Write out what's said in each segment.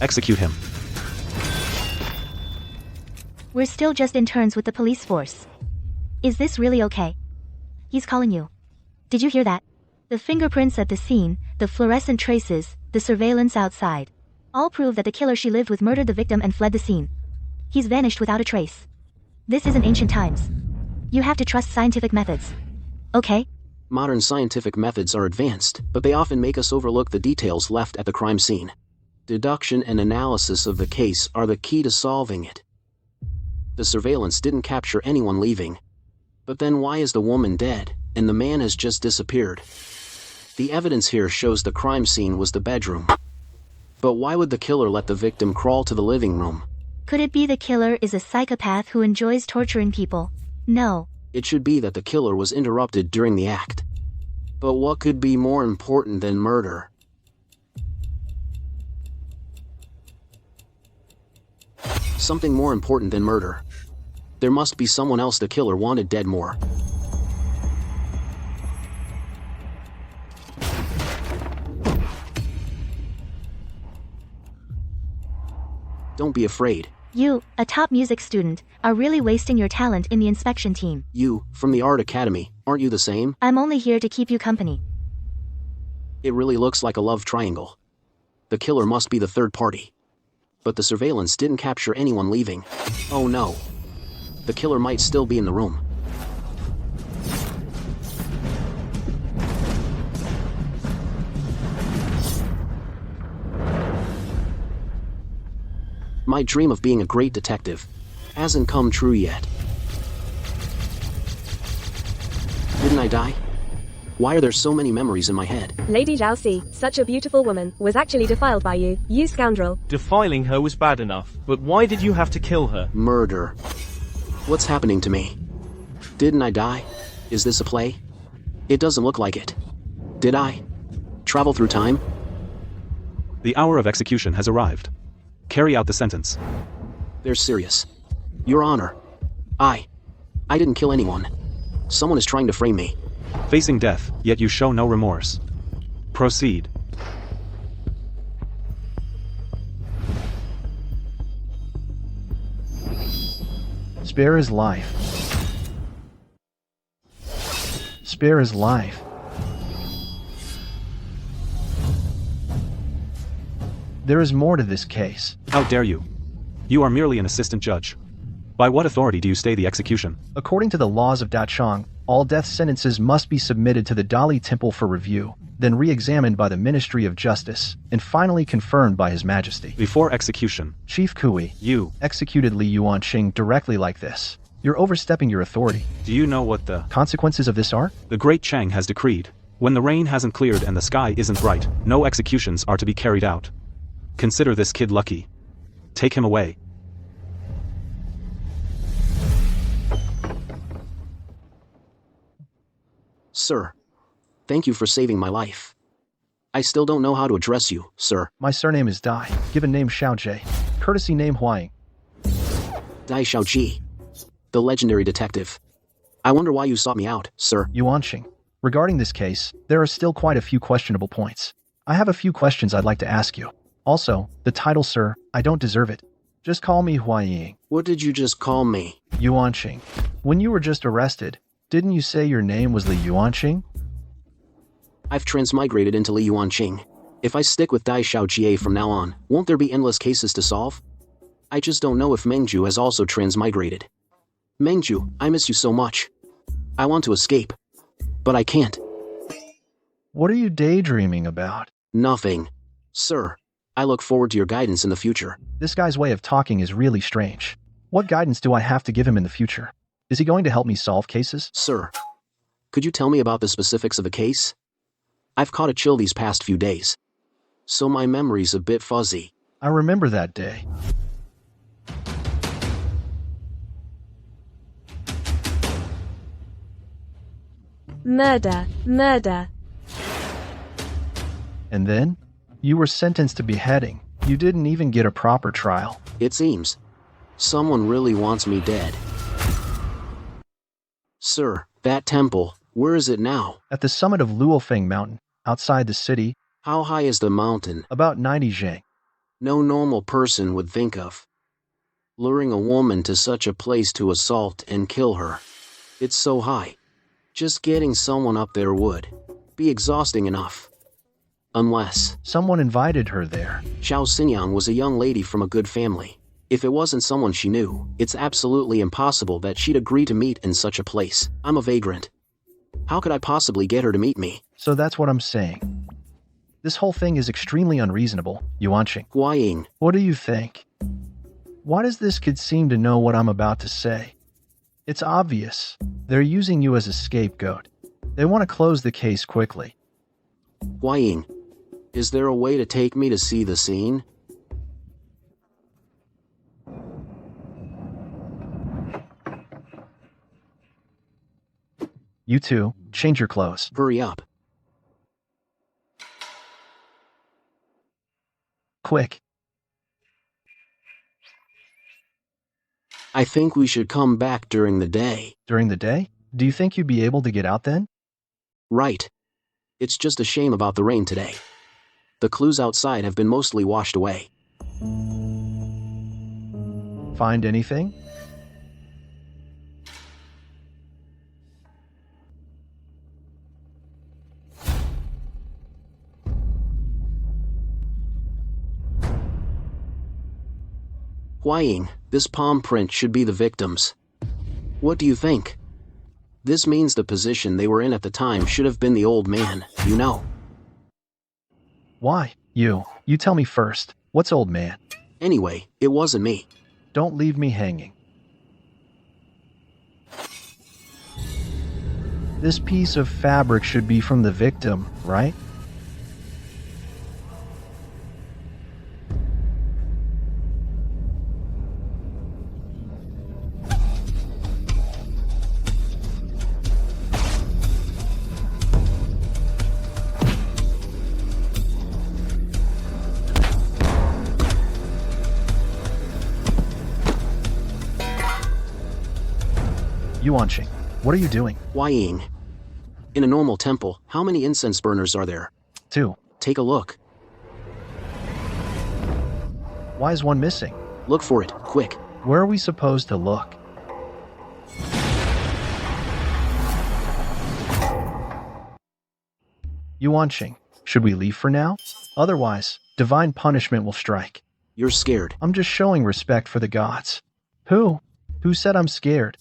Execute him. We're still just interns with the police force. Is this really okay? He's calling you. Did you hear that? The fingerprints at the scene, the fluorescent traces, the surveillance outside. All prove that the killer she lived with murdered the victim and fled the scene. He's vanished without a trace. This isn't ancient times. You have to trust scientific methods. Okay? Modern scientific methods are advanced, but they often make us overlook the details left at the crime scene. Deduction and analysis of the case are the key to solving it. The surveillance didn't capture anyone leaving. But then why is the woman dead, and the man has just disappeared? The evidence here shows the crime scene was the bedroom. But why would the killer let the victim crawl to the living room? Could it be the killer is a psychopath who enjoys torturing people? No. It should be that the killer was interrupted during the act. But what could be more important than murder? Something more important than murder. There must be someone else the killer wanted dead more. Don't be afraid. You, a top music student, are really wasting your talent in the inspection team. You, from the Art Academy, aren't you the same? I'm only here to keep you company. It really looks like a love triangle. The killer must be the third party. But the surveillance didn't capture anyone leaving. Oh no. The killer might still be in the room. My dream of being a great detective hasn't come true yet. Didn't I die? Why are there so many memories in my head? Lady Xiao, such a beautiful woman, was actually defiled by you, you scoundrel. Defiling her was bad enough, but why did you have to kill her? Murder. What's happening to me? Didn't I die? Is this a play? It doesn't look like it. Did I travel through time? The hour of execution has arrived. Carry out the sentence. They're serious. Your Honor. I didn't kill anyone. Someone is trying to frame me. Facing death, yet you show no remorse. Proceed. Spare his life. Spare his life. There is more to this case. How dare you? You are merely an assistant judge. By what authority do you stay the execution? According to the laws of Dachang, all death sentences must be submitted to the Dali Temple for review, then re-examined by the Ministry of Justice, and finally confirmed by His Majesty. Before execution, Chief Kui, you executed Li Yuanqing directly like this. You're overstepping your authority. Do you know what the consequences of this are? The Great Chang has decreed. When the rain hasn't cleared and the sky isn't bright, no executions are to be carried out. Consider this kid lucky. Take him away. Sir, thank you for saving my life. I still don't know how to address you, sir. My surname is Dai, given name Xiaojie, courtesy name Huaying. Dai Xiaoji, the legendary detective. I wonder why you sought me out, sir. Yuanqing. Regarding this case, there are still quite a few questionable points. I have a few questions I'd like to ask you. Also, the title, sir, I don't deserve it. Just call me Huaying. What did you just call me? Yuanqing. When you were just arrested, didn't you say your name was Li Yuanqing? I've transmigrated into Li Yuanqing. If I stick with Dai Xiaojie from now on, won't there be endless cases to solve? I just don't know if Mengju has also transmigrated. Mengju, I miss you so much. I want to escape. But I can't. What are you daydreaming about? Nothing. Sir, I look forward to your guidance in the future. This guy's way of talking is really strange. What guidance do I have to give him in the future? Is he going to help me solve cases? Sir, could you tell me about the specifics of the case? I've caught a chill these past few days, so my memory's a bit fuzzy. I remember that day. Murder, murder. And then? You were sentenced to beheading. You didn't even get a proper trial. It seems someone really wants me dead. Sir, that temple, where is it now? At the summit of Luofeng Mountain, outside the city. How high is the mountain? About 90 zhang. No normal person would think of luring a woman to such a place to assault and kill her. It's so high. Just getting someone up there would be exhausting enough. Unless Someone invited her there. Xiao Xinyang was a young lady from a good family. If it wasn't someone she knew, it's absolutely impossible that she'd agree to meet in such a place. I'm a vagrant. How could I possibly get her to meet me? So that's what I'm saying. This whole thing is extremely unreasonable, Yuanqing. Guaying. What do you think? Why does this kid seem to know what I'm about to say? It's obvious. They're using you as a scapegoat. They want to close the case quickly. Guaying. Is there a way to take me to see the scene? You two, change your clothes. Hurry up. Quick. I think we should come back during the day. During the day? Do you think you'd be able to get out then? Right. It's just a shame about the rain today. The clues outside have been mostly washed away. Find anything? Guaying, this palm print should be the victim's. What do you think? This means the position they were in at the time should have been the old man, you know. Why? You tell me first. What's old man? Anyway, it wasn't me. Don't leave me hanging. This piece of fabric should be from the victim, right? Yuanqing, what are you doing? Guaying. In a normal temple, how many incense burners are there? 2. Take a look. Why is one missing? Look for it, quick. Where are we supposed to look? Yuanqing, should we leave for now? Otherwise, divine punishment will strike. You're scared. I'm just showing respect for the gods. Who? Who said I'm scared?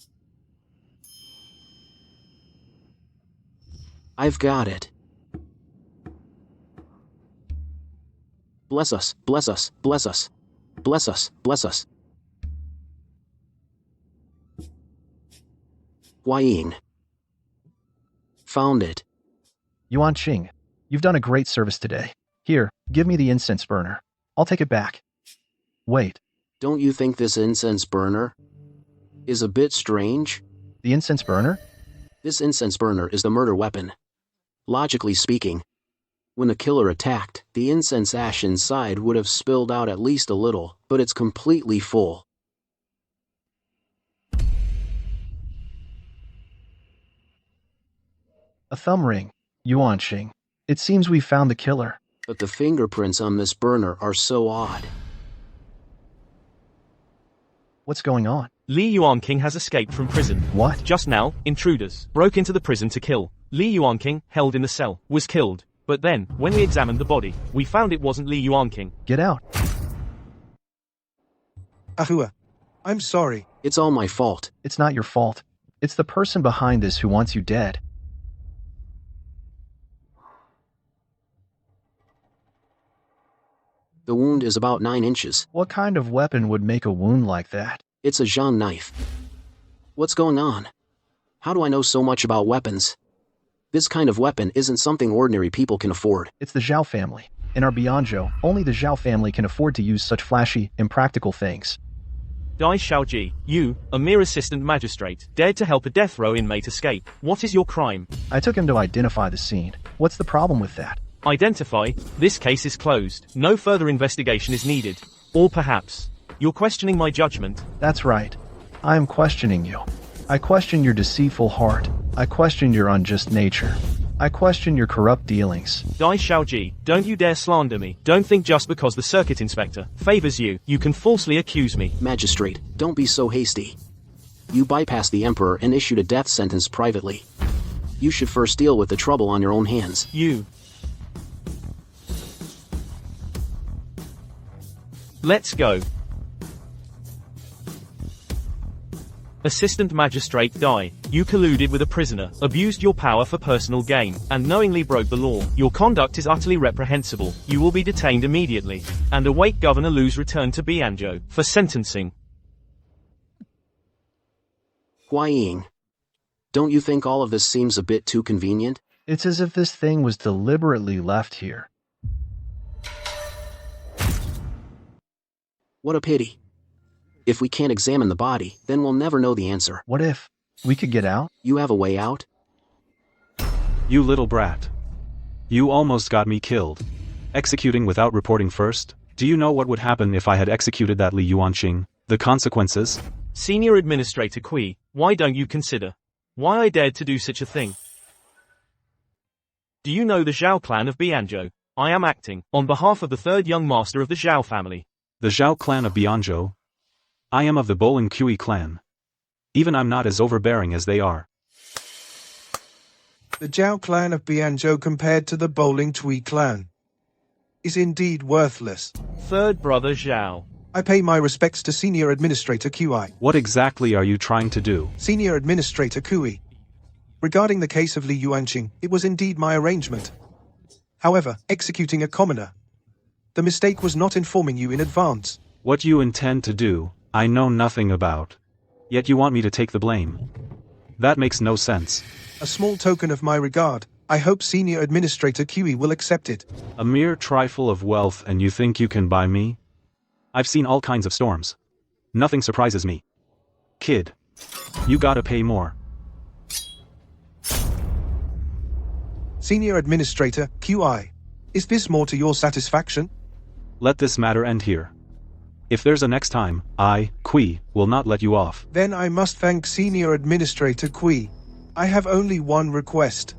I've got it. Bless us, bless us, bless us. Bless us, bless us. Guaying. Found it. Yuanqing, you've done a great service today. Here, give me the incense burner. I'll take it back. Wait, Don't you think this incense burner is a bit strange? the incense burner? This incense burner is the murder weapon. Logically speaking, when the killer attacked, the incense ash inside would have spilled out at least a little, but it's completely full. A thumb ring. Yuanqing, it seems we found the killer. But the fingerprints on this burner are so odd. What's going on? Li Yuanqing has escaped from prison. What? Just now, intruders broke into the prison to kill. Li Yuanqing, held in the cell, was killed. But then, when we examined the body, we found it wasn't Li Yuanqing. Get out. Ahua, I'm sorry. It's all my fault. It's not your fault. It's the person behind this who wants you dead. The wound is about 9 inches. What kind of weapon would make a wound like that? It's a Jean knife. What's going on? How do I know so much about weapons? This kind of weapon isn't something ordinary people can afford. It's the Xiao family. In our Bianzhou, only the Xiao family can afford to use such flashy, impractical things. Dai Xiaoji, you, a mere assistant magistrate, dared to help a death row inmate escape. What is your crime? I took him to identify the scene. What's the problem with that? Identify, this case is closed. No further investigation is needed. Or perhaps, you're questioning my judgment. That's right. I am questioning you. I question your deceitful heart. I question your unjust nature. I question your corrupt dealings. Dai Xiaoji, don't you dare slander me. Don't think just because the circuit inspector favors you, you can falsely accuse me. Magistrate, don't be so hasty. You bypassed the Emperor and issued a death sentence privately. You should first deal with the trouble on your own hands. Let's go. Assistant Magistrate Dai, you colluded with a prisoner, abused your power for personal gain, and knowingly broke the law. Your conduct is utterly reprehensible. You will be detained immediately, and await Governor Lu's return to Bianzhou for sentencing. Hua Ying, don't you think all of this seems a bit too convenient? It's as if this thing was deliberately left here. What a pity. If we can't examine the body, then we'll never know the answer. What if we could get out? You have a way out? You little brat. You almost got me killed. Executing without reporting first? Do you know what would happen if I had executed that Li Yuanqing? The consequences? Senior Administrator Kui, why don't you consider why I dared to do such a thing? Do you know the Xiao clan of Bianzhou? I am acting on behalf of the third young master of the Xiao family. The Xiao clan of Bianzhou? I am of the Bowling Kui clan. Even I'm not as overbearing as they are. The Zhao clan of Bianzhou compared to the Bowling Tui clan is indeed worthless. Third brother Xiao. I pay my respects to Senior Administrator Kui. What exactly are you trying to do? Senior Administrator Kui. Regarding the case of Li Yuanqing, it was indeed my arrangement. However, executing a commoner, the mistake was not informing you in advance. What you intend to do, I know nothing about. Yet you want me to take the blame. That makes no sense. A small token of my regard. I hope Senior Administrator Kui will accept it. A mere trifle of wealth and you think you can buy me? I've seen all kinds of storms. Nothing surprises me. Kid, you gotta pay more. Senior Administrator Kui, is this more to your satisfaction? Let this matter end here. If there's a next time, I, Kui, will not let you off. Then I must thank Senior Administrator Kui. I have only one request.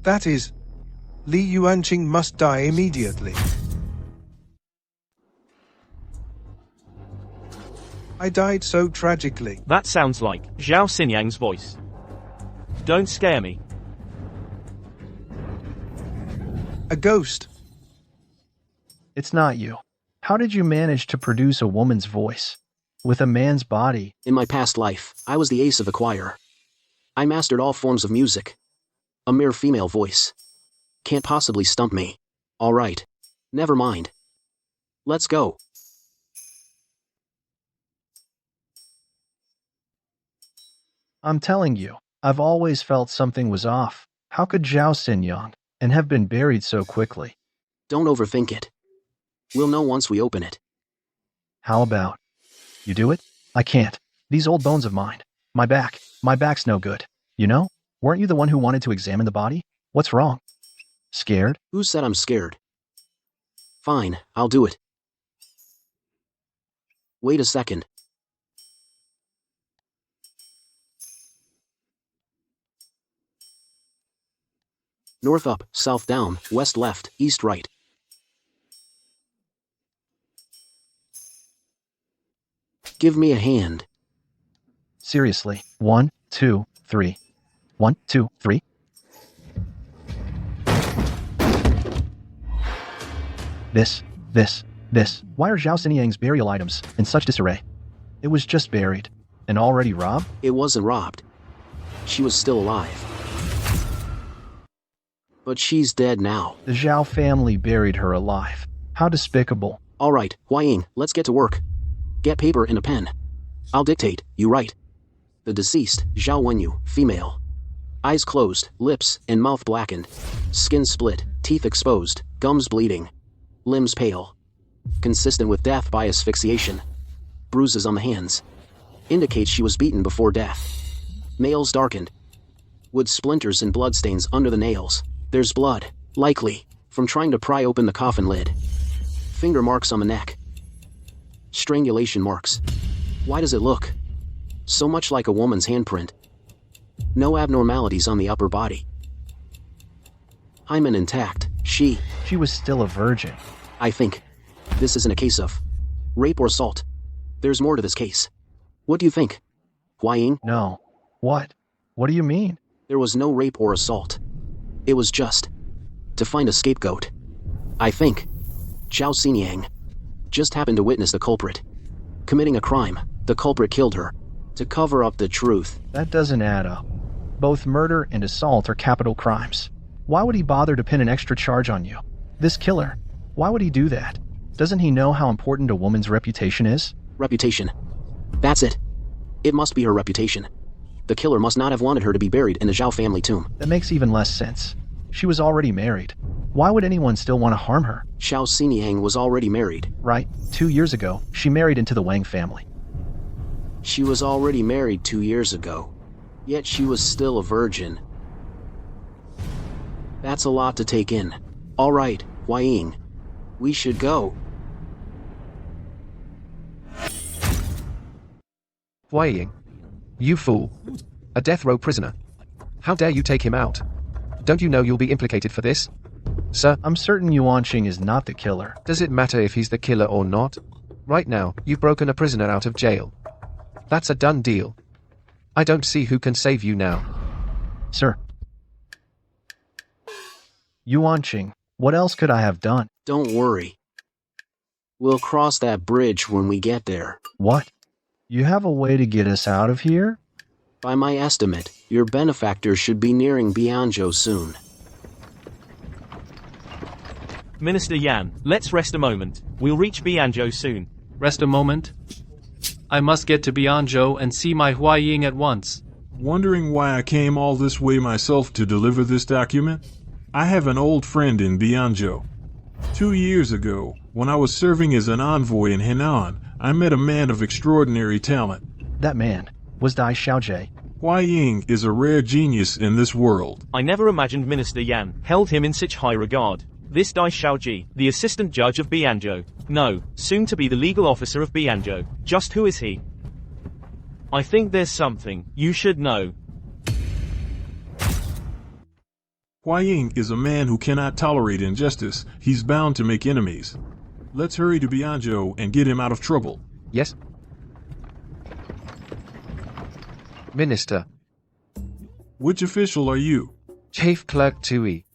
That is, Li Yuanqing must die immediately. I died so tragically. That sounds like Zhao Xinyang's voice. Don't scare me. A ghost. It's not you. How did you manage to produce a woman's voice with a man's body? In my past life, I was the ace of the choir. I mastered all forms of music. A mere female voice can't possibly stump me. All right. Never mind. Let's go. I'm telling you, I've always felt something was off. How could Zhao Xinyang and have been buried so quickly? Don't overthink it. We'll know once we open it. How about you do it? I can't. These old bones of mine. My back's no good. You know? Weren't you the one who wanted to examine the body? What's wrong? Scared? Who said I'm scared? Fine, I'll do it. Wait a second. North up, south down, west left, east right. Give me a hand. Seriously. 1, 2, 3. 1, 2, 3. This. Why are Zhao Xinyang's burial items in such disarray? It was just buried. And already robbed? It wasn't robbed. She was still alive. But she's dead now. The Zhao family buried her alive. How despicable. All right, Hua Ying, let's get to work. Get paper and a pen. I'll dictate, you write. The deceased, Zhao Wenyu, female. Eyes closed, lips and mouth blackened. Skin split, teeth exposed, gums bleeding. Limbs pale. Consistent with death by asphyxiation. Bruises on the hands. Indicates she was beaten before death. Nails darkened. Wood splinters and bloodstains under the nails. There's blood, likely, from trying to pry open the coffin lid. Finger marks on the neck. Strangulation marks. Why does it look so much like a woman's handprint? No abnormalities on the upper body. hymen intact. She was still a virgin. I think this isn't a case of rape or assault. There's more to this case. What do you think? Hua Ying? No. What? What do you mean? There was no rape or assault. It was just to find a scapegoat. I think Xiao Xiniang just happened to witness the culprit committing a crime. The culprit killed her to cover up the truth. That doesn't add up. Both murder and assault are capital crimes. Why would he bother to pin an extra charge on you? This killer, why would he do that? Doesn't he know how important a woman's reputation is? Reputation. That's it. It must be her reputation. The killer must not have wanted her to be buried in the Zhao family tomb. That makes even less sense. She was already married. Why would anyone still want to harm her? Xiao Xiniang was already married. Right. 2 years ago, she married into the Wang family. She was already married 2 years ago, yet she was still a virgin. That's a lot to take in. All right, Hua Ying, we should go. Hua Ying, you fool. A death row prisoner. How dare you take him out? Don't you know you'll be implicated for this? Sir, I'm certain Yuanqing is not the killer. does it matter if he's the killer or not? Right now, you've broken a prisoner out of jail. That's a done deal. I don't see who can save you now. Sir. Yuanqing, what else could I have done? Don't worry. We'll cross that bridge when we get there. What? You have a way to get us out of here? By my estimate, your benefactor should be nearing Bianzhou soon. Minister Yan, let's rest a moment. We'll reach Bianzhou soon. Rest a moment. I must get to Bianzhou and see my Hua Ying at once. Wondering why I came all this way myself to deliver this document? I have an old friend in Bianzhou. 2 years ago, when I was serving as an envoy in Henan, I met a man of extraordinary talent. That man was Dai Xiaojie. Hua Ying is a rare genius in this world. I never imagined Minister Yan held him in such high regard. This Dai Xiaoji, the assistant judge of Bianzhou. No, soon to be the legal officer of Bianzhou. Just who is he? I think there's something you should know. Hua Ying is a man who cannot tolerate injustice. He's bound to make enemies. Let's hurry to Bianzhou and get him out of trouble. Yes? Minister. Which official are you? Chief Clerk Tui.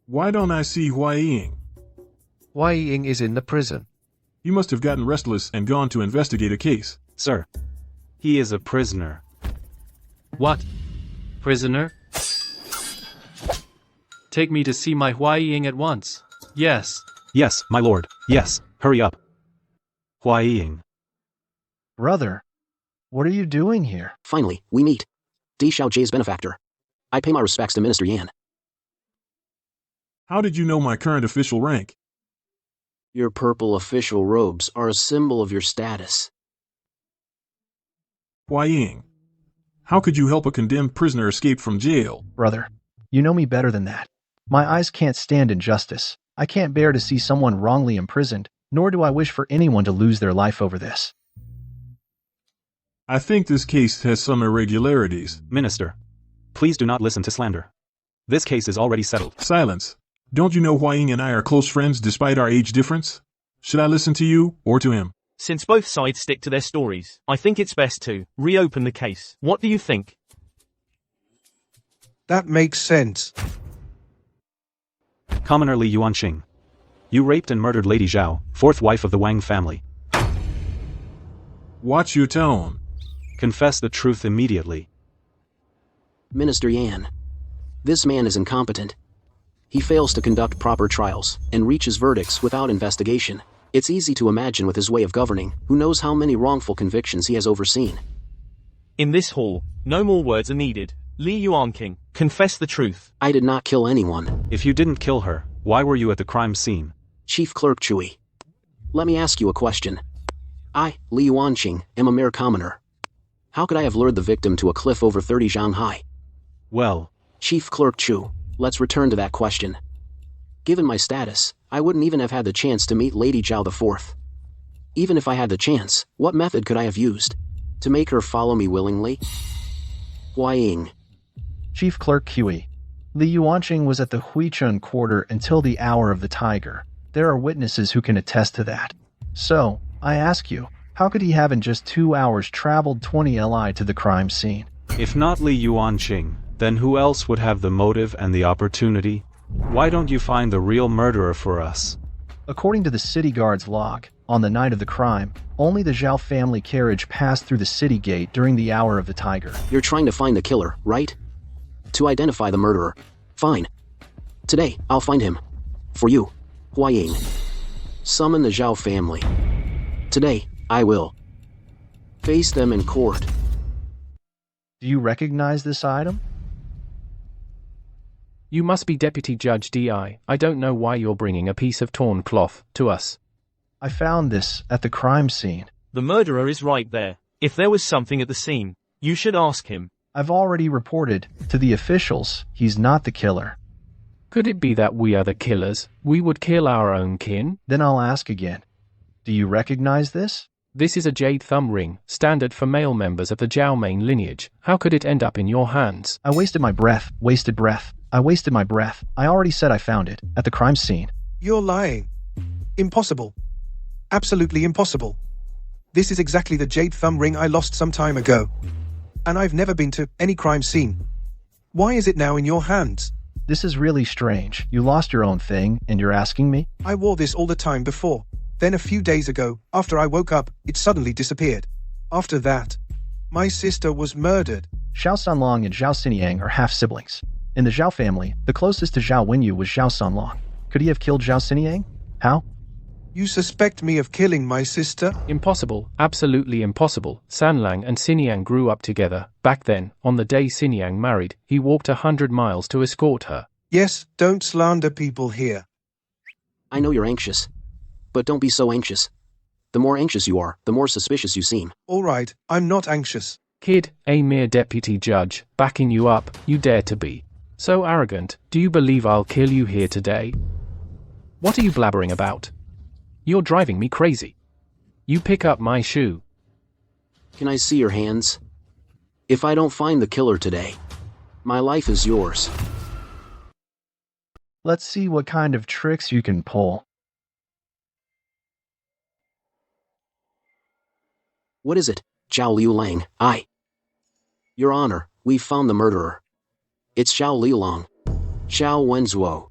Why don't I see Hua Ying? Hua Ying is in the prison. He must have gotten restless and gone to investigate a case. Sir, he is a prisoner. What? Prisoner? Take me to see my Hua Ying at once. Yes. Yes, my lord. Yes, hurry up. Hua Ying. Brother, what are you doing here? Finally, we meet. Di Xiaojie's benefactor. I pay my respects to Minister Yan. How did you know my current official rank? Your purple official robes are a symbol of your status. Hua Ying, how could you help a condemned prisoner escape from jail? Brother, you know me better than that. My eyes can't stand injustice. I can't bear to see someone wrongly imprisoned, nor do I wish for anyone to lose their life over this. I think this case has some irregularities. Minister, please do not listen to slander. This case is already settled. Silence. Don't you know Hua Ying and I are close friends despite our age difference? Should I listen to you or to him? Since both sides stick to their stories, I think it's best to reopen the case. What do you think? That makes sense. Commoner Li Yuanqing. You raped and murdered Lady Zhao, fourth wife of the Wang family. Watch your tone. Confess the truth immediately. Minister Yan. This man is incompetent. He fails to conduct proper trials and reaches verdicts without investigation. It's easy to imagine with his way of governing, who knows how many wrongful convictions he has overseen. In this hall, no more words are needed. Li Yuanqing, confess the truth. I did not kill anyone. If you didn't kill her, why were you at the crime scene? Chief Clerk Chui. Let me ask you a question. I, Li Yuanqing, am a mere commoner. How could I have lured the victim to a cliff over 30 zhang high? Well, Chief Clerk Chu, let's return to that question. Given my status, I wouldn't even have had the chance to meet Lady Zhao IV. Even if I had the chance, what method could I have used to make her follow me willingly? Hua Ying. Chief Clerk Q.E. Li Yuanqing was at the Huichun quarter until the hour of the tiger. There are witnesses who can attest to that. So, I ask you, how could he have in just 2 hours traveled 20 li to the crime scene? If not Li Yuanqing, then who else would have the motive and the opportunity? Why don't you find the real murderer for us? According to the city guard's log, on the night of the crime, only the Xiao family carriage passed through the city gate during the hour of the tiger. You're trying to find the killer, right? To identify the murderer. Fine. Today, I'll find him. For you, Huaying. Summon the Xiao family. Today, I will. Face them in court. Do you recognize this item? You must be Deputy Judge Di. I don't know why you're bringing a piece of torn cloth to us. I found this at the crime scene. The murderer is right there. If there was something at the scene, you should ask him. I've already reported to the officials he's not the killer. Could it be that we are the killers? We would kill our own kin? Then I'll ask again. Do you recognize this? This is a jade thumb ring, standard for male members of the Zhao main lineage. How could it end up in your hands? I wasted my breath. I wasted my breath. I already said I found it, at the crime scene. You're lying. Impossible. Absolutely impossible. This is exactly the jade thumb ring I lost some time ago. And I've never been to any crime scene. Why is it now in your hands? This is really strange. You lost your own thing, and you're asking me? I wore this all the time before. Then a few days ago, after I woke up, it suddenly disappeared. After that, my sister was murdered. Xiao Sanlong and Zhao Xiniang are half-siblings. In the Zhao family, the closest to Zhao Wenyu was Zhao Sanlong. Could he have killed Zhao Xiniang? How? You suspect me of killing my sister? Impossible, absolutely impossible. Sanlang and Xiniang grew up together. Back then, on the day Xiniang married, he walked 100 miles to escort her. Yes, don't slander people here. I know you're anxious. But don't be so anxious. The more anxious you are, the more suspicious you seem. All right, I'm not anxious. Kid, a mere deputy judge, backing you up, you dare to be. So arrogant, do you believe I'll kill you here today? What are you blabbering about? You're driving me crazy. You pick up my shoe. Can I see your hands? If I don't find the killer today, my life is yours. Let's see what kind of tricks you can pull. What is it, Zhao Liulang? Your Honor, we've found the murderer. It's Zhao Liulang. Zhao Wenzuo.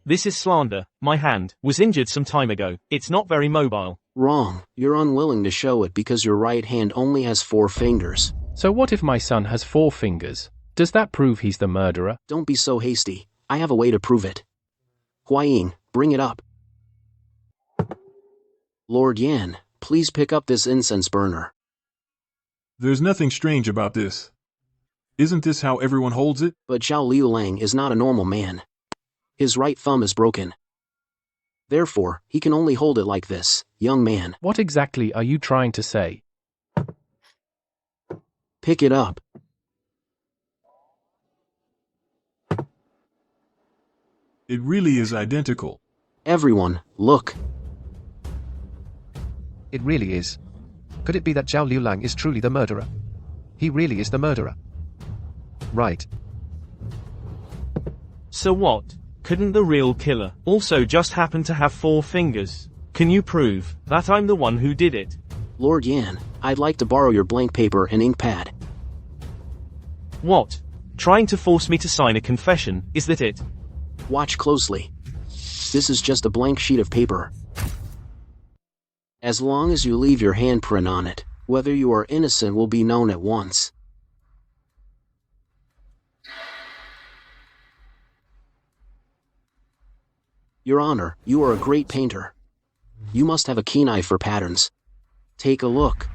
This is slander. My hand was injured some time ago. It's not very mobile. Wrong. You're unwilling to show it because your right hand only has 4 fingers. So what if my son has 4 fingers? Does that prove he's the murderer? Don't be so hasty. I have a way to prove it. Huaying, bring it up. Lord Yan, please pick up this incense burner. There's nothing strange about this. Isn't this how everyone holds it? But Zhao Liulang is not a normal man. His right thumb is broken. Therefore, he can only hold it like this, young man. What exactly are you trying to say? Pick it up. It really is identical. Everyone, look. It really is. Could it be that Zhao Liulang is truly the murderer? He really is the murderer. Right. So what? Couldn't the real killer also just happen to have 4 fingers? Can you prove that I'm the one who did it? Lord Yan, I'd like to borrow your blank paper and ink pad. What? Trying to force me to sign a confession, is that it? Watch closely. This is just a blank sheet of paper. As long as you leave your handprint on it, whether you are innocent will be known at once. Your Honor, you are a great painter. You must have a keen eye for patterns. Take a look.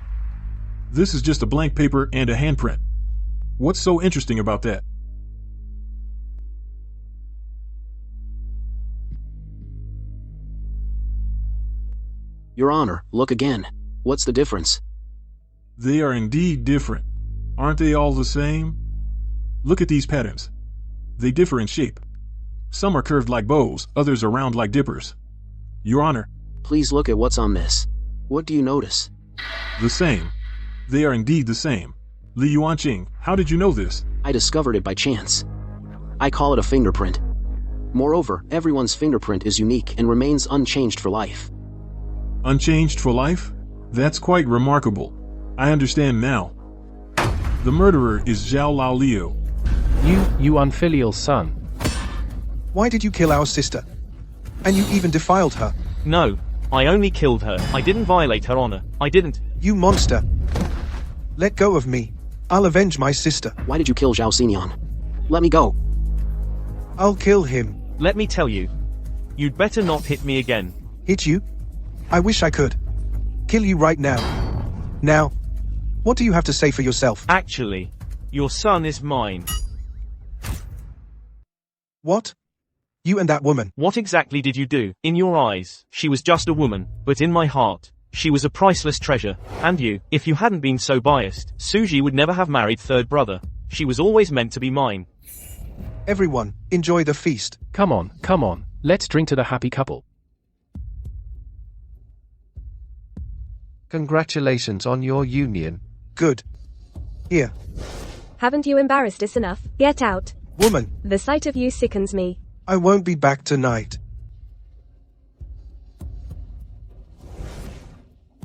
This is just a blank paper and a handprint. What's so interesting about that? Your Honor, look again. What's the difference? They are indeed different. Aren't they all the same? Look at these patterns. They differ in shape. Some are curved like bows, others are round like dippers. Your Honor. Please look at what's on this. What do you notice? The same. They are indeed the same. Li Yuanqing, how did you know this? I discovered it by chance. I call it a fingerprint. Moreover, everyone's fingerprint is unique and remains unchanged for life. Unchanged for life? That's quite remarkable. I understand now. The murderer is Zhao Laolio. You unfilial son. Why did you kill our sister? And you even defiled her. No, I only killed her. I didn't violate her honor. I didn't. You monster. Let go of me. I'll avenge my sister. Why did you kill Zhao Xinyan? Let me go. I'll kill him. Let me tell you. You'd better not hit me again. Hit you? I wish I could. Kill you right now. Now, what do you have to say for yourself? Actually, your son is mine. What? You and that woman. What exactly did you do? In your eyes, she was just a woman, but in my heart, she was a priceless treasure. And you, if you hadn't been so biased, Suji would never have married third brother. She was always meant to be mine. Everyone, enjoy the feast. Come on. Let's drink to the happy couple. Congratulations on your union. Good. Here. Haven't you embarrassed us enough? Get out. Woman, The sight of you sickens me. I won't be back tonight.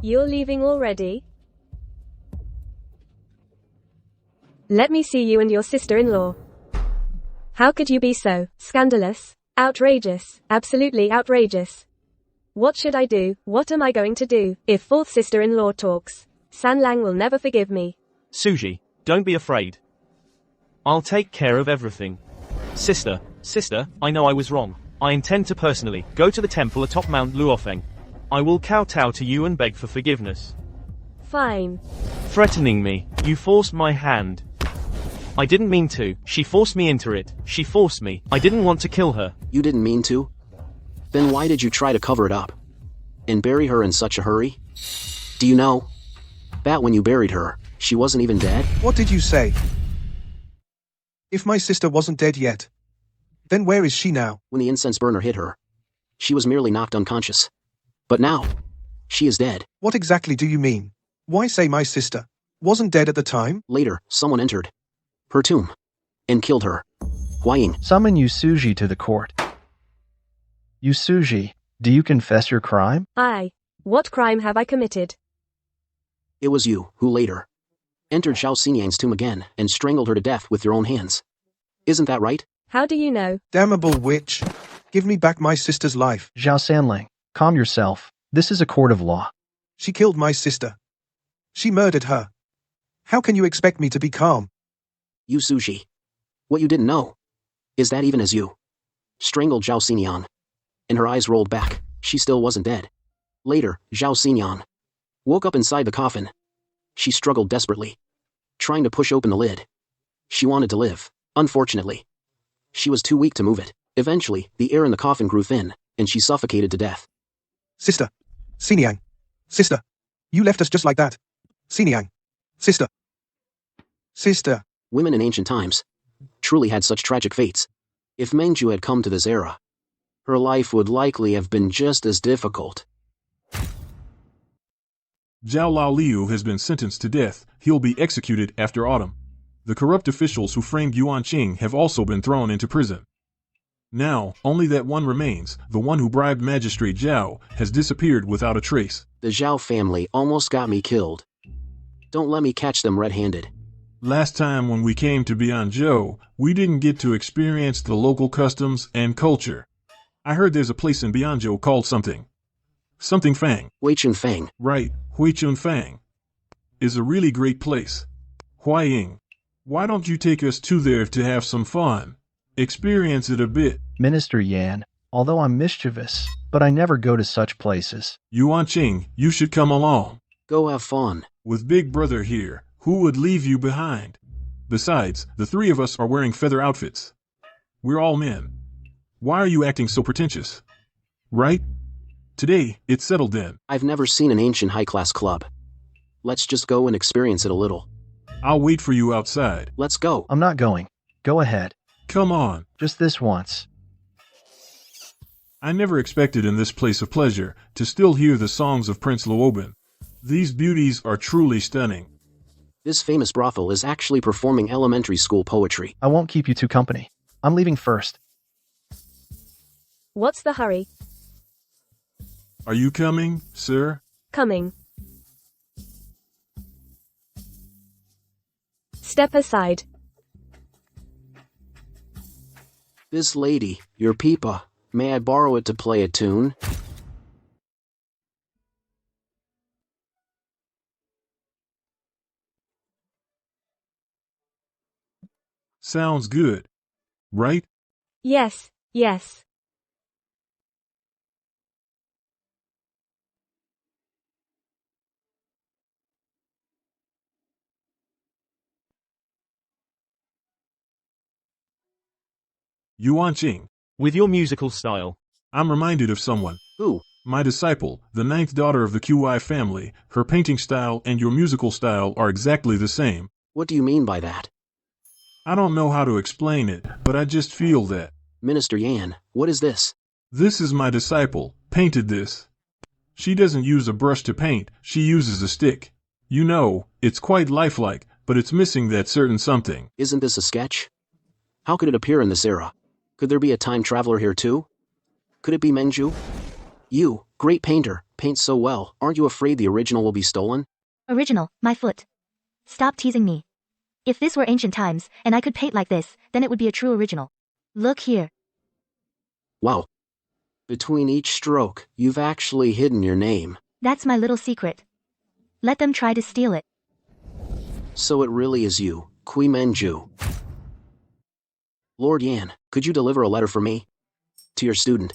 You're leaving already? Let me see you and your sister-in-law. How could you be so scandalous? Outrageous. Absolutely outrageous. What should I do? What am I going to do? If fourth sister-in-law talks, San Lang will never forgive me. Suji, don't be afraid. I'll take care of everything. Sister, I know I was wrong. I intend to personally go to the temple atop Mount Luofeng. I will kowtow to you and beg for forgiveness. Fine. Threatening me, you forced my hand. I didn't mean to. She forced me into it. She forced me. I didn't want to kill her. You didn't mean to? Then why did you try to cover it up? And bury her in such a hurry? Do you know that when you buried her, she wasn't even dead? What did you say? If my sister wasn't dead yet, then where is she now? When the incense burner hit her, she was merely knocked unconscious. But now, she is dead. What exactly do you mean? Why say my sister wasn't dead at the time? Later, someone entered her tomb and killed her. Huaying. Summon Yusuji to the court. Yusuji, do you confess your crime? What crime have I committed? It was you who later entered Zhao Xinyang's tomb again and strangled her to death with your own hands. Isn't that right? How do you know? Damnable witch. Give me back my sister's life. Zhao Sanlang, calm yourself. This is a court of law. She killed my sister. She murdered her. How can you expect me to be calm? You Suji. What you didn't know is that even as you strangled Zhao Xinyan, and her eyes rolled back, she still wasn't dead. Later, Zhao Xinyan woke up inside the coffin. She struggled desperately, trying to push open the lid. She wanted to live. Unfortunately, she was too weak to move it. Eventually, the air in the coffin grew thin, and she suffocated to death. Sister. Xiniang. Sister. You left us just like that. Xiniang. Sister. Sister. Women in ancient times truly had such tragic fates. If Mengju had come to this era, her life would likely have been just as difficult. Zhao Laoliu has been sentenced to death. He'll be executed after autumn. The corrupt officials who framed Yuan Qing have also been thrown into prison. Now, only that one remains. The one who bribed Magistrate Zhao has disappeared without a trace. The Zhao family almost got me killed. Don't let me catch them red-handed. Last time when we came to Bianzhou, we didn't get to experience the local customs and culture. I heard there's a place in Bianzhou called something Fang. Huichun Fang. Right, Huichun Fang. Is a really great place. Huaying. Why don't you take us to there to have some fun? Experience it a bit. Minister Yan, although I'm mischievous, but I never go to such places. Yuan Qing, you should come along. Go have fun. With Big Brother here, who would leave you behind? Besides, the three of us are wearing feather outfits. We're all men. Why are you acting so pretentious? Right? Today, it's settled then. I've never seen an ancient high-class club. Let's just go and experience it a little. I'll wait for you outside. Let's go. I'm not going. Go ahead. Come on. Just this once. I never expected in this place of pleasure to still hear the songs of Prince Luoban. These beauties are truly stunning. This famous brothel is actually performing elementary school poetry. I won't keep you two company. I'm leaving first. What's the hurry? Are you coming, sir? Coming. Step aside. This lady, your pipa, may I borrow it to play a tune? Sounds good. Right? Yes, yes. Yuan Qing. With your musical style. I'm reminded of someone. Who? My disciple, the 9th daughter of the QI family. Her painting style and your musical style are exactly the same. What do you mean by that? I don't know how to explain it, but I just feel that. Minister Yan, what is this? This is my disciple, painted this. She doesn't use a brush to paint, she uses a stick. You know, it's quite lifelike, but it's missing that certain something. Isn't this a sketch? How could it appear in this era? Could there be a time traveler here too? Could it be Menju? You, great painter, paint so well, aren't you afraid the original will be stolen? Original, my foot. Stop teasing me. If this were ancient times, and I could paint like this, then it would be a true original. Look here. Wow. Between each stroke, you've actually hidden your name. That's my little secret. Let them try to steal it. So it really is you, Kui Menju. Lord Yan, could you deliver a letter for me? To your student,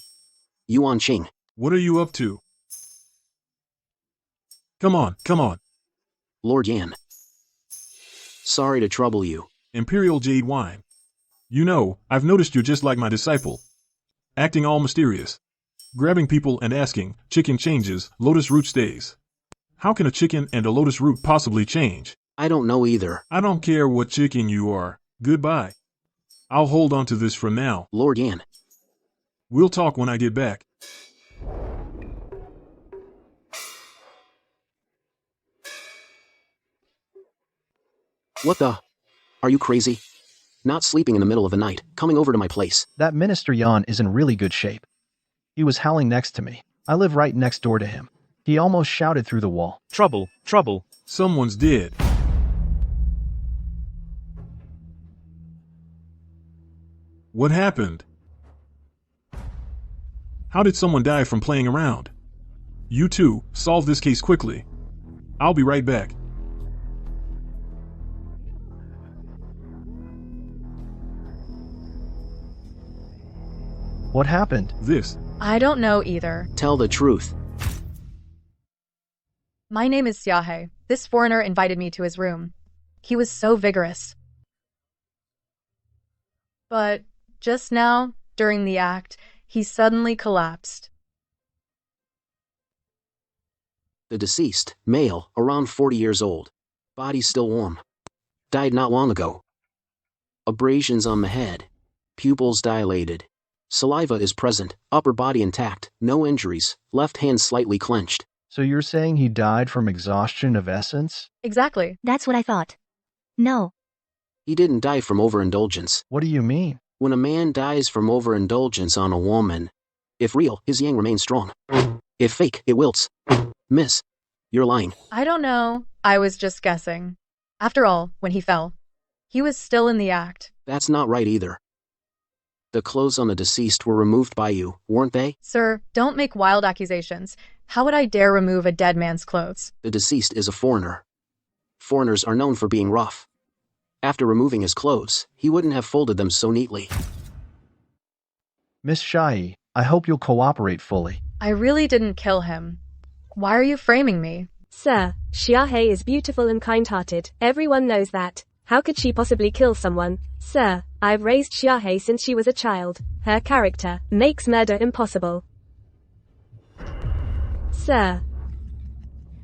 Yuan Qing. What are you up to? Come on, come on. Lord Yan. Sorry to trouble you. Imperial Jade Wine. You know, I've noticed you're just like my disciple. Acting all mysterious. Grabbing people and asking, chicken changes, lotus root stays. How can a chicken and a lotus root possibly change? I don't know either. I don't care what chicken you are. Goodbye. I'll hold on to this for now. Lord Yan. We'll talk when I get back. What the? Are you crazy? Not sleeping in the middle of the night, coming over to my place. That Minister Yan is in really good shape. He was howling next to me. I live right next door to him. He almost shouted through the wall. Trouble, trouble. Someone's dead. What happened? How did someone die from playing around? You two, solve this case quickly. I'll be right back. What happened? This. I don't know either. Tell the truth. My name is Xiahe. This foreigner invited me to his room. He was so vigorous. But just now, during the act, he suddenly collapsed. The deceased, male, around 40 years old. Body still warm. Died not long ago. Abrasions on the head. Pupils dilated. Saliva is present, upper body intact, no injuries, left hand slightly clenched. So you're saying he died from exhaustion of essence? Exactly. That's what I thought. No. He didn't die from overindulgence. What do you mean? When a man dies from overindulgence on a woman, if real, his yang remains strong. If fake, it wilts. Miss, you're lying. I don't know. I was just guessing. After all, when he fell, he was still in the act. That's not right either. The clothes on the deceased were removed by you, weren't they? Sir, don't make wild accusations. How would I dare remove a dead man's clothes? The deceased is a foreigner. Foreigners are known for being rough. After removing his clothes, he wouldn't have folded them so neatly. Miss Shai, I hope you'll cooperate fully. I really didn't kill him. Why are you framing me? Sir, Xiahe is beautiful and kind-hearted. Everyone knows that. How could she possibly kill someone? Sir, I've raised Xiahe since she was a child. Her character makes murder impossible. Sir.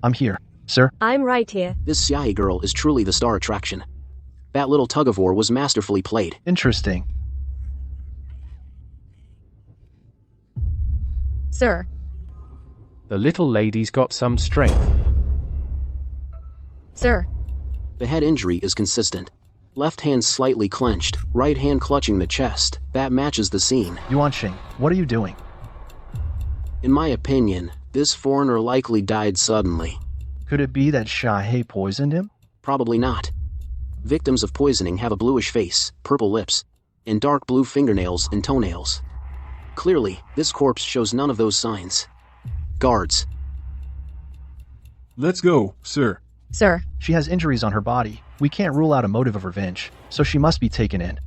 I'm here, sir. I'm right here. This Xiahe girl is truly the star attraction. That little tug-of-war was masterfully played. Interesting. Sir. The little lady's got some strength. Sir. The head injury is consistent. Left hand slightly clenched, right hand clutching the chest. That matches the scene. Yuanqing, what are you doing? In my opinion, this foreigner likely died suddenly. Could it be that Xiaohe poisoned him? Probably not. Victims of poisoning have a bluish face, purple lips, and dark blue fingernails and toenails. Clearly, this corpse shows none of those signs. Guards. Let's go, sir. Sir, She has injuries on her body. We can't rule out a motive of revenge, so she must be taken in.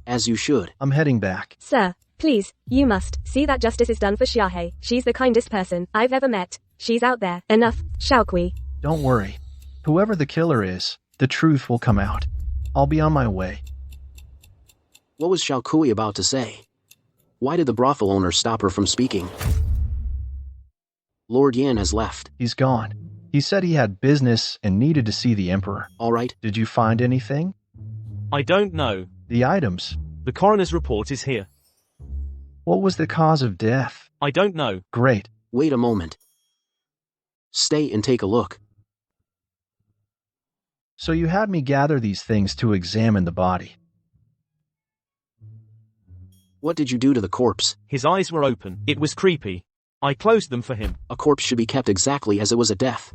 As you should. I'm heading back. Sir, please, you must see that justice is done for Xiaohe. She's the kindest person I've ever met. She's out there. Enough, Xiaokui. Don't worry. Whoever the killer is, the truth will come out. I'll be on my way. What was Xiaokui about to say? Why did the brothel owner stop her from speaking? Lord Yan has left. He's gone. He said he had business and needed to see the Emperor. All right. Did you find anything? I don't know. The items. The coroner's report is here. What was the cause of death? I don't know. Great. Wait a moment. Stay and take a look. So you had me gather these things to examine the body. What did you do to the corpse? His eyes were open. It was creepy. I closed them for him. A corpse should be kept exactly as it was at death.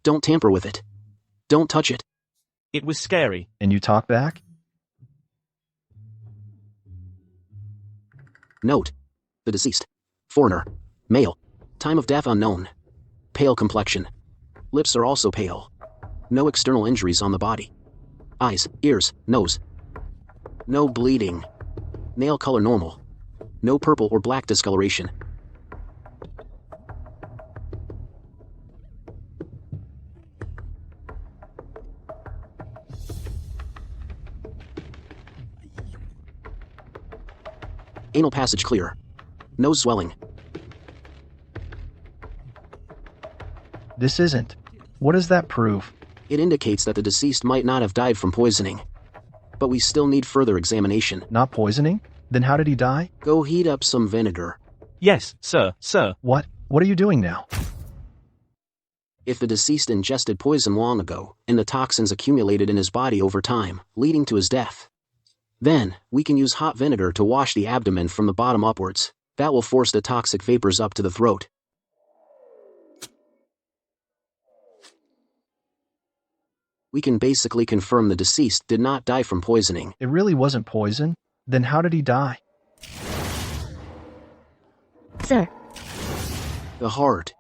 Don't tamper with it. Don't touch it. It was scary. And you talk back? Note. The deceased. Foreigner. Male. Time of death unknown. Pale complexion. Lips are also pale. No external injuries on the body. Eyes, ears, nose. No bleeding. Nail color normal. No purple or black discoloration. Anal passage clear. Nose swelling. This isn't. What does that prove? It indicates that the deceased might not have died from poisoning. But we still need further examination. Not poisoning? Then how did he die? Go heat up some vinegar. Yes, sir, sir. What? What are you doing now? If the deceased ingested poison long ago, and the toxins accumulated in his body over time, leading to his death, then we can use hot vinegar to wash the abdomen from the bottom upwards. That will force the toxic vapors up to the throat. We can basically confirm the deceased did not die from poisoning. It really wasn't poison? Then how did he die? Sir, The heart.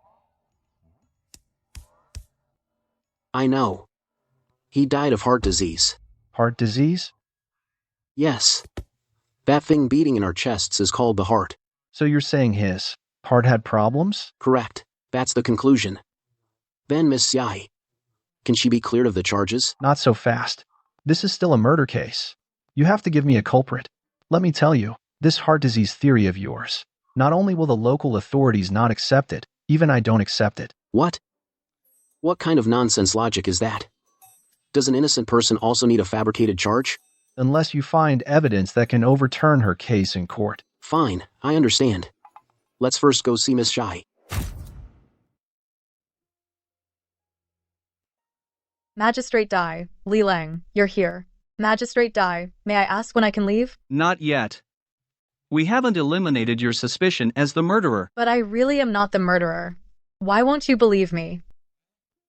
I know. He died of heart disease. Heart disease? Yes. That thing beating in our chests is called the heart. So you're saying his heart had problems? Correct. That's the conclusion. Then Miss Xiaohe. Can she be cleared of the charges? Not so fast. This is still a murder case. You have to give me a culprit. Let me tell you, this heart disease theory of yours. Not only will the local authorities not accept it, even I don't accept it. What? What kind of nonsense logic is that? Does an innocent person also need a fabricated charge? Unless you find evidence that can overturn her case in court. Fine, I understand. Let's first go see Miss Xiaohe. Magistrate Dai, Li Lang, you're here. Magistrate Dai, may I ask when I can leave? Not yet. We haven't eliminated your suspicion as the murderer. But I really am not the murderer. Why won't you believe me?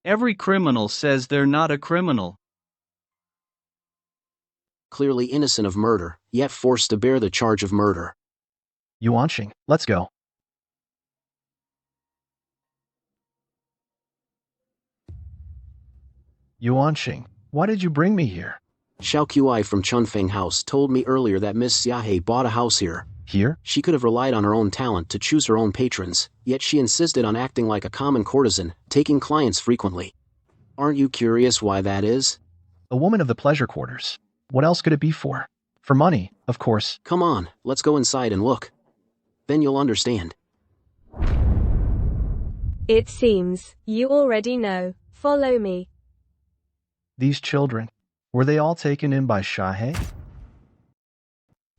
Every criminal says they're not a criminal. Clearly innocent of murder, yet forced to bear the charge of murder. Yuanqing, let's go. Yuanqing, why did you bring me here? Xiao Qi from Chunfeng House told me earlier that Miss Xiaohe bought a house here. Here? She could have relied on her own talent to choose her own patrons, yet she insisted on acting like a common courtesan, taking clients frequently. Aren't you curious why that is? A woman of the pleasure quarters. What else could it be for? For money, of course. Come on, let's go inside and look. Then you'll understand. It seems you already know. Follow me. These children, were they all taken in by Xiaohe?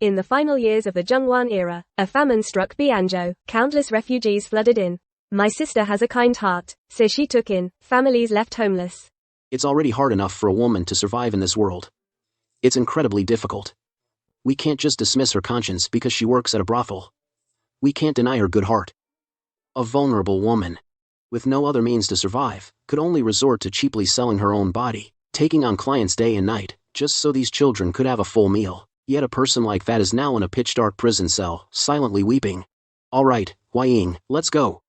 In the final years of the Zhongwan era, a famine struck Bianzhou. Countless refugees flooded in. My sister has a kind heart, so she took in families left homeless. It's already hard enough for a woman to survive in this world. It's incredibly difficult. We can't just dismiss her conscience because she works at a brothel. We can't deny her good heart. A vulnerable woman, with no other means to survive, could only resort to cheaply selling her own body, taking on clients day and night, just so these children could have a full meal. Yet a person like that is now in a pitch-dark prison cell, silently weeping. All right, Wai-Ying, let's go.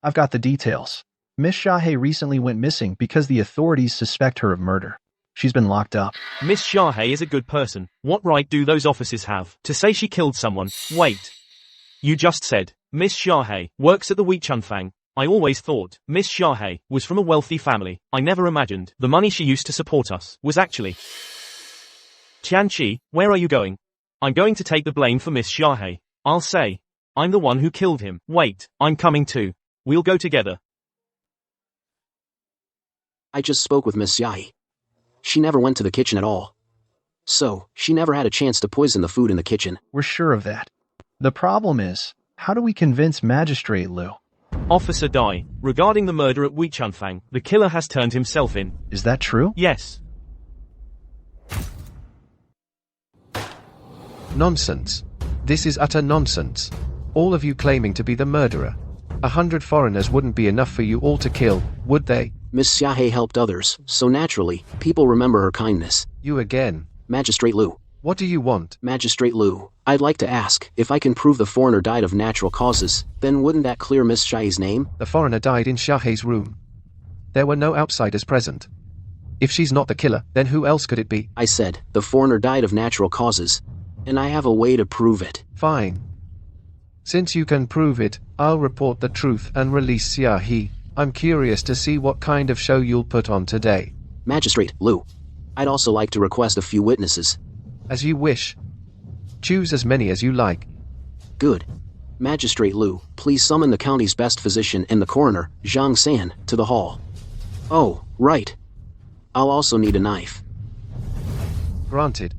I've got the details. Miss Xiaohe recently went missing because the authorities suspect her of murder. She's been locked up. Miss Xiaohe is a good person. What right do those officers have to say she killed someone? Wait. You just said, Miss Xiaohe works at the Weichunfang. I always thought Miss Xiaohe was from a wealthy family. I never imagined the money she used to support us was actually... Tianqi, where are you going? I'm going to take the blame for Miss Xiaohe. I'll say, I'm the one who killed him. Wait, I'm coming too. We'll go together. I just spoke with Miss Xiaohe. She never went to the kitchen at all. So, she never had a chance to poison the food in the kitchen. We're sure of that. The problem is, how do we convince Magistrate Liu? Officer Dai, regarding the murder at Weichunfang, the killer has turned himself in. Is that true? Yes. Nonsense. This is utter nonsense. All of you claiming to be the murderer. 100 foreigners wouldn't be enough for you all to kill, would they? Miss Xiaohe helped others, so naturally, people remember her kindness. You again. Magistrate Liu. What do you want? Magistrate Liu, I'd like to ask, if I can prove the foreigner died of natural causes, then wouldn't that clear Miss Xiaohe's name? The foreigner died in Xiaohe's room. There were no outsiders present. If she's not the killer, then who else could it be? I said, the foreigner died of natural causes. And I have a way to prove it. Fine. Since you can prove it, I'll report the truth and release Xiaohe. I'm curious to see what kind of show you'll put on today. Magistrate Liu, I'd also like to request a few witnesses. As you wish. Choose as many as you like. Good. Magistrate Liu, please summon the county's best physician and the coroner, Zhang San, to the hall. Oh, right. I'll also need a knife. Granted.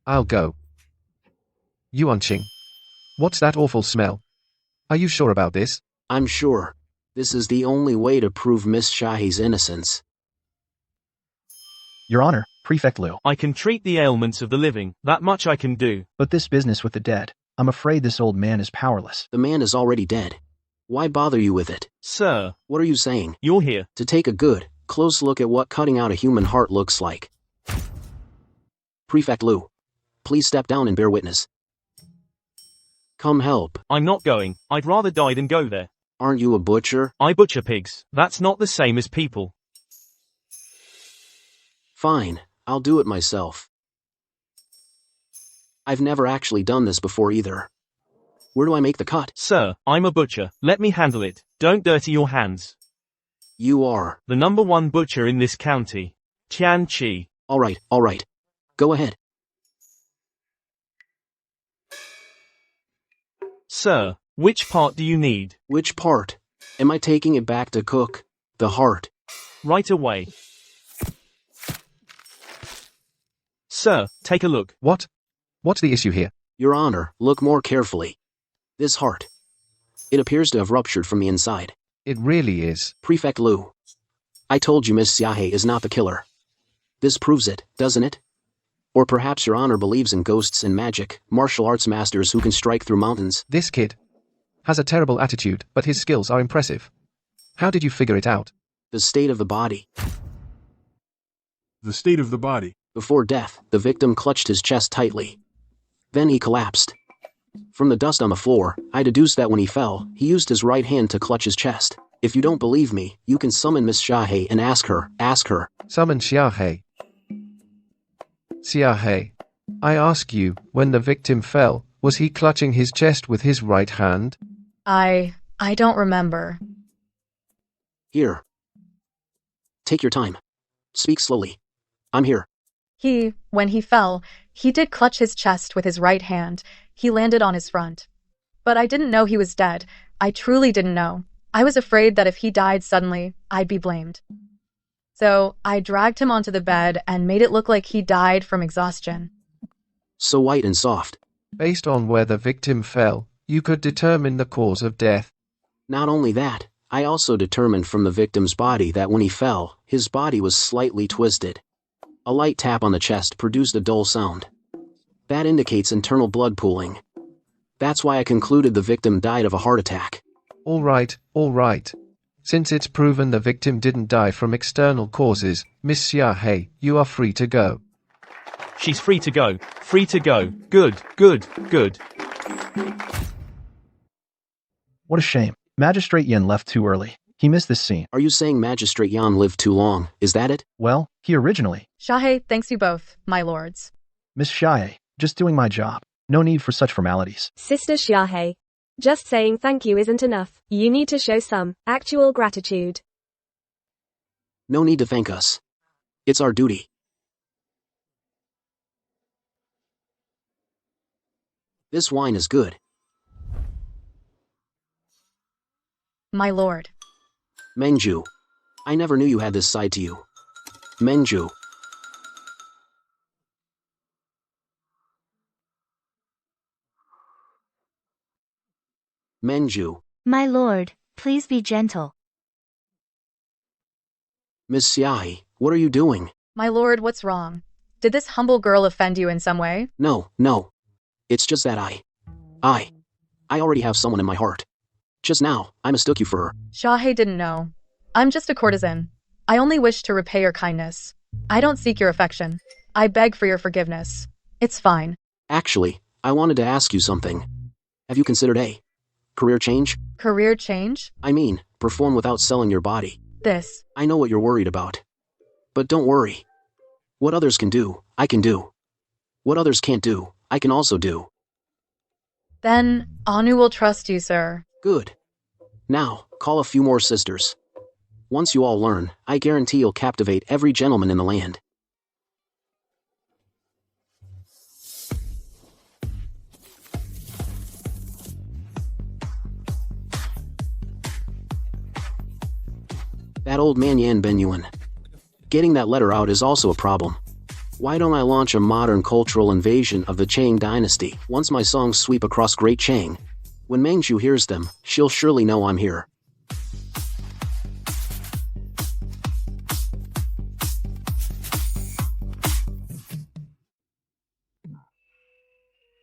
I'll go. Yuanqing. What's that awful smell? Are you sure about this? I'm sure. This is the only way to prove Miss Xiaohe's innocence. Your Honor, Prefect Liu. I can treat the ailments of the living, that much I can do. But this business with the dead, I'm afraid this old man is powerless. The man is already dead. Why bother you with it? Sir. What are you saying? You're here to take a good, close look at what cutting out a human heart looks like. Prefect Liu, please step down and bear witness. Come help. I'm not going. I'd rather die than go there. Aren't you a butcher? I butcher pigs. That's not the same as people. Fine, I'll do it myself. I've never actually done this before either. Where do I make the cut? Sir, I'm a butcher. Let me handle it. Don't dirty your hands. You are the #1 butcher in this county. Tianqi. All right. Go ahead. Sir, which part do you need? Which part? Am I taking it back to cook? The heart. Right away. Sir, take a look. What? What's the issue here? Your Honor, look more carefully. This heart. It appears to have ruptured from the inside. It really is. Prefect Liu. I told you Miss Xiaohe is not the killer. This proves it, doesn't it? Or perhaps Your Honor believes in ghosts and magic, martial arts masters who can strike through mountains. This kid has a terrible attitude, but his skills are impressive. How did you figure it out? The state of the body. The state of the body. Before death, the victim clutched his chest tightly. Then he collapsed. From the dust on the floor, I deduced that when he fell, he used his right hand to clutch his chest. If you don't believe me, you can summon Miss Xiaohe and ask her. Summon Xiaohe. Xiaohe, I ask you, when the victim fell, was he clutching his chest with his right hand? I don't remember. Here. Take your time. Speak slowly. I'm here. When he fell, he did clutch his chest with his right hand. He landed on his front. But I didn't know he was dead. I truly didn't know. I was afraid that if he died suddenly, I'd be blamed. So I dragged him onto the bed and made it look like he died from exhaustion. So white and soft. Based on where the victim fell, you could determine the cause of death. Not only that, I also determined from the victim's body that when he fell, his body was slightly twisted. A light tap on the chest produced a dull sound. That indicates internal blood pooling. That's why I concluded the victim died of a heart attack. All right. Since it's proven the victim didn't die from external causes, Miss Xiao, you are free to go. She's free to go. Free to go. Good. What a shame. Magistrate Yin left too early. He missed this scene. Are you saying Magistrate Yan lived too long? Is that it? Well, he originally. Xiao, thanks you both, my lords. Miss Xiao, just doing my job. No need for such formalities. Sister Xiao. Just saying thank you isn't enough. You need to show some actual gratitude. No need to thank us. It's our duty. This wine is good. My lord. Menju. I never knew you had this side to you. Menju. Menju. My lord, please be gentle. Miss Xiao, what are you doing? My lord, what's wrong? Did this humble girl offend you in some way? No. It's just that I already have someone in my heart. Just now, I mistook you for her. Xiao didn't know. I'm just a courtesan. I only wish to repay your kindness. I don't seek your affection. I beg for your forgiveness. It's fine. Actually, I wanted to ask you something. Have you considered a career change? Career change? I mean, perform without selling your body. This. I know what you're worried about. But don't worry. What others can do, I can do. What others can't do, I can also do. Then, Anu will trust you, sir. Good. Now, call a few more sisters. Once you all learn, I guarantee you'll captivate every gentleman in the land. That old man Yan Benyuan. Getting that letter out is also a problem. Why don't I launch a modern cultural invasion of the Chang dynasty once my songs sweep across Great Chang? When Mengzhu hears them, she'll surely know I'm here.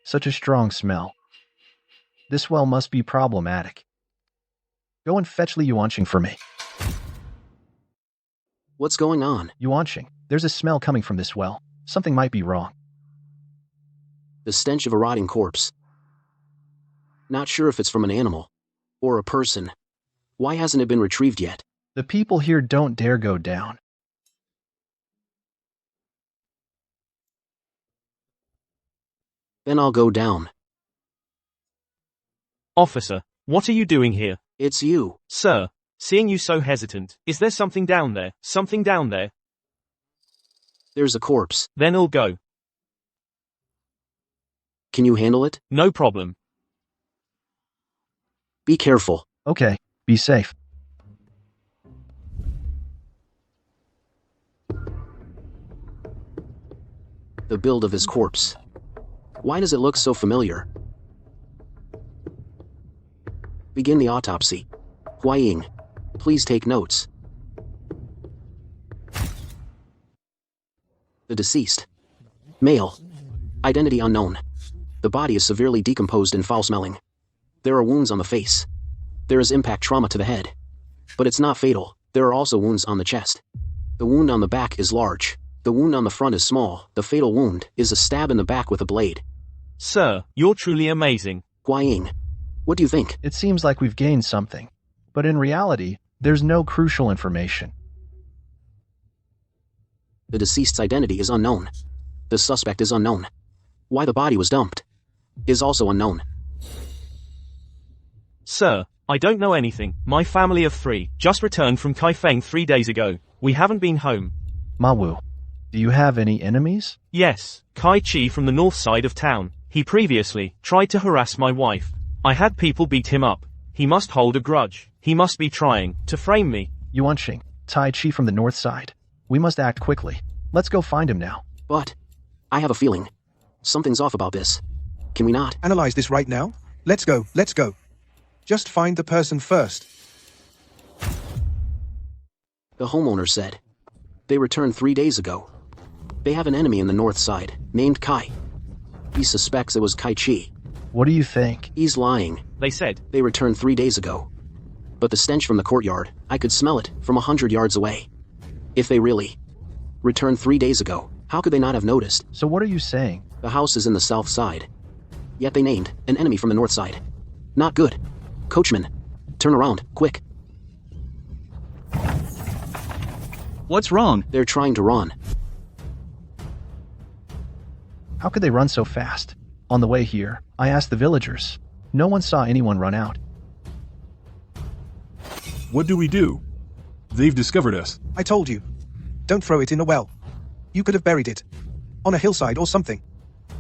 Such a strong smell. This well must be problematic. Go and fetch Li Yuanqing for me. What's going on? Yuanqing, there's a smell coming from this well. Something might be wrong. The stench of a rotting corpse. Not sure if it's from an animal. Or a person. Why hasn't it been retrieved yet? The people here don't dare go down. Then I'll go down. Officer, what are you doing here? It's you. Sir, seeing you so hesitant, is there something down there? Something down there? There's a corpse. Then I'll go. Can you handle it? No problem. Be careful. Okay, be safe. The build of his corpse. Why does it look so familiar? Begin the autopsy. Huaying, please take notes. The deceased. Male. Identity unknown. The body is severely decomposed and foul-smelling. There are wounds on the face. There is impact trauma to the head. But it's not fatal. There are also wounds on the chest. The wound on the back is large. The wound on the front is small. The fatal wound is a stab in the back with a blade. Sir, you're truly amazing. Huaying, what do you think? It seems like we've gained something. But in reality, there's no crucial information. The deceased's identity is unknown. The suspect is unknown. Why the body was dumped is also unknown. Sir, I don't know anything. My family of 3 just returned from Kaifeng 3 days ago. We haven't been home. Ma Wu, do you have any enemies? Yes, Kai Chi from the north side of town. He previously tried to harass my wife. I had people beat him up. He must hold a grudge. He must be trying to frame me. Yuanqing, Tai Chi from the north side. We must act quickly. Let's go find him now. But I have a feeling something's off about this. Can we not? Analyze this right now? Let's go, let's go. Just find the person first. The homeowner said. They returned 3 days ago. They have an enemy in the north side, named Kai. He suspects it was Kai Chi. What do you think? He's lying. They said. They returned 3 days ago. But the stench from the courtyard, I could smell it from 100 yards away. If they really returned 3 days ago, how could they not have noticed? So what are you saying? The house is in the south side. Yet they named an enemy from the north side. Not good. Coachman, turn around, quick. What's wrong? They're trying to run. How could they run so fast? On the way here, I asked the villagers. No one saw anyone run out. What do we do? They've discovered us. I told you. Don't throw it in a well. You could have buried it. On a hillside or something.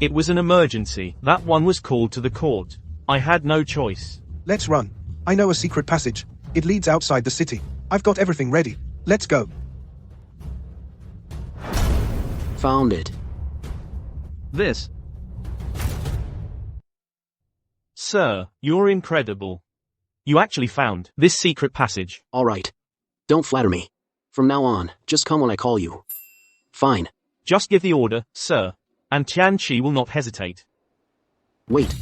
It was an emergency. That one was called to the court. I had no choice. Let's run. I know a secret passage. It leads outside the city. I've got everything ready. Let's go. Found it. This. Sir, you're incredible. You actually found this secret passage. All right. Don't flatter me. From now on, just come when I call you. Fine. Just give the order, sir, and Tian Chi will not hesitate. Wait.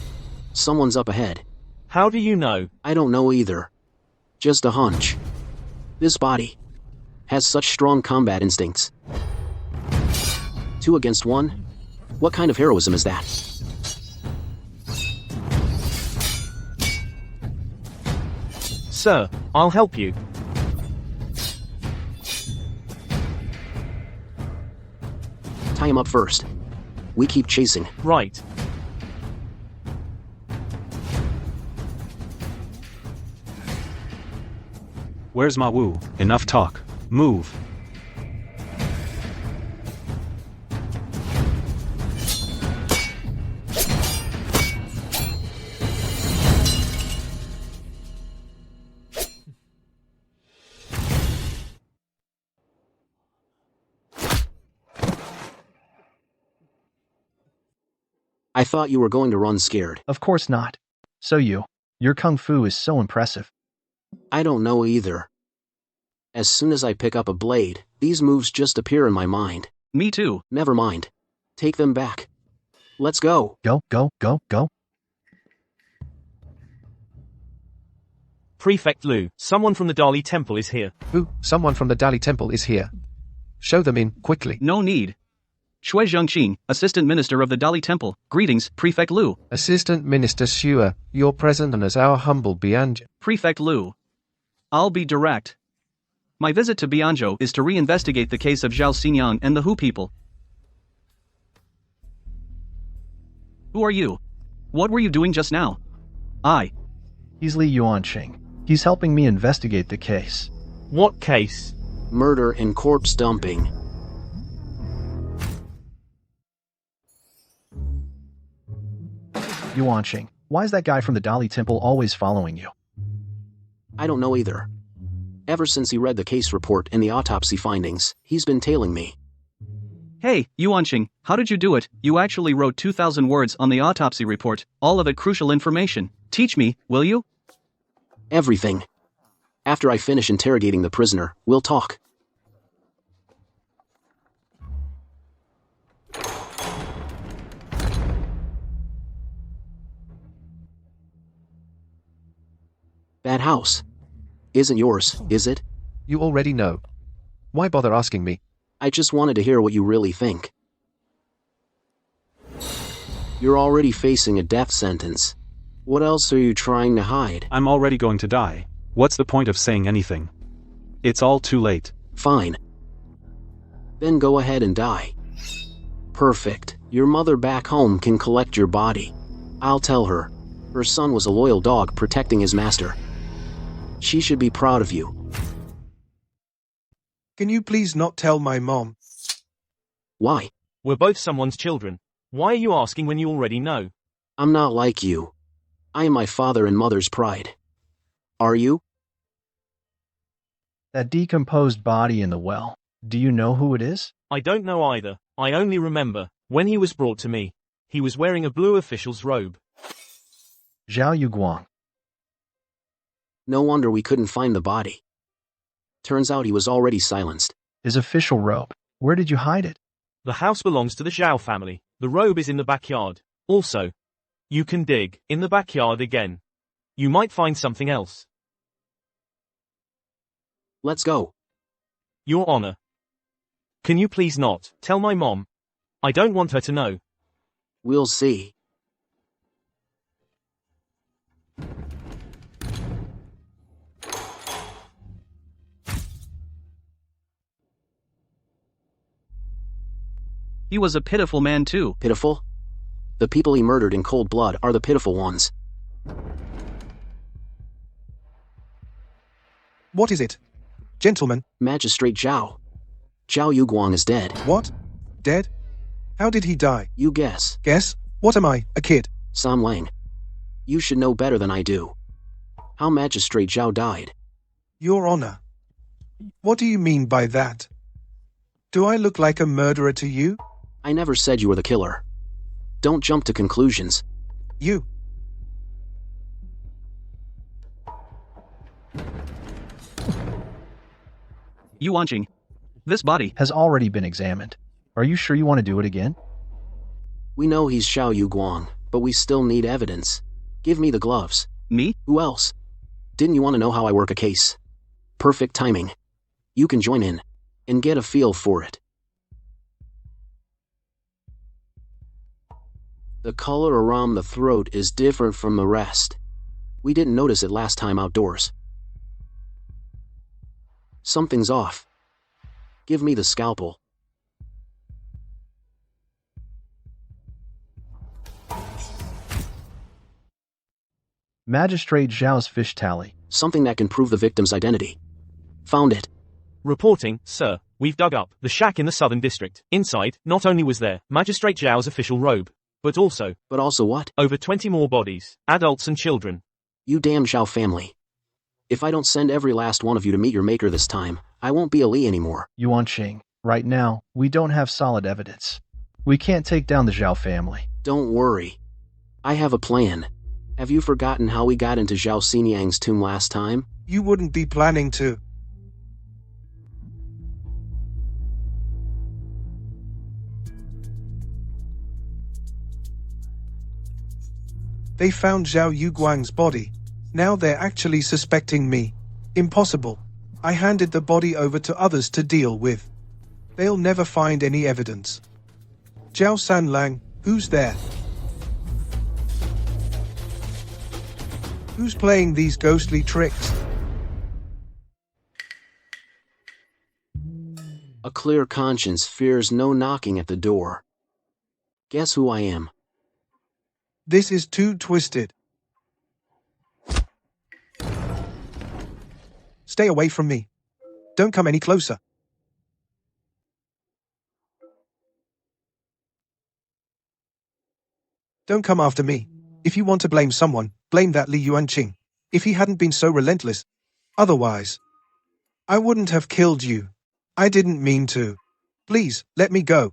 Someone's up ahead. How do you know? I don't know either. Just a hunch. This body has such strong combat instincts. 2 against 1? What kind of heroism is that? Sir, I'll help you. Tie him up first. We keep chasing. Right. Where's Ma Wu? Enough talk. Move. I thought you were going to run scared. Of course not. So your kung fu is so impressive. I don't know either. As soon as I pick up a blade, these moves just appear in my mind. Me too. Never mind. Take them back. Let's go. Go, go, go, go. Prefect Lu, someone from the Dali temple is here. Who? Someone from the Dali temple is here. Show them in, quickly. No need. Shui Zhengqing, Assistant Minister of the Dali Temple. Greetings, Prefect Lu. Assistant Minister Xue, your present as our humble Bianzhou. Prefect Lu. I'll be direct. My visit to Bianzhou is to reinvestigate the case of Zhao Xinyang and the Hu people. Who are you? What were you doing just now? He's Li Yuanqing. He's helping me investigate the case. What case? Murder and corpse dumping. Yuanqing, why is that guy from the Dali temple always following you? I don't know either. Ever since he read the case report and the autopsy findings, he's been tailing me. Hey, Yuanqing, how did you do it? You actually wrote 2,000 words on the autopsy report, all of it crucial information. Teach me, will you? Everything. After I finish interrogating the prisoner, we'll talk. That house isn't yours, is it? You already know. Why bother asking me? I just wanted to hear what you really think. You're already facing a death sentence. What else are you trying to hide? I'm already going to die. What's the point of saying anything? It's all too late. Fine. Then go ahead and die. Perfect. Your mother back home can collect your body. I'll tell her. Her son was a loyal dog protecting his master. She should be proud of you. Can you please not tell my mom? Why? We're both someone's children. Why are you asking when you already know? I'm not like you. I am my father and mother's pride. Are you? That decomposed body in the well. Do you know who it is? I don't know either. I only remember when he was brought to me. He was wearing a blue official's robe. Xiao Yuguang. No wonder we couldn't find the body. Turns out he was already silenced. His official robe. Where did you hide it? The house belongs to the Xiao family. The robe is in the backyard. Also, you can dig in the backyard again. You might find something else. Let's go. Your Honor. Can you please not tell my mom? I don't want her to know. We'll see. He was a pitiful man too. Pitiful? The people he murdered in cold blood are the pitiful ones. What is it? Gentlemen. Magistrate Zhao. Zhao Yuguang is dead. What? Dead? How did he die? You guess. Guess? What am I, a kid? Sam Lang. You should know better than I do. How Magistrate Zhao died. Your Honor. What do you mean by that? Do I look like a murderer to you? I never said you were the killer. Don't jump to conclusions. You. You watching? This body has already been examined. Are you sure you want to do it again? We know he's Xiao Yuguang, but we still need evidence. Give me the gloves. Me? Who else? Didn't you want to know how I work a case? Perfect timing. You can join in and get a feel for it. The color around the throat is different from the rest. We didn't notice it last time outdoors. Something's off. Give me the scalpel. Magistrate Zhao's fish tally. Something that can prove the victim's identity. Found it. Reporting, sir. We've dug up the shack in the Southern District. Inside, not only was there Magistrate Zhao's official robe, but also what? Over 20 more bodies, adults and children. You damn Xiao family. If I don't send every last one of you to meet your maker this time, I won't be a Li anymore. Yuan Qing, right now, we don't have solid evidence. We can't take down the Zhao family. Don't worry. I have a plan. Have you forgotten how we got into Zhao Xinyiang's tomb last time? You wouldn't be planning to. They found Zhao Yuguang's body. Now they're actually suspecting me. Impossible. I handed the body over to others to deal with. They'll never find any evidence. Zhao Sanlang, who's there? Who's playing these ghostly tricks? A clear conscience fears no knocking at the door. Guess who I am? This is too twisted. Stay away from me. Don't come any closer. Don't come after me. If you want to blame someone, blame that Li Yuanqing. If he hadn't been so relentless. Otherwise, I wouldn't have killed you. I didn't mean to. Please, let me go.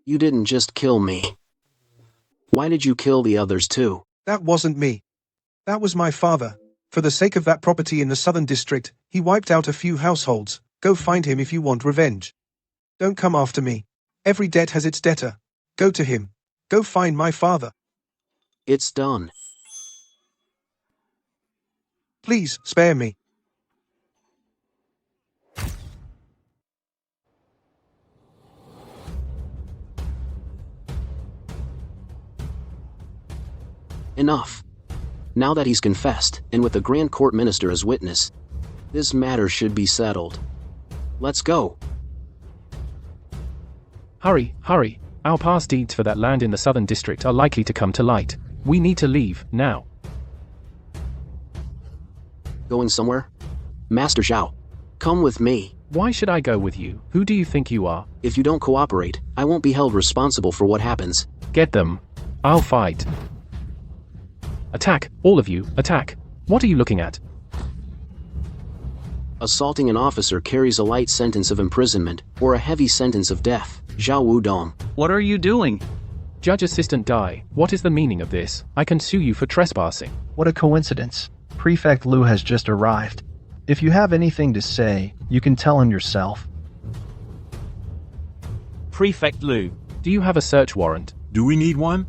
You didn't just kill me. Why did you kill the others too? That wasn't me. That was my father. For the sake of that property in the Southern District, he wiped out a few households. Go find him if you want revenge. Don't come after me. Every debt has its debtor. Go to him. Go find my father. It's done. Please, spare me. Enough. Now that he's confessed, and with the Grand Court Minister as witness, this matter should be settled. Let's go. Hurry, hurry. Our past deeds for that land in the Southern District are likely to come to light. We need to leave, now. Going somewhere? Master Zhao, come with me. Why should I go with you? Who do you think you are? If you don't cooperate, I won't be held responsible for what happens. Get them. I'll fight. Attack, all of you, attack. What are you looking at? Assaulting an officer carries a light sentence of imprisonment, or a heavy sentence of death. Zhao Wudong. What are you doing? Judge Assistant Dai, what is the meaning of this? I can sue you for trespassing. What a coincidence. Prefect Liu has just arrived. If you have anything to say, you can tell him yourself. Prefect Liu. Do you have a search warrant? Do we need one?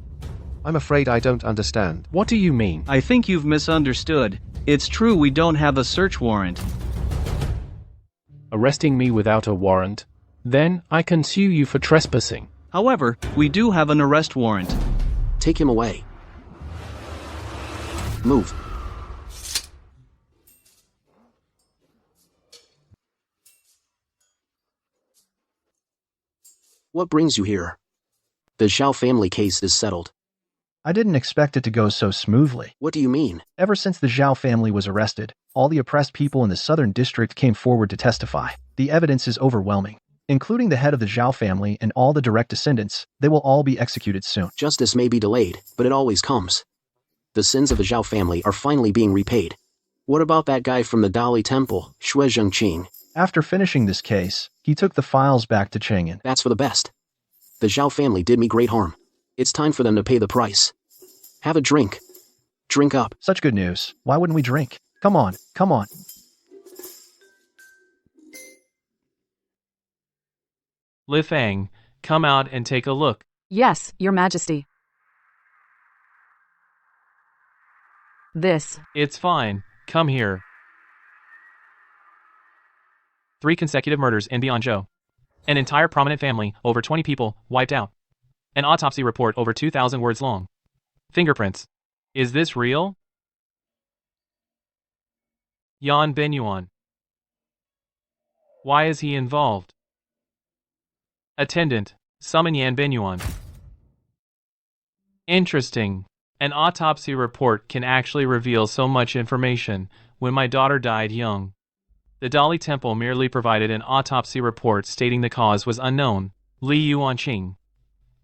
I'm afraid I don't understand. What do you mean? I think you've misunderstood. It's true we don't have a search warrant. Arresting me without a warrant? Then, I can sue you for trespassing. However, we do have an arrest warrant. Take him away. Move. What brings you here? The Xiao family case is settled. I didn't expect it to go so smoothly. What do you mean? Ever since the Zhao family was arrested, all the oppressed people in the southern district came forward to testify. The evidence is overwhelming. Including the head of the Zhao family and all the direct descendants, they will all be executed soon. Justice may be delayed, but it always comes. The sins of the Zhao family are finally being repaid. What about that guy from the Dali temple, Shui Zhengqing? After finishing this case, he took the files back to Chang'an. That's for the best. The Zhao family did me great harm. It's time for them to pay the price. Have a drink. Drink up. Such good news. Why wouldn't we drink? Come on, come on. Li Fang, come out and take a look. Yes, Your Majesty. This. It's fine. Come here. 3 consecutive murders in Bianzhou. An entire prominent family, over 20 people, wiped out. An autopsy report over 2,000 words long. Fingerprints. Is this real? Yan Benyuan. Why is he involved? Attendant, summon Yan Benyuan. Interesting. An autopsy report can actually reveal so much information. When my daughter died young, the Dali temple merely provided an autopsy report stating the cause was unknown. Li Yuanqing.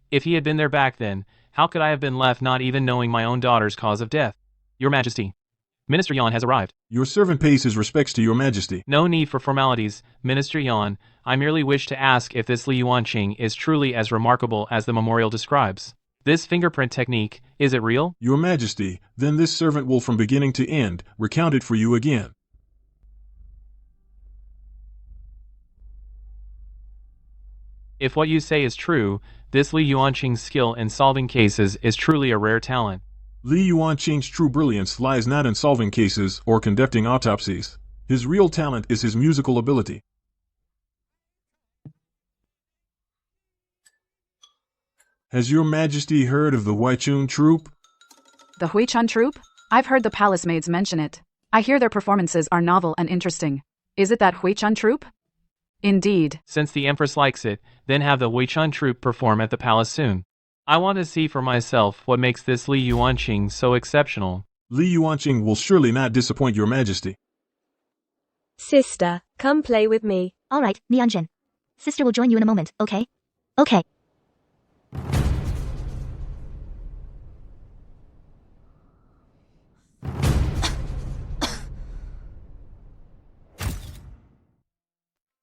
If he had been there back then, how could I have been left not even knowing my own daughter's cause of death? Your Majesty. Minister Yan has arrived. Your servant pays his respects to your majesty. No need for formalities, Minister Yan. I merely wish to ask if this Li Yuanqing is truly as remarkable as the memorial describes. This fingerprint technique, is it real? Your majesty, then this servant will from beginning to end recount it for you again. If what you say is true, this Li Yuanqing's skill in solving cases is truly a rare talent. Li Yuanqing's true brilliance lies not in solving cases or conducting autopsies. His real talent is his musical ability. Has your majesty heard of the Huichun troupe? The Huichun troupe? I've heard the palace maids mention it. I hear their performances are novel and interesting. Is it that Huichun troupe? Indeed. Since the Empress likes it, then have the Huichun troupe perform at the palace soon. I want to see for myself what makes this Li Yuanqing so exceptional. Li Yuanqing will surely not disappoint your majesty. Sister, come play with me. All right, Mianjin. Sister will join you in a moment, okay? Okay.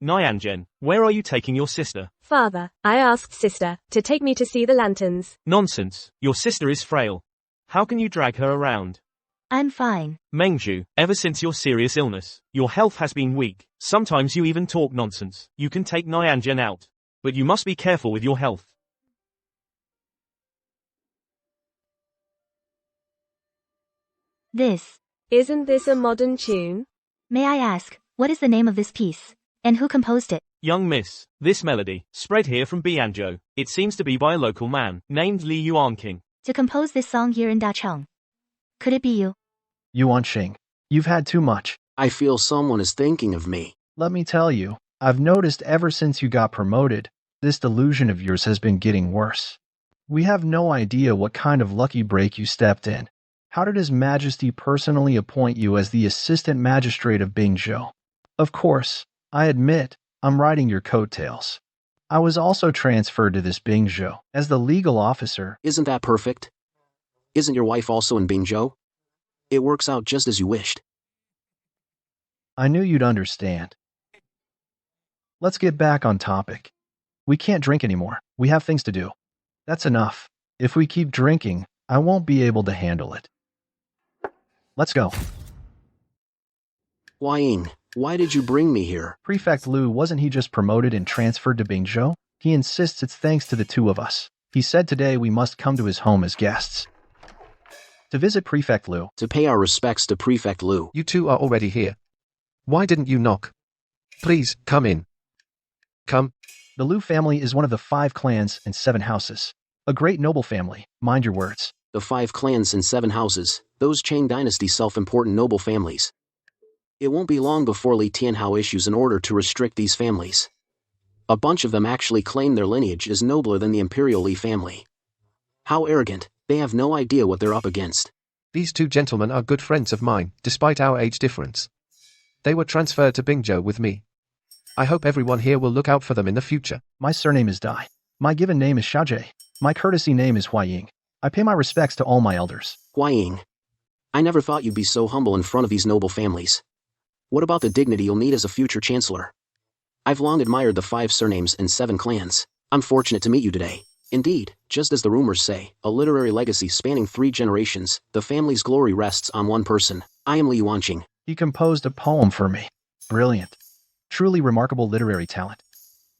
Nyanjen, where are you taking your sister? Father, I asked sister to take me to see the lanterns. Nonsense. Your sister is frail. How can you drag her around? I'm fine. Mengju, ever since your serious illness, your health has been weak. Sometimes you even talk nonsense. You can take Nyanjen out, but you must be careful with your health. Isn't this a modern tune? May I ask, what is the name of this piece? And who composed it? Young miss, this melody, spread here from Bianzhou, it seems to be by a local man, named Li Yuanqing. To compose this song here in Dacheng. Could it be you? Yuanqing, you've had too much. I feel someone is thinking of me. Let me tell you, I've noticed ever since you got promoted, this delusion of yours has been getting worse. We have no idea what kind of lucky break you stepped in. How did His Majesty personally appoint you as the Assistant Magistrate of Bingzhou? Of course, I admit, I'm riding your coattails. I was also transferred to this Bingzhou as the legal officer. Isn't that perfect? Isn't your wife also in Bingzhou? It works out just as you wished. I knew you'd understand. Let's get back on topic. We can't drink anymore. We have things to do. That's enough. If we keep drinking, I won't be able to handle it. Let's go. Why Ying, why did you bring me here? Prefect Liu, wasn't he just promoted and transferred to Bingzhou? He insists it's thanks to the two of us. He said today we must come to his home as guests. To visit Prefect Liu. To pay our respects to Prefect Liu. You two are already here. Why didn't you knock? Please, come in. Come. The Liu family is one of the 5 clans and 7 houses. A great noble family, mind your words. The 5 clans and 7 houses, those Qing dynasty self-important noble families. It won't be long before Li Tianhao issues an order to restrict these families. A bunch of them actually claim their lineage is nobler than the imperial Li family. How arrogant, they have no idea what they're up against. These 2 gentlemen are good friends of mine, despite our age difference. They were transferred to Bingzhou with me. I hope everyone here will look out for them in the future. My surname is Dai. My given name is Xiaojie. My courtesy name is Huaying. I pay my respects to all my elders. Huaying. I never thought you'd be so humble in front of these noble families. What about the dignity you'll need as a future chancellor? I've long admired the 5 surnames and 7 clans. I'm fortunate to meet you today. Indeed, just as the rumors say, a literary legacy spanning 3 generations, the family's glory rests on one person. I am Li Yuanqing. He composed a poem for me. Brilliant. Truly remarkable literary talent.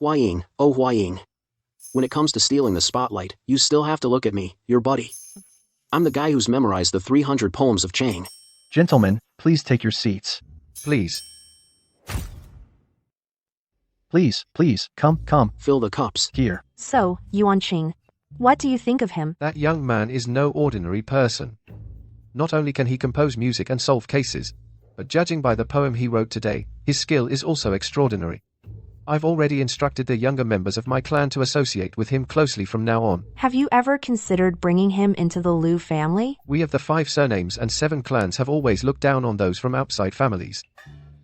Huaying, oh Huaying. When it comes to stealing the spotlight, you still have to look at me, your buddy. I'm the guy who's memorized the 300 poems of Chang. Gentlemen, please take your seats. Please. Please, come. Fill the cups. Here. So, Yuanqing, what do you think of him? That young man is no ordinary person. Not only can he compose music and solve cases, but judging by the poem he wrote today, his skill is also extraordinary. I've already instructed the younger members of my clan to associate with him closely from now on. Have you ever considered bringing him into the Liu family? We of the 5 surnames and 7 clans have always looked down on those from outside families.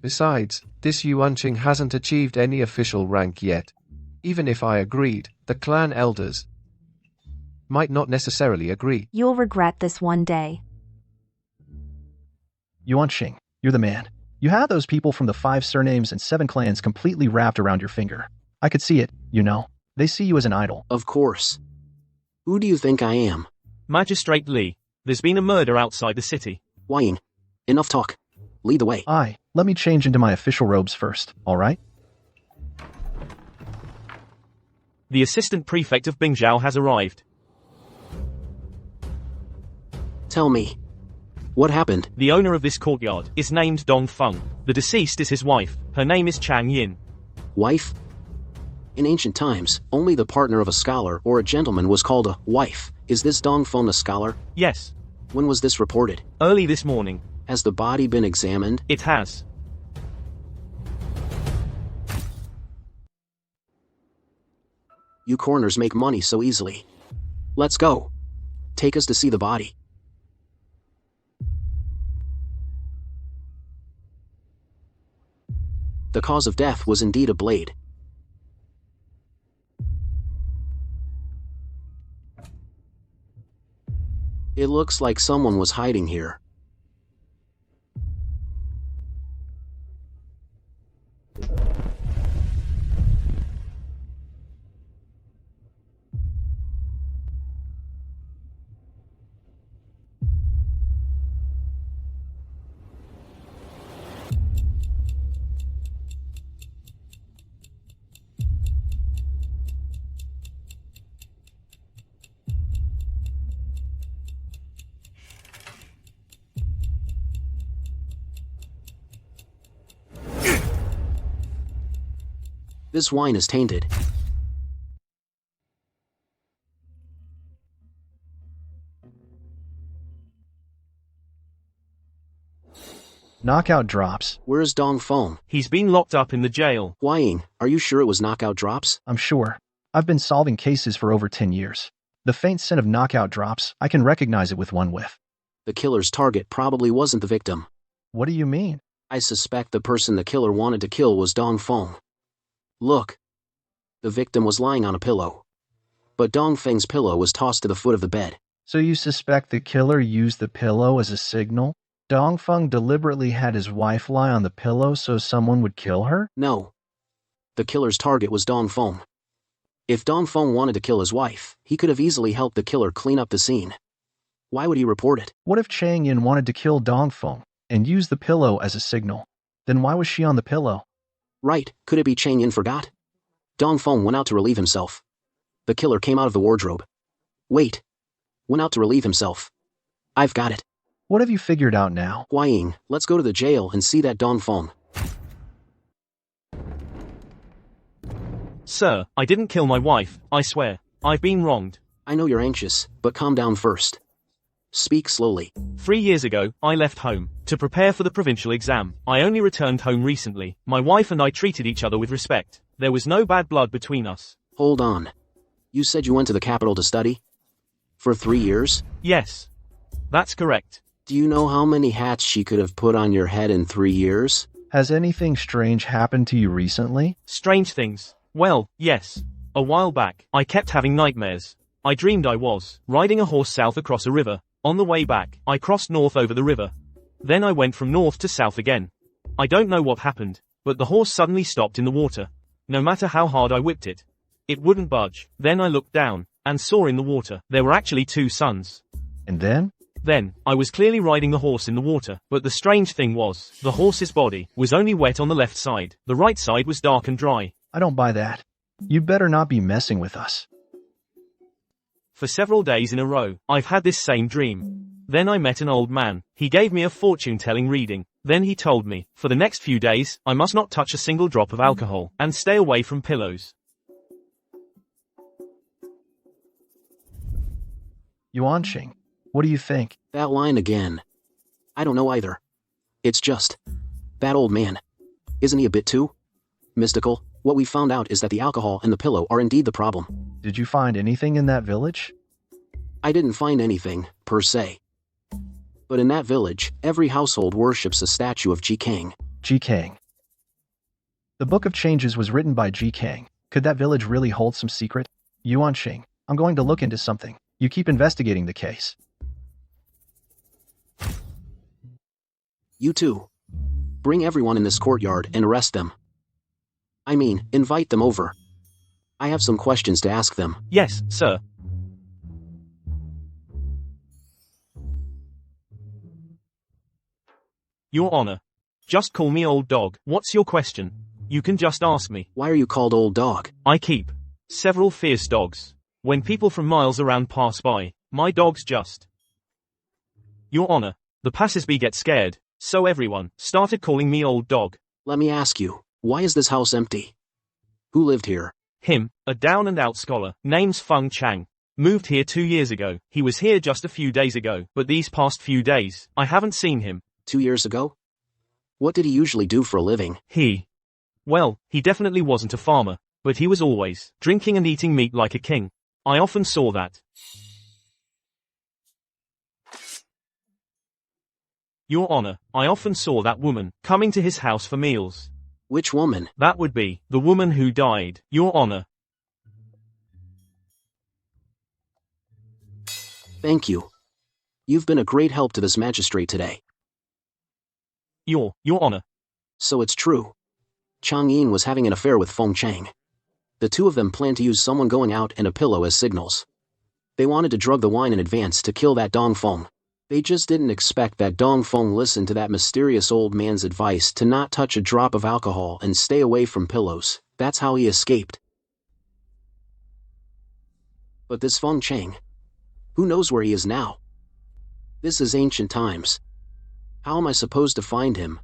Besides, this Yuanqing hasn't achieved any official rank yet. Even if I agreed, the clan elders might not necessarily agree. You'll regret this one day. Yuanqing, you're the man. You have those people from the 5 surnames and 7 clans completely wrapped around your finger. I could see it, you know. They see you as an idol. Of course. Who do you think I am? Magistrate Li, there's been a murder outside the city. Huaying. Enough talk. Lead the way. Let me change into my official robes first, alright? The assistant prefect of Bingzhou has arrived. Tell me. What happened? The owner of this courtyard is named Dong Feng. The deceased is his wife. Her name is Chang Yin. Wife? In ancient times, only the partner of a scholar or a gentleman was called a wife. Is this Dong Feng a scholar? Yes. When was this reported? Early this morning. Has the body been examined? It has. You corners make money so easily. Let's go. Take us to see the body. The cause of death was indeed a blade. It looks like someone was hiding here. This wine is tainted. Knockout drops. Where is Dong Feng? He's been locked up in the jail. Huaying, are you sure it was knockout drops? I'm sure. I've been solving cases for over 10 years. The faint scent of knockout drops, I can recognize it with one whiff. The killer's target probably wasn't the victim. What do you mean? I suspect the person the killer wanted to kill was Dong Feng. Look. The victim was lying on a pillow. But Dong Feng's pillow was tossed to the foot of the bed. So you suspect the killer used the pillow as a signal? Dong Feng deliberately had his wife lie on the pillow so someone would kill her? No. The killer's target was Dong Feng. If Dongfeng wanted to kill his wife, he could have easily helped the killer clean up the scene. Why would he report it? What if Chang Yin wanted to kill Dongfeng and use the pillow as a signal? Then why was she on the pillow? Right, could it be Chang Yin forgot? Dongfeng went out to relieve himself. The killer came out of the wardrobe. Wait. Went out to relieve himself. I've got it. What have you figured out now? Hua Ying, let's go to the jail and see that Dongfeng. Sir, I didn't kill my wife, I swear. I've been wronged. I know you're anxious, but calm down first. Speak slowly. 3 years ago, I left home to prepare for the provincial exam. I only returned home recently. My wife and I treated each other with respect. There was no bad blood between us. Hold on. You said you went to the capital to study? For 3 years? Yes. That's correct. Do you know how many hats she could have put on your head in 3 years? Has anything strange happened to you recently? Strange things? Well, yes. A while back, I kept having nightmares. I dreamed I was riding a horse south across a river. On the way back, I crossed north over the river. Then I went from north to south again. I don't know what happened, but the horse suddenly stopped in the water. No matter how hard I whipped it, it wouldn't budge. Then I looked down and saw in the water there were actually 2 suns. And then? Then, I was clearly riding the horse in the water, but the strange thing was, the horse's body was only wet on the left side. The right side was dark and dry. I don't buy that. You'd better not be messing with us. For several days in a row, I've had this same dream. Then I met an old man. He gave me a fortune-telling reading. Then he told me, for the next few days, I must not touch a single drop of alcohol, and stay away from pillows. Yuanqing, what do you think? That line again. I don't know either. It's just... that old man. Isn't he a bit too mystical? What we found out is that the alcohol and the pillow are indeed the problem. Did you find anything in that village? I didn't find anything, per se. But in that village, every household worships a statue of Ji Kang. Ji Kang. The Book of Changes was written by Ji Kang. Could that village really hold some secret? Yuanqing, I'm going to look into something. You keep investigating the case. You too. Bring everyone in this courtyard and arrest them. I mean, invite them over. I have some questions to ask them. Yes, sir. Your Honor. Just call me Old Dog. What's your question? You can just ask me. Why are you called Old Dog? I keep several fierce dogs. When people from miles around pass by, my dogs just... Your Honor, the passers-by get scared, so everyone started calling me Old Dog. Let me ask you, why is this house empty? Who lived here? Him, a down-and-out scholar, name's Feng Chang. Moved here 2 years ago. He was here just a few days ago, but these past few days, I haven't seen him. 2 years ago? What did he usually do for a living? Well, he definitely wasn't a farmer, but he was always drinking and eating meat like a king. I often saw that. Your Honor, I often saw that woman coming to his house for meals. Which woman? That would be the woman who died, Your Honor. Thank you. You've been a great help to this magistrate today. Your Honor. So it's true. Chang Yin was having an affair with Feng Chang. The two of them planned to use someone going out and a pillow as signals. They wanted to drug the wine in advance to kill that Dongfeng. They just didn't expect that Dongfeng listened to that mysterious old man's advice to not touch a drop of alcohol and stay away from pillows. That's how he escaped. But this Feng Chang, who knows where he is now? This is ancient times. How am I supposed to find him?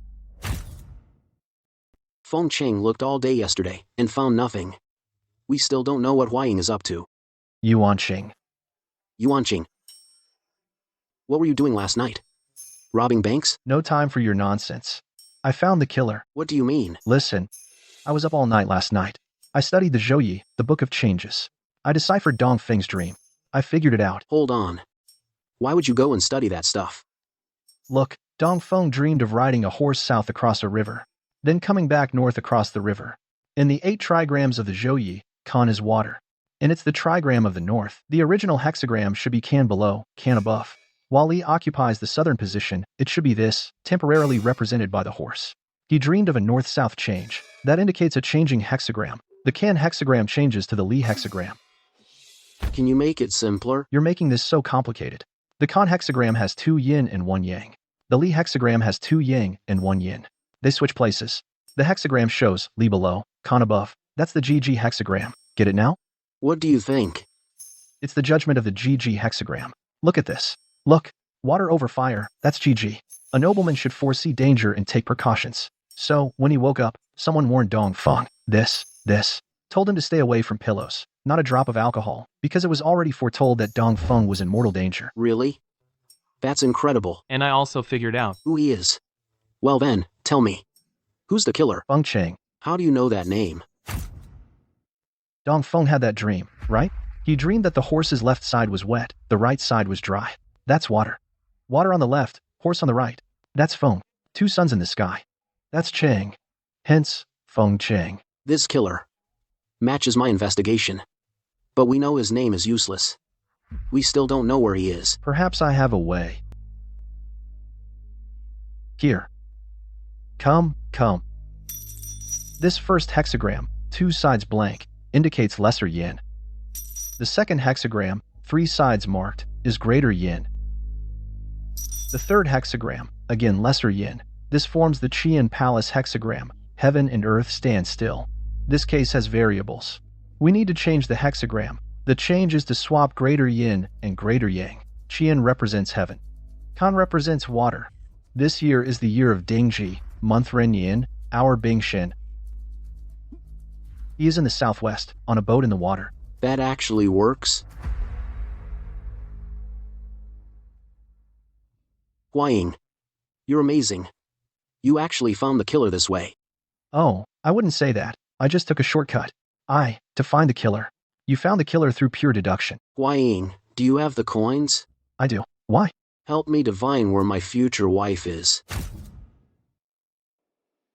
Feng Chang looked all day yesterday and found nothing. We still don't know what Hua Ying is up to. Yuanqing. Yuanqing. What were you doing last night? Robbing banks? No time for your nonsense. I found the killer. What do you mean? Listen. I was up all night last night. I studied the Zhouyi, the Book of Changes. I deciphered Dongfeng's dream. I figured it out. Hold on. Why would you go and study that stuff? Look, Dongfeng dreamed of riding a horse south across a river, then coming back north across the river. In the 8 trigrams of the Zhouyi, Kan is water. And it's the trigram of the north. The original hexagram should be Kan below, Kan above. While Li occupies the southern position, it should be this, temporarily represented by the horse. He dreamed of a north-south change. That indicates a changing hexagram. The can hexagram changes to the Li hexagram. Can you make it simpler? You're making this so complicated. The Kan hexagram has 2 yin and 1 yang. The Li hexagram has 2 yang and 1 yin. They switch places. The hexagram shows Li below, Kan above. That's the GG hexagram. Get it now? What do you think? It's the judgment of the GG hexagram. Look at this. Look. Water over fire. That's GG. A nobleman should foresee danger and take precautions. So, when he woke up, someone warned Dong Feng. This. Told him to stay away from pillows. Not a drop of alcohol, because it was already foretold that Dong Feng was in mortal danger. Really? That's incredible. And I also figured out who he is. Well then, tell me. Who's the killer? Feng Chang. How do you know that name? Dong Feng had that dream, right? He dreamed that the horse's left side was wet, the right side was dry. That's water. Water on the left, horse on the right. That's Feng. 2 suns in the sky. That's Chang. Hence, Feng Chang. This killer matches my investigation. But we know his name is useless. We still don't know where he is. Perhaps I have a way. Here. Come. This first hexagram, 2 sides blank, indicates lesser yin. The second hexagram, 3 sides marked, is greater yin. The third hexagram, again lesser yin. This forms the Qian Palace hexagram. Heaven and earth stand still. This case has variables. We need to change the hexagram. The change is to swap greater yin and greater yang. Qian represents heaven. Kan represents water. This year is the year of Dingji, month Ren Yin, hour Bingshin. He is in the southwest, on a boat in the water. That actually works? Huaying. You're amazing. You actually found the killer this way. Oh, I wouldn't say that. I just took a shortcut. To find the killer. You found the killer through pure deduction. Huaying, do you have the coins? I do. Why? Help me divine where my future wife is.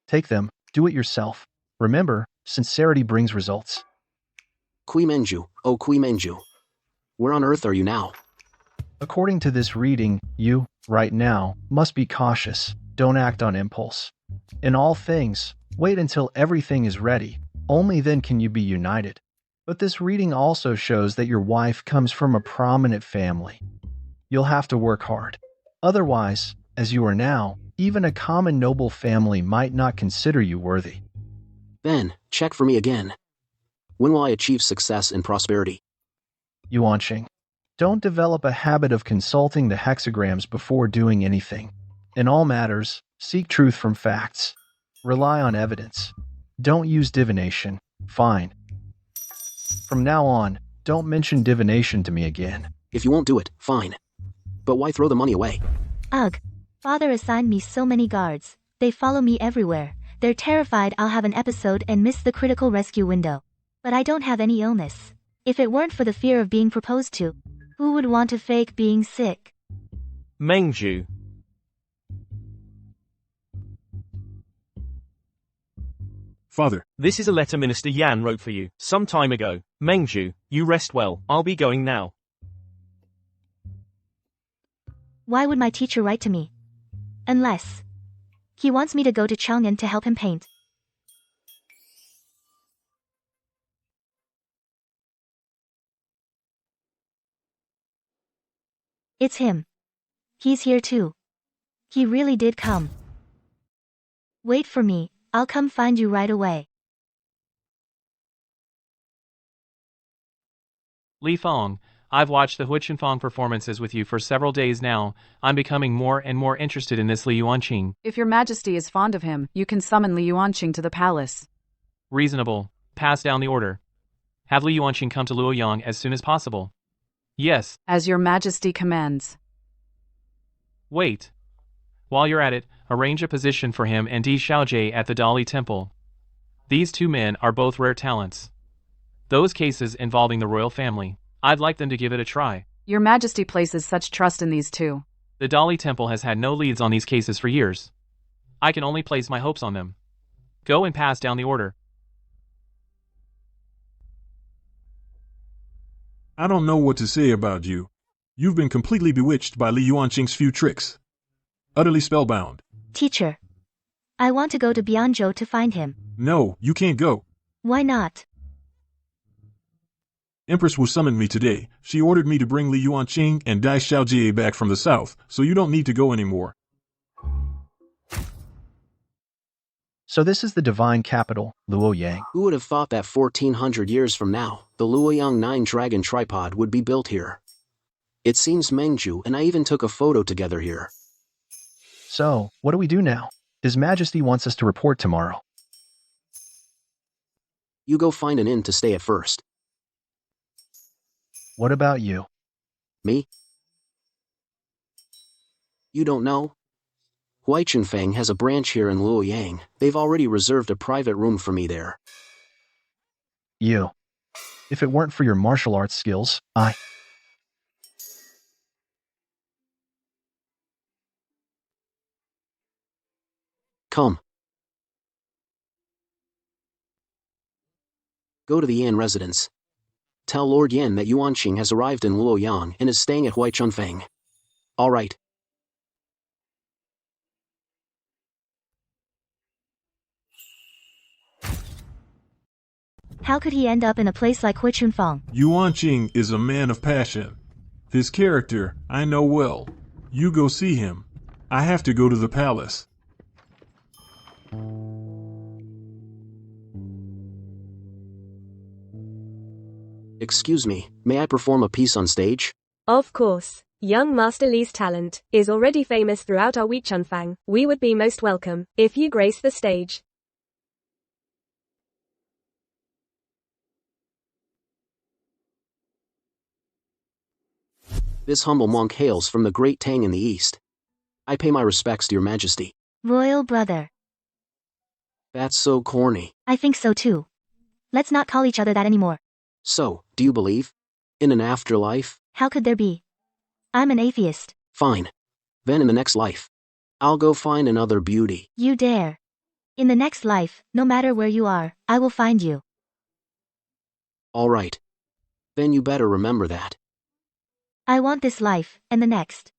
Take them. Do it yourself. Remember, sincerity brings results. Kui Menju, oh Kui Menju. Where on earth are you now? According to this reading, you, right now, must be cautious. Don't act on impulse. In all things, wait until everything is ready. Only then can you be united. But this reading also shows that your wife comes from a prominent family. You'll have to work hard. Otherwise, as you are now, even a common noble family might not consider you worthy. Then, check for me again. When will I achieve success and prosperity? Yuanqing, don't develop a habit of consulting the hexagrams before doing anything. In all matters, seek truth from facts. Rely on evidence. Don't use divination. Fine. From now on, don't mention divination to me again. If you won't do it, fine. But why throw the money away? Ugh. Father assigned me so many guards. They follow me everywhere. They're terrified I'll have an episode and miss the critical rescue window. But I don't have any illness. If it weren't for the fear of being proposed to, who would want to fake being sick? Mengju. Father. This is a letter Minister Yan wrote for you, some time ago. Mengju, you rest well, I'll be going now. Why would my teacher write to me? Unless he wants me to go to Chang'an to help him paint. It's him. He's here too. He really did come. Wait for me, I'll come find you right away. Li Fong, I've watched the Hui Chunfang performances with you for several days now. I'm becoming more and more interested in this Li Yuanqing. If your majesty is fond of him, you can summon Li Yuanqing to the palace. Reasonable. Pass down the order. Have Li Yuanqing come to Luoyang as soon as possible. Yes. As your majesty commands. Wait. While you're at it, arrange a position for him and Di Xiaojie at the Dali temple. These 2 men are both rare talents. Those cases involving the royal family, I'd like them to give it a try. Your majesty places such trust in these 2. The Dali temple has had no leads on these cases for years. I can only place my hopes on them. Go and pass down the order. I don't know what to say about you. You've been completely bewitched by Li Yuanqing's few tricks. Utterly spellbound. Teacher, I want to go to Bianzhou to find him. No, you can't go. Why not? Empress will summon me today. She ordered me to bring Li Yuanqing and Dai Xiaojie back from the south, so you don't need to go anymore. So this is the divine capital, Luoyang. Who would have thought that 1400 years from now, the Luoyang 9 Dragon tripod would be built here? It seems Mengju and I even took a photo together here. So, what do we do now? His Majesty wants us to report tomorrow. You go find an inn to stay at first. What about you? Me? You don't know? Huichunfeng has a branch here in Luoyang. They've already reserved a private room for me there. You. If it weren't for your martial arts skills, Come. Go to the Yan residence. Tell Lord Yan that Yuanqing has arrived in Luoyang and is staying at Huichunfeng. All right. How could he end up in a place like Huichunfeng? Yuanqing is a man of passion. His character, I know well. You go see him. I have to go to the palace. Excuse me, may I perform a piece on stage? Of course. Young Master Li's talent is already famous throughout our Huichunfeng. We would be most welcome if you grace the stage. This humble monk hails from the Great Tang in the east. I pay my respects to your majesty. Royal brother. That's so corny. I think so too. Let's not call each other that anymore. So, do you believe? In an afterlife? How could there be? I'm an atheist. Fine. Then in the next life, I'll go find another beauty. You dare. In the next life, no matter where you are, I will find you. All right. Then you better remember that. I want this life, and the next.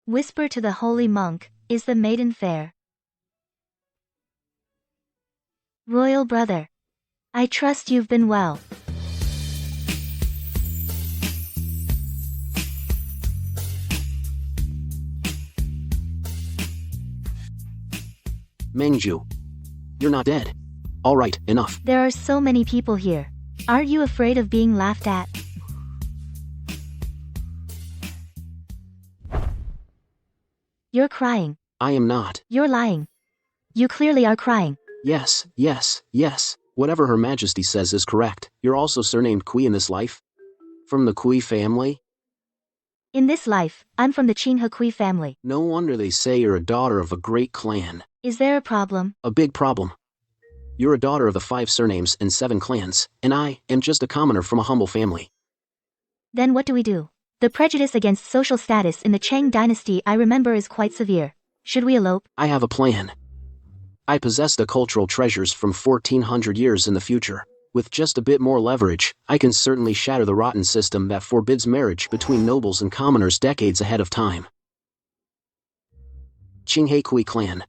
Whisper to the holy monk, is the maiden fair? Royal brother. I trust you've been well. Mengju. You're not dead. All right, enough. There are so many people here. Aren't you afraid of being laughed at? You're crying. I am not. You're lying. You clearly are crying. Yes, yes, yes. Whatever Her Majesty says is correct. You're also surnamed Kui in this life? From the Kui family? In this life, I'm from the Qinghe Kui family. No wonder they say you're a daughter of a great clan. Is there a problem? A big problem. You're a daughter of the 5 surnames and 7 clans, and I am just a commoner from a humble family. Then what do we do? The prejudice against social status in the Chang dynasty I remember is quite severe. Should we elope? I have a plan. I possess the cultural treasures from 1400 years in the future. With just a bit more leverage, I can certainly shatter the rotten system that forbids marriage between nobles and commoners decades ahead of time. Qinghe Kui clan.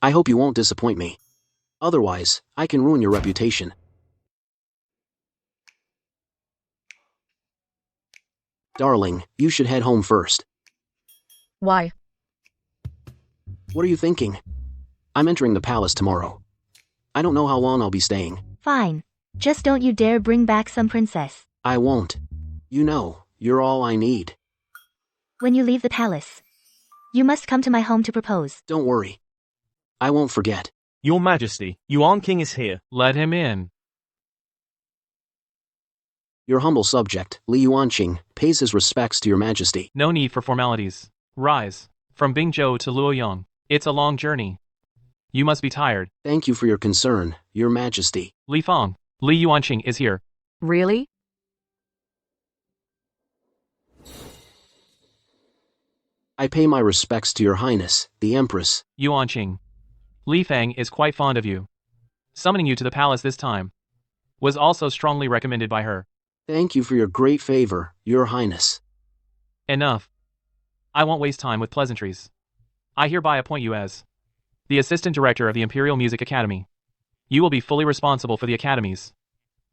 I hope you won't disappoint me. Otherwise, I can ruin your reputation. Darling, you should head home first. Why? What are you thinking? I'm entering the palace tomorrow. I don't know how long I'll be staying. Fine. Just don't you dare bring back some princess. I won't. You know, you're all I need. When you leave the palace, you must come to my home to propose. Don't worry. I won't forget. Your Majesty, Yuan is here. Let him in. Your humble subject, Li Yuanqing, pays his respects to your majesty. No need for formalities. Rise. From Bingzhou to Luoyang. It's a long journey. You must be tired. Thank you for your concern, your majesty. Li Fang, Li Yuanqing is here. Really? I pay my respects to your highness, the empress. Yuanqing. Li Feng is quite fond of you. Summoning you to the palace this time was also strongly recommended by her. Thank you for your great favor, Your Highness. Enough. I won't waste time with pleasantries. I hereby appoint you as the Assistant Director of the Imperial Music Academy. You will be fully responsible for the Academy's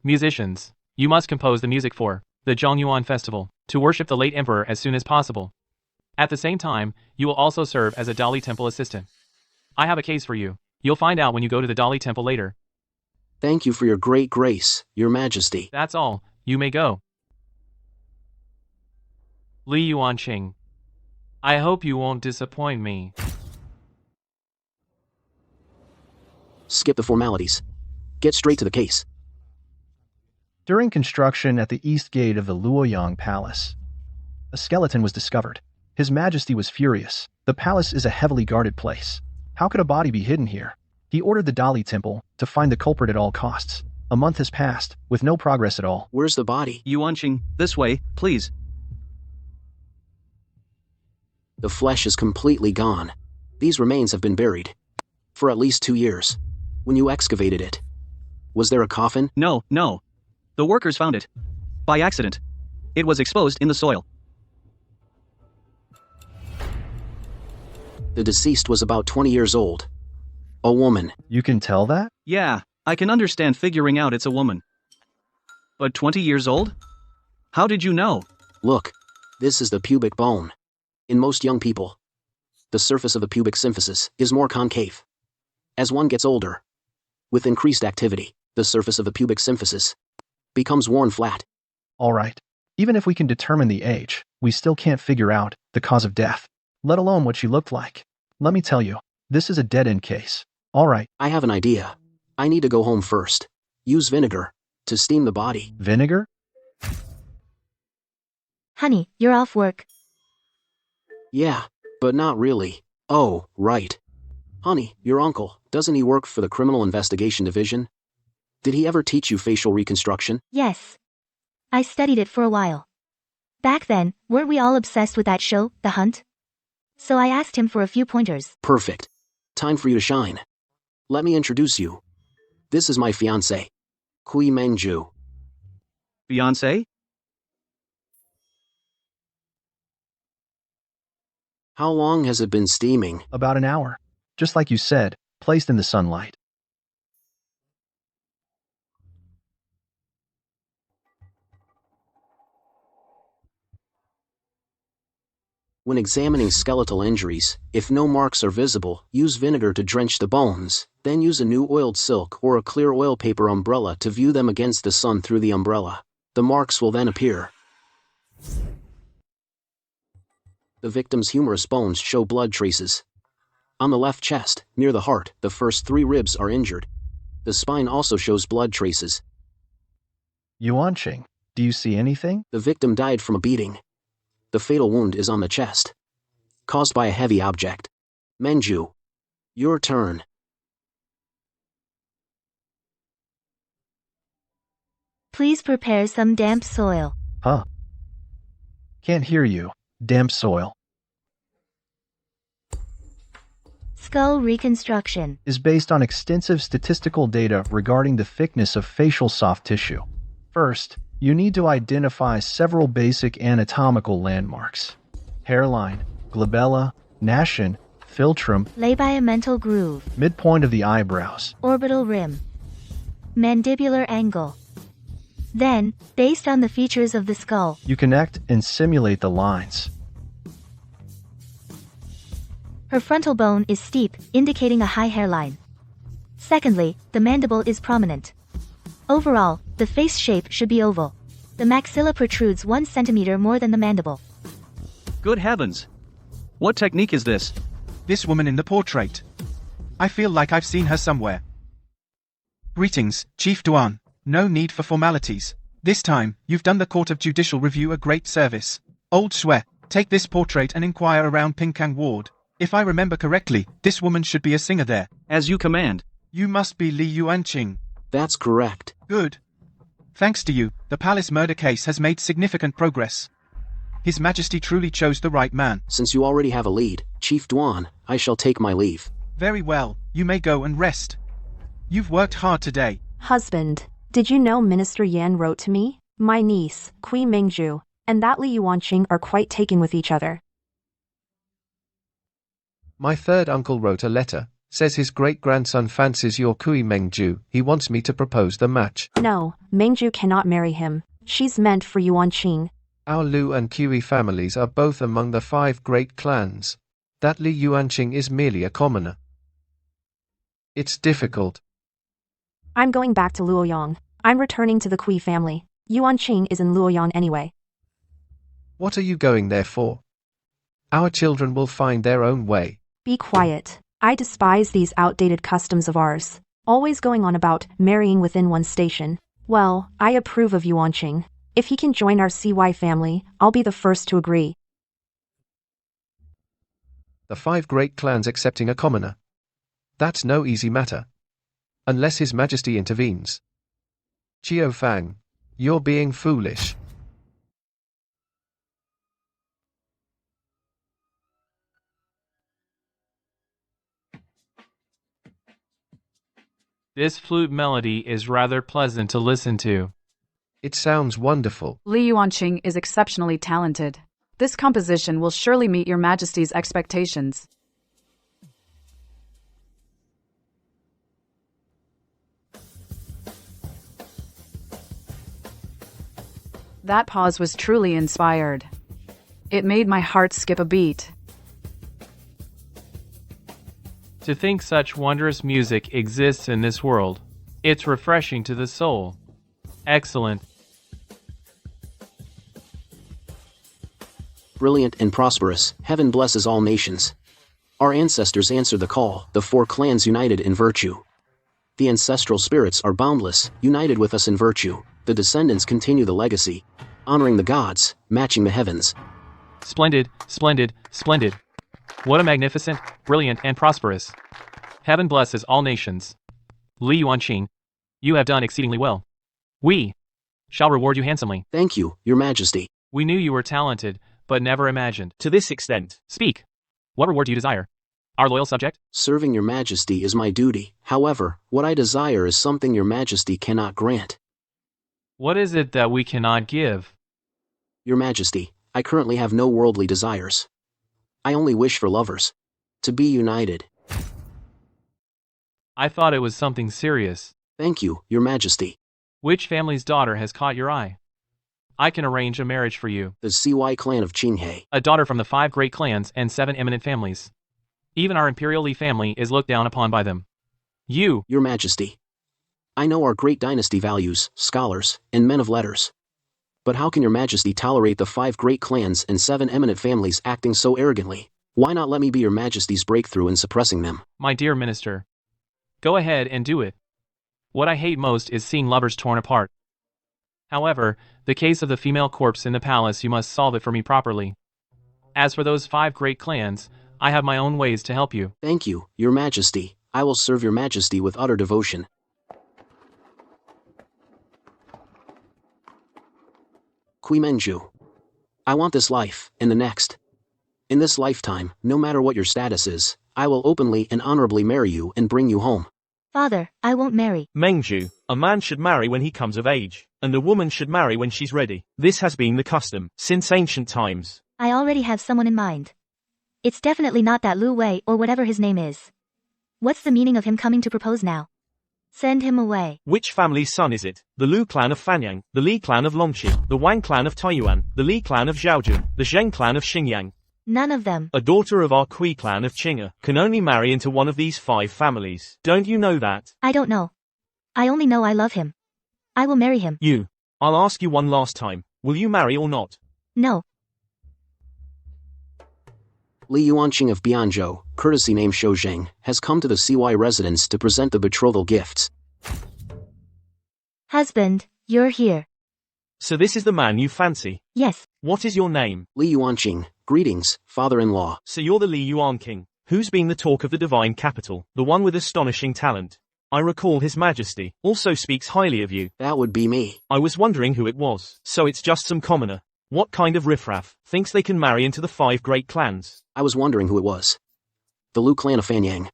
musicians. You must compose the music for the Zhongyuan Festival to worship the late Emperor as soon as possible. At the same time, you will also serve as a Dali Temple assistant. I have a case for you. You'll find out when you go to the Dali Temple later. Thank you for your great grace, Your Majesty. That's all. You may go. Li Yuanqing. I hope you won't disappoint me. Skip the formalities. Get straight to the case. During construction at the east gate of the Luoyang Palace, a skeleton was discovered. His Majesty was furious. The palace is a heavily guarded place. How could a body be hidden here? He ordered the Dali Temple to find the culprit at all costs. A month has passed, with no progress at all. Where's the body? Yuanqing, this way, please. The flesh is completely gone. These remains have been buried for at least 2 years. When you excavated it, was there a coffin? No. The workers found it. By accident. It was exposed in the soil. The deceased was about 20 years old. A woman. You can tell that? Yeah, I can understand figuring out it's a woman. But 20 years old? How did you know? Look, this is the pubic bone. In most young people, the surface of the pubic symphysis is more concave. As one gets older, with increased activity, the surface of the pubic symphysis becomes worn flat. All right. Even if we can determine the age, we still can't figure out the cause of death, let alone what she looked like. Let me tell you, this is a dead-end case. All right. I have an idea. I need to go home first. Use vinegar to steam the body. Vinegar? Honey, you're off work. Yeah, but not really. Oh, right. Honey, your uncle, doesn't he work for the Criminal Investigation Division? Did he ever teach you facial reconstruction? Yes. I studied it for a while. Back then, weren't we all obsessed with that show, The Hunt? So I asked him for a few pointers. Perfect. Time for you to shine. Let me introduce you. This is my fiancé, Kui Mengju. Fiancé? How long has it been steaming? About an hour. Just like you said, placed in the sunlight. When examining skeletal injuries, if no marks are visible, use vinegar to drench the bones, then use a new oiled silk or a clear oil paper umbrella to view them against the sun through the umbrella. The marks will then appear. The victim's humerus bones show blood traces. On the left chest, near the heart, the first 3 ribs are injured. The spine also shows blood traces. Yuanqing, do you see anything? The victim died from a beating. The fatal wound is on the chest, caused by a heavy object. Mengju, your turn. Please prepare some damp soil. Huh? Can't hear you. Damp soil. Skull reconstruction Is based on extensive statistical data regarding the thickness of facial soft tissue. First, you need to identify several basic anatomical landmarks. Hairline, glabella, nasion, philtrum, labiomental groove, midpoint of the eyebrows, orbital rim, mandibular angle. Then, based on the features of the skull, you connect and simulate the lines. Her frontal bone is steep, indicating a high hairline. Secondly, the mandible is prominent. Overall, the face shape should be oval. The maxilla protrudes 1 centimeter more than the mandible. Good heavens! What technique is this? This woman in the portrait. I feel like I've seen her somewhere. Greetings, Chief Duan. No need for formalities. This time, you've done the Court of Judicial Review a great service. Old Shui, take this portrait and inquire around Pinkang Ward. If I remember correctly, this woman should be a singer there. As you command. You must be Li Yuanqing. That's correct. Good. Thanks to you, the palace murder case has made significant progress. His Majesty truly chose the right man. Since you already have a lead, Chief Duan, I shall take my leave. Very well, you may go and rest. You've worked hard today. Husband, did you know Minister Yan wrote to me? My niece, Kui Mingju, and that Li Yuanqing are quite taken with each other. My third uncle wrote a letter. Says his great-grandson fancies your Kui Mengju. He wants me to propose the match. No, Mingju cannot marry him. She's meant for Yuanqing. Our Lu and Kui families are both among the 5 great clans. That Li Yuanqing is merely a commoner. It's difficult. I'm going back to Luoyang. I'm returning to the Kui family. Yuanqing is in Luoyang anyway. What are you going there for? Our children will find their own way. Be quiet. I despise these outdated customs of ours. Always going on about marrying within one station. Well, I approve of Yuanqing. If he can join our CY family, I'll be the first to agree. The 5 great clans accepting a commoner. That's no easy matter. Unless His Majesty intervenes. Qiu Fang, you're being foolish. This flute melody is rather pleasant to listen to. It sounds wonderful. Li Yuanqing is exceptionally talented. This composition will surely meet your Majesty's expectations. That pause was truly inspired. It made my heart skip a beat. To think such wondrous music exists in this world. It's refreshing to the soul. Excellent. Brilliant and prosperous, heaven blesses all nations. Our ancestors answered the call, the 4 clans united in virtue. The ancestral spirits are boundless, united with us in virtue. The descendants continue the legacy, honoring the gods, matching the heavens. Splendid, splendid, splendid. What a magnificent, brilliant, and prosperous. Heaven blesses all nations. Li Yuanqing, you have done exceedingly well. We shall reward you handsomely. Thank you, Your Majesty. We knew you were talented, but never imagined. To this extent. Speak. What reward do you desire? Our loyal subject? Serving Your Majesty is my duty. However, what I desire is something Your Majesty cannot grant. What is it that we cannot give? Your Majesty, I currently have no worldly desires. I only wish for lovers to be united. I thought it was something serious. Thank you, Your Majesty. Which family's daughter has caught your eye? I can arrange a marriage for you. The CY clan of Qinghe. A daughter from the 5 great clans and 7 eminent families. Even our imperial Li family is looked down upon by them. You, Your Majesty. I know our great dynasty values scholars and men of letters. But how can Your Majesty tolerate the 5 great clans and 7 eminent families acting so arrogantly? Why not let me be Your Majesty's breakthrough in suppressing them? My dear minister. Go ahead and do it. What I hate most is seeing lovers torn apart. However, the case of the female corpse in the palace, you must solve it for me properly. As for those 5 great clans, I have my own ways to help you. Thank you, Your Majesty. I will serve Your Majesty with utter devotion. Kui Mengju. I want this life, and the next. In this lifetime, no matter what your status is, I will openly and honorably marry you and bring you home. Father, I won't marry. Mengju, a man should marry when he comes of age, and a woman should marry when she's ready. This has been the custom since ancient times. I already have someone in mind. It's definitely not that Lu Wei or whatever his name is. What's the meaning of him coming to propose now? Send him away. Which family's son is it? The Lu clan of Fanyang, the Li clan of Longqi, the Wang clan of Taiyuan, the Li clan of Zhaojun, the Zheng clan of Xingyang. None of them. A daughter of our Kui clan of Qing'e can only marry into one of these 5 families. Don't you know that? I don't know. I only know I love him. I will marry him. I'll ask you one last time. Will you marry or not? No. Li Yuanqing of Bianzhou, courtesy name Shou Zheng, has come to the CY residence to present the betrothal gifts. Husband, you're here. So this is the man you fancy? Yes. What is your name? Li Yuanqing, greetings, father-in-law. So you're the Li Yuanqing, who's been the talk of the divine capital, the one with astonishing talent. I recall His Majesty also speaks highly of you. That would be me. I was wondering who it was. So it's just some commoner. What kind of riffraff thinks they can marry into the 5 great clans? I was wondering who it was. The Lu clan of Fanyang.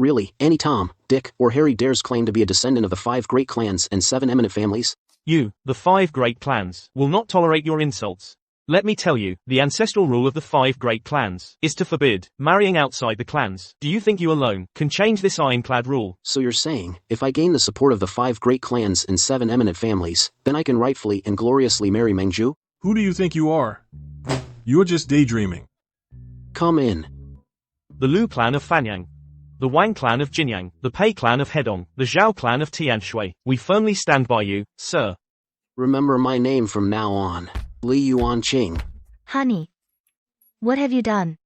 Really, any Tom, Dick, or Harry dares claim to be a descendant of the 5 great clans and 7 eminent families? You, the 5 great clans, will not tolerate your insults. Let me tell you, the ancestral rule of the 5 great clans is to forbid marrying outside the clans. Do you think you alone can change this ironclad rule? So you're saying, if I gain the support of the 5 great clans and 7 eminent families, then I can rightfully and gloriously marry Mengju? Who do you think you are? You're just daydreaming. Come in. The Lu clan of Fanyang, the Wang clan of Jinyang, the Pei clan of Hedong, the Zhao clan of Tianshui. We firmly stand by you, sir. Remember my name from now on. Li Yuanqing. Honey. What have you done?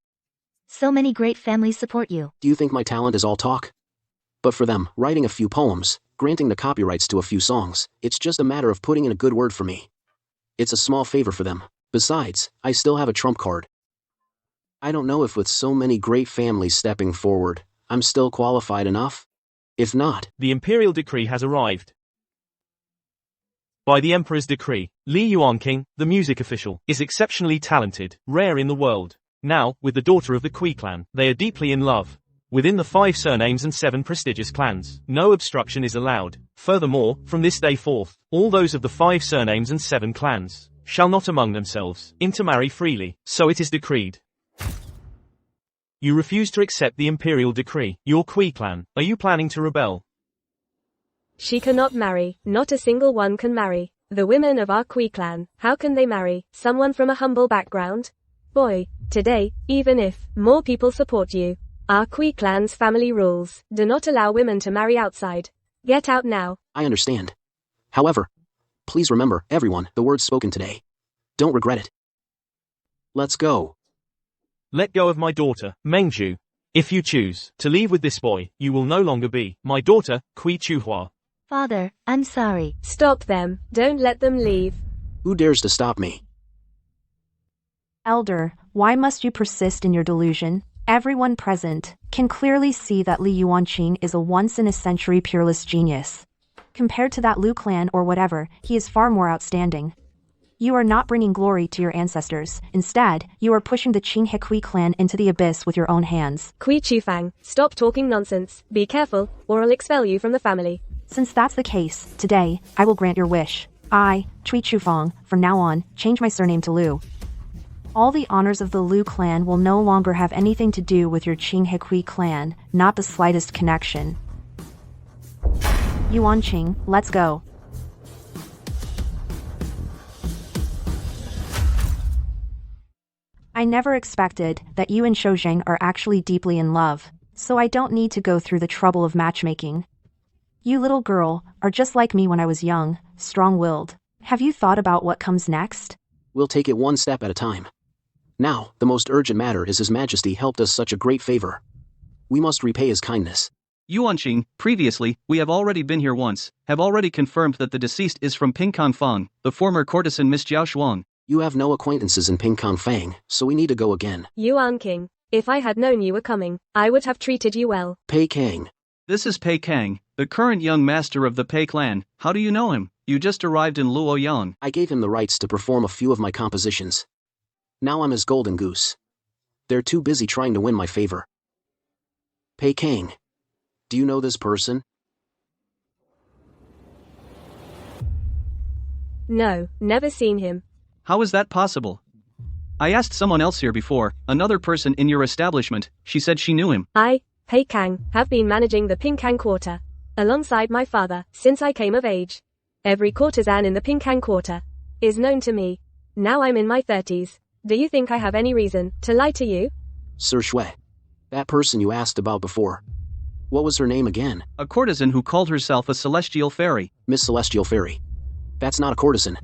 So many great families support you. Do you think my talent is all talk? But for them, writing a few poems, granting the copyrights to a few songs, it's just a matter of putting in a good word for me. It's a small favor for them. Besides, I still have a trump card. I don't know if with so many great families stepping forward, I'm still qualified enough? If not, the imperial decree has arrived. By the Emperor's decree, Li Yuanqing, the music official, is exceptionally talented, rare in the world. Now, with the daughter of the Kui clan, they are deeply in love. Within the 5 surnames and 7 prestigious clans, no obstruction is allowed. Furthermore, from this day forth, all those of the 5 surnames and 7 clans shall not among themselves intermarry freely, so it is decreed. You refuse to accept the imperial decree. Your Kui clan, are you planning to rebel? She cannot marry, not a single one can marry. The women of our Kui clan, how can they marry someone from a humble background? Boy, today, even if more people support you, our Kui clan's family rules do not allow women to marry outside. Get out now. I understand. However, please remember, everyone, the words spoken today. Don't regret it. Let's go. Let go of my daughter, Mengju. If you choose to leave with this boy, you will no longer be my daughter, Kui Chuhua. Father, I'm sorry. Stop them. Don't let them leave. Who dares to stop me? Elder, why must you persist in your delusion? Everyone present can clearly see that Li Yuanqing is a once-in-a-century peerless genius. Compared to that Lu clan or whatever, he is far more outstanding. You are not bringing glory to your ancestors. Instead, you are pushing the Qinghe Kui clan into the abyss with your own hands. Kui Chufang, stop talking nonsense. Be careful, or I'll expel you from the family. Since that's the case, today, I will grant your wish. I, Cui Chufang, from now on, change my surname to Lu. All the honors of the Lu clan will no longer have anything to do with your Qinghe Kui clan, not the slightest connection. Yuanqing, let's go. I never expected that you and Shouzheng are actually deeply in love, so I don't need to go through the trouble of matchmaking. You little girl are just like me when I was young, strong-willed. Have you thought about what comes next? We'll take it one step at a time. Now, the most urgent matter is His Majesty helped us such a great favor. We must repay his kindness. Yuanqing, previously, we have already been here once, have already confirmed that the deceased is from Pingkang Fang, the former courtesan Miss Jiao Shuang. You have no acquaintances in Pingkang Fang, so we need to go again. Yuanqing, if I had known you were coming, I would have treated you well. Pei Kang. This is Pei Kang, the current young master of the Pei clan. How do you know him? You just arrived in Luoyang. I gave him the rights to perform a few of my compositions. Now I'm his golden goose. They're too busy trying to win my favor. Pei Kang. Do you know this person? No, never seen him. How is that possible? I asked someone else here before, another person in your establishment, she said she knew him. I, Pei Kang, have been managing the Pingkang Quarter, alongside my father, since I came of age. Every courtesan in the Pingkang Quarter is known to me. Now I'm in my 30s. Do you think I have any reason to lie to you? Sir Shui. That person you asked about before. What was her name again? A courtesan who called herself a celestial fairy. Miss Celestial Fairy. That's not a courtesan.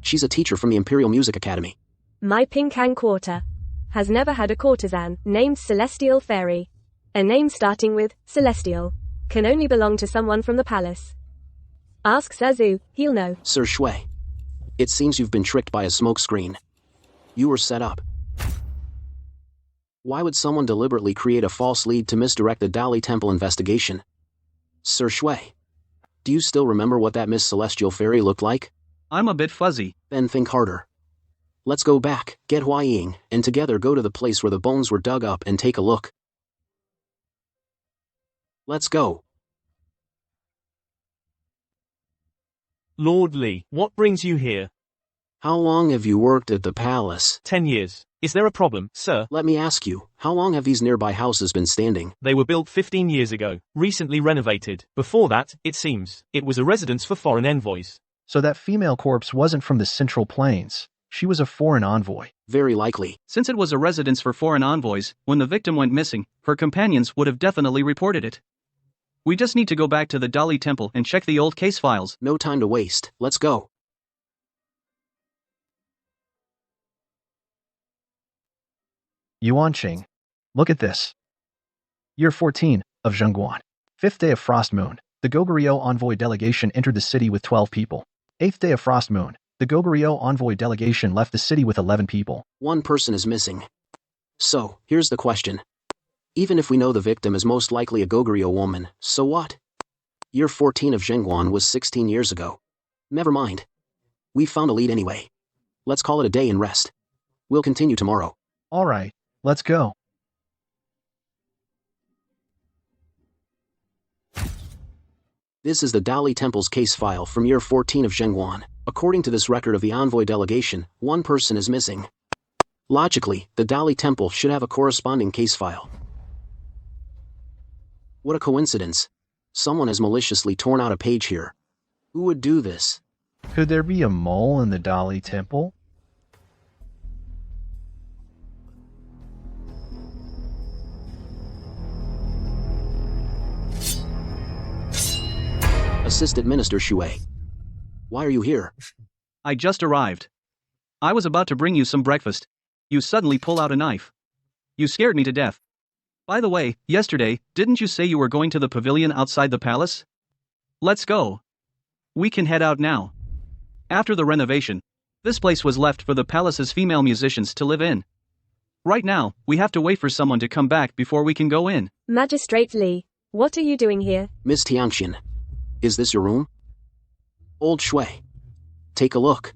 She's a teacher from the Imperial Music Academy. My Pingkang Quarter has never had a courtesan named Celestial Fairy. A name starting with Celestial can only belong to someone from the palace. Ask Sir Zhu, he'll know. Sir Shui. It seems you've been tricked by a smokescreen. You were set up. Why would someone deliberately create a false lead to misdirect the Dali Temple investigation? Sir Shui. Do you still remember what that Miss Celestial Fairy looked like? I'm a bit fuzzy. Then think harder. Let's go back, get Hua Ying, and together go to the place where the bones were dug up and take a look. Let's go. Lord Li, what brings you here? How long have you worked at the palace? 10 years. Is there a problem, sir? Let me ask you, how long have these nearby houses been standing? They were built 15 years ago, recently renovated. Before that, it seems, it was a residence for foreign envoys. So that female corpse wasn't from the Central Plains. She was a foreign envoy. Very likely. Since it was a residence for foreign envoys, when the victim went missing, her companions would have definitely reported it. We just need to go back to the Dali temple and check the old case files. No time to waste. Let's go. Yuanqing. Look at this. Year 14 of Zhengguan. 5th day of Frost Moon. The Goguryeo envoy delegation entered the city with 12 people. 8th day of Frost Moon. The Goguryeo envoy delegation left the city with 11 people. One person is missing. So, here's the question. Even if we know the victim is most likely a Goguryeo woman, so what? Year 14 of Zhengguan was 16 years ago. Never mind. We found a lead anyway. Let's call it a day and rest. We'll continue tomorrow. All right, let's go. This is the Dali Temple's case file from year 14 of Zhengguan. According to this record of the envoy delegation, one person is missing. Logically, the Dali Temple should have a corresponding case file. What a coincidence. Someone has maliciously torn out a page here. Who would do this? Could there be a mole in the Dali Temple? Assistant Minister Shui. Why are you here? I just arrived. I was about to bring you some breakfast. You suddenly pull out a knife. You scared me to death. By the way, yesterday, didn't you say you were going to the pavilion outside the palace? Let's go. We can head out now. After the renovation, this place was left for the palace's female musicians to live in. Right now, we have to wait for someone to come back before we can go in. Magistrate Li, what are you doing here? Miss Tianxian. Is this your room? Old Shui. Take a look.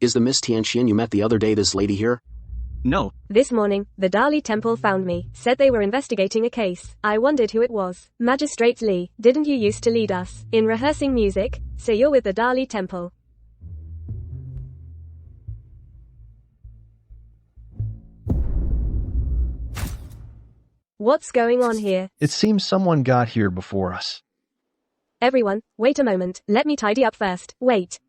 Is the Miss Tianxian you met the other day this lady here? No. This morning, the Dali Temple found me, said they were investigating a case. I wondered who it was. Magistrate Li, didn't you used to lead us in rehearsing music? So you're with the Dali Temple. What's going on here? It seems someone got here before us. Everyone, wait a moment, let me tidy up first. Wait.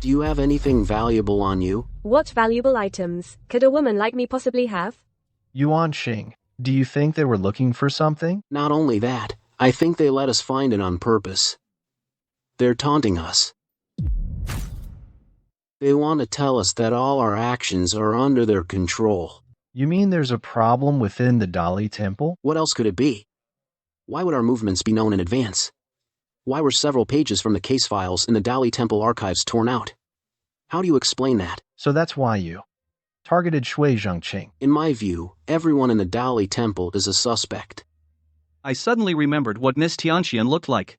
Do you have anything valuable on you? What valuable items could a woman like me possibly have? Yuanqing, do you think they were looking for something? Not only that, I think they let us find it on purpose. They're taunting us. They want to tell us that all our actions are under their control. You mean there's a problem within the Dali Temple? What else could it be? Why would our movements be known in advance? Why were several pages from the case files in the Dali Temple archives torn out? How do you explain that? So that's why you targeted Shui Zhengqing. In my view, everyone in the Dali Temple is a suspect. I suddenly remembered what Miss Tianxian looked like.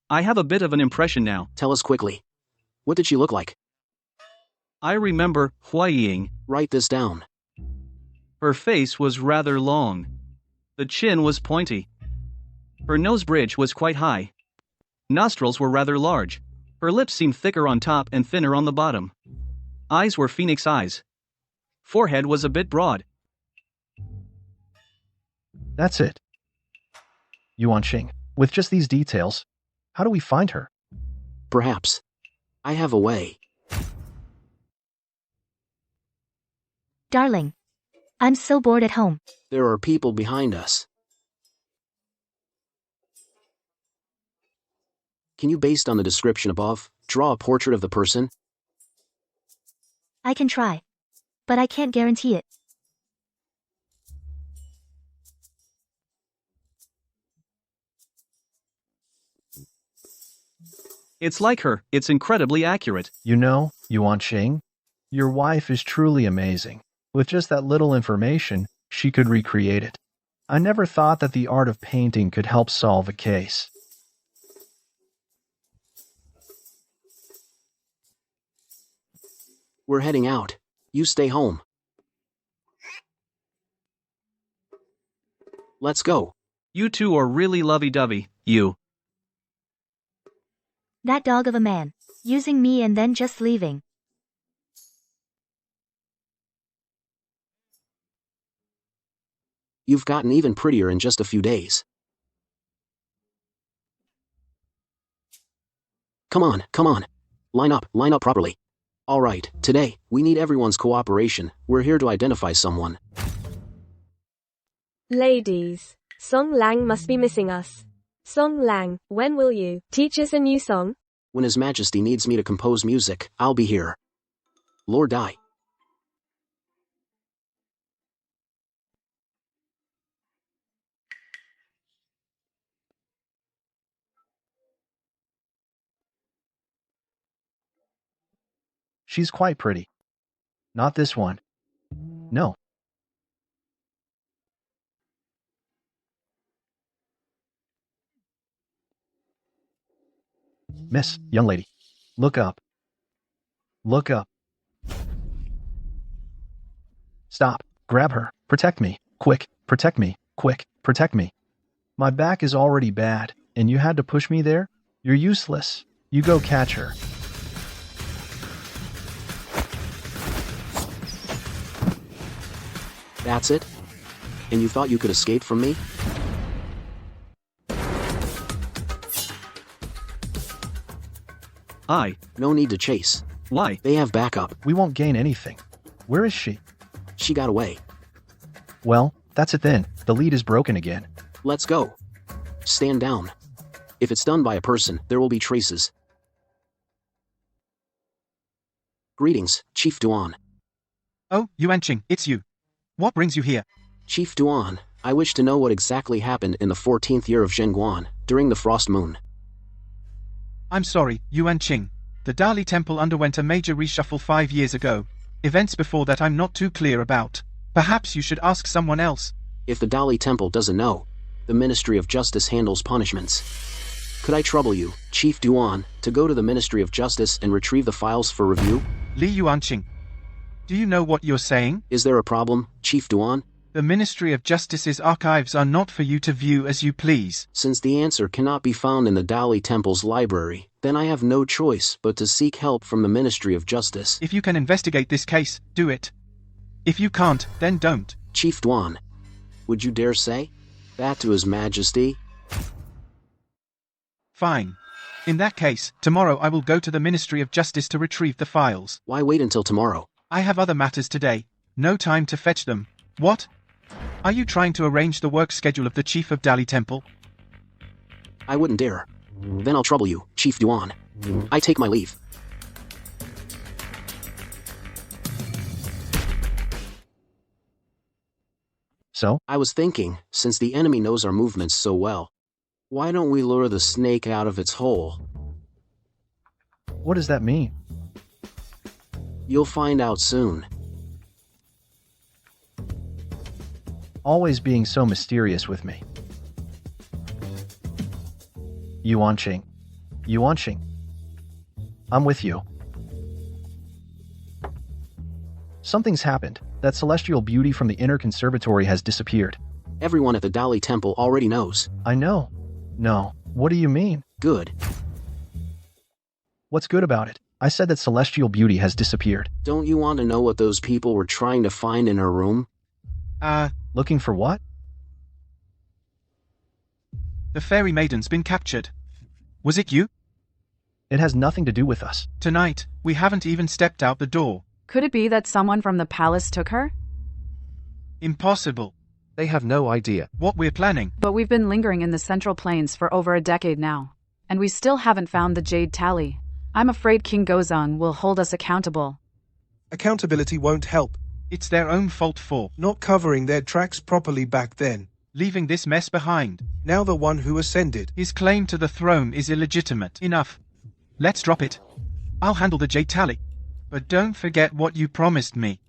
I have a bit of an impression now. Tell us quickly. What did she look like? I remember Huaiying. Write this down. Her face was rather long. The chin was pointy. Her nose bridge was quite high. Nostrils were rather large. Her lips seemed thicker on top and thinner on the bottom. Eyes were phoenix eyes. Forehead was a bit broad. That's it. Yuanqing, with just these details, how do we find her? Perhaps. I have a way. Darling. I'm so bored at home. There are people behind us. Can you, based on the description above, draw a portrait of the person? I can try. But I can't guarantee it. It's like her, it's incredibly accurate. You know, Yuanqing, your wife is truly amazing. With just that little information, she could recreate it. I never thought that the art of painting could help solve a case. We're heading out. You stay home. Let's go. You two are really lovey-dovey, you. That dog of a man. Using me and then just leaving. You've gotten even prettier in just a few days. Come on, come on. Line up properly. All right, today, we need everyone's cooperation. We're here to identify someone. Ladies, Song Lang must be missing us. Song Lang, when will you teach us a new song? When His Majesty needs me to compose music, I'll be here. Lord Dai. She's quite pretty. Not this one. No. Miss, young lady. Look up. Look up. Stop. Grab her. Protect me. Quick. Protect me. Quick. Protect me. My back is already bad, and you had to push me there? You're useless. You go catch her. That's it? And you thought you could escape from me? No need to chase. Why? They have backup. We won't gain anything. Where is she? She got away. Well, that's it then. The lead is broken again. Let's go. Stand down. If it's done by a person, there will be traces. Greetings, Chief Duan. Oh, Yuanqing, it's you. What brings you here? Chief Duan, I wish to know what exactly happened in the 14th year of Zhenguan, during the Frost Moon. I'm sorry, Yuanqing. The Dali Temple underwent a major reshuffle 5 years ago. Events before that I'm not too clear about. Perhaps you should ask someone else. If the Dali Temple doesn't know, the Ministry of Justice handles punishments. Could I trouble you, Chief Duan, to go to the Ministry of Justice and retrieve the files for review? Li Yuanqing. Do you know what you're saying? Is there a problem, Chief Duan? The Ministry of Justice's archives are not for you to view as you please. Since the answer cannot be found in the Dali Temple's library, then I have no choice but to seek help from the Ministry of Justice. If you can investigate this case, do it. If you can't, then don't. Chief Duan, would you dare say that to His Majesty? Fine. In that case, tomorrow I will go to the Ministry of Justice to retrieve the files. Why wait until tomorrow? I have other matters today. No time to fetch them. What? Are you trying to arrange the work schedule of the Chief of Dali Temple? I wouldn't dare. Then I'll trouble you, Chief Duan. I take my leave. So? I was thinking, since the enemy knows our movements so well, why don't we lure the snake out of its hole? What does that mean? You'll find out soon. Always being so mysterious with me. Yuanqing. Yuanqing. I'm with you. Something's happened. That celestial beauty from the inner conservatory has disappeared. Everyone at the Dali Temple already knows. I know. No. What do you mean? Good. What's good about it? I said that celestial beauty has disappeared. Don't you want to know what those people were trying to find in her room? Looking for what? The fairy maiden's been captured. Was it you? It has nothing to do with us. Tonight, we haven't even stepped out the door. Could it be that someone from the palace took her? Impossible. They have no idea what we're planning. But we've been lingering in the Central Plains for over a decade now, and we still haven't found the Jade Tally. I'm afraid King Gozong will hold us accountable. Accountability won't help. It's their own fault for not covering their tracks properly back then. leaving this mess behind. Now the one who ascended. His claim to the throne is illegitimate. Enough. Let's drop it. I'll handle the jade tally. But don't forget what you promised me.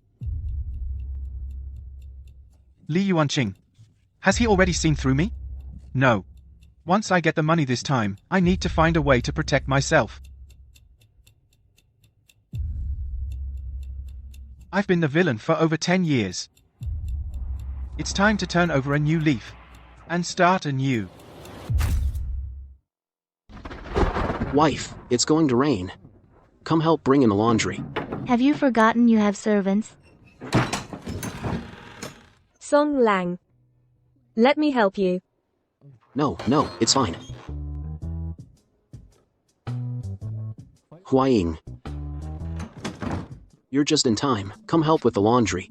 Li Yuanqing. Has he already seen through me? No. Once I get the money this time, I need to find a way to protect myself. I've been the villain for over 10 years. It's time to turn over a new leaf. And start anew. Wife, it's going to rain. Come help bring in the laundry. Have you forgotten you have servants? Song Lang. Let me help you. No, it's fine. Huaying. You're just in time. Come help with the laundry.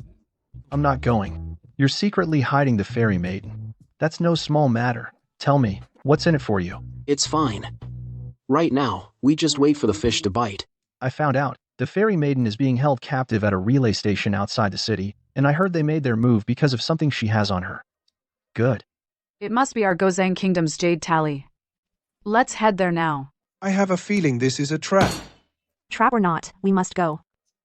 I'm not going. You're secretly hiding the fairy maiden. That's no small matter. Tell me, what's in it for you? It's fine. Right now, we just wait for the fish to bite. I found out. The fairy maiden is being held captive at a relay station outside the city, and I heard they made their move because of something she has on her. Good. It must be our Gozang Kingdom's jade tally. Let's head there now. I have a feeling this is a trap. Trap or not, we must go.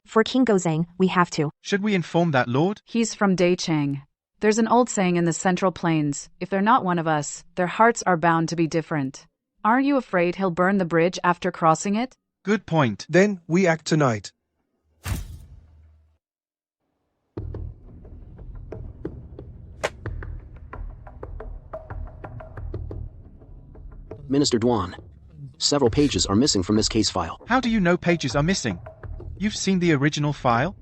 For King Gozang, we have to. Should we inform that lord? He's from Daichang. There's an old saying in the Central Plains, if they're not one of us, their hearts are bound to be different. Aren't you afraid he'll burn the bridge after crossing it? Good point. Then, we act tonight. Minister Duan. Several pages are missing from this case file. How do you know pages are missing? You've seen the original file?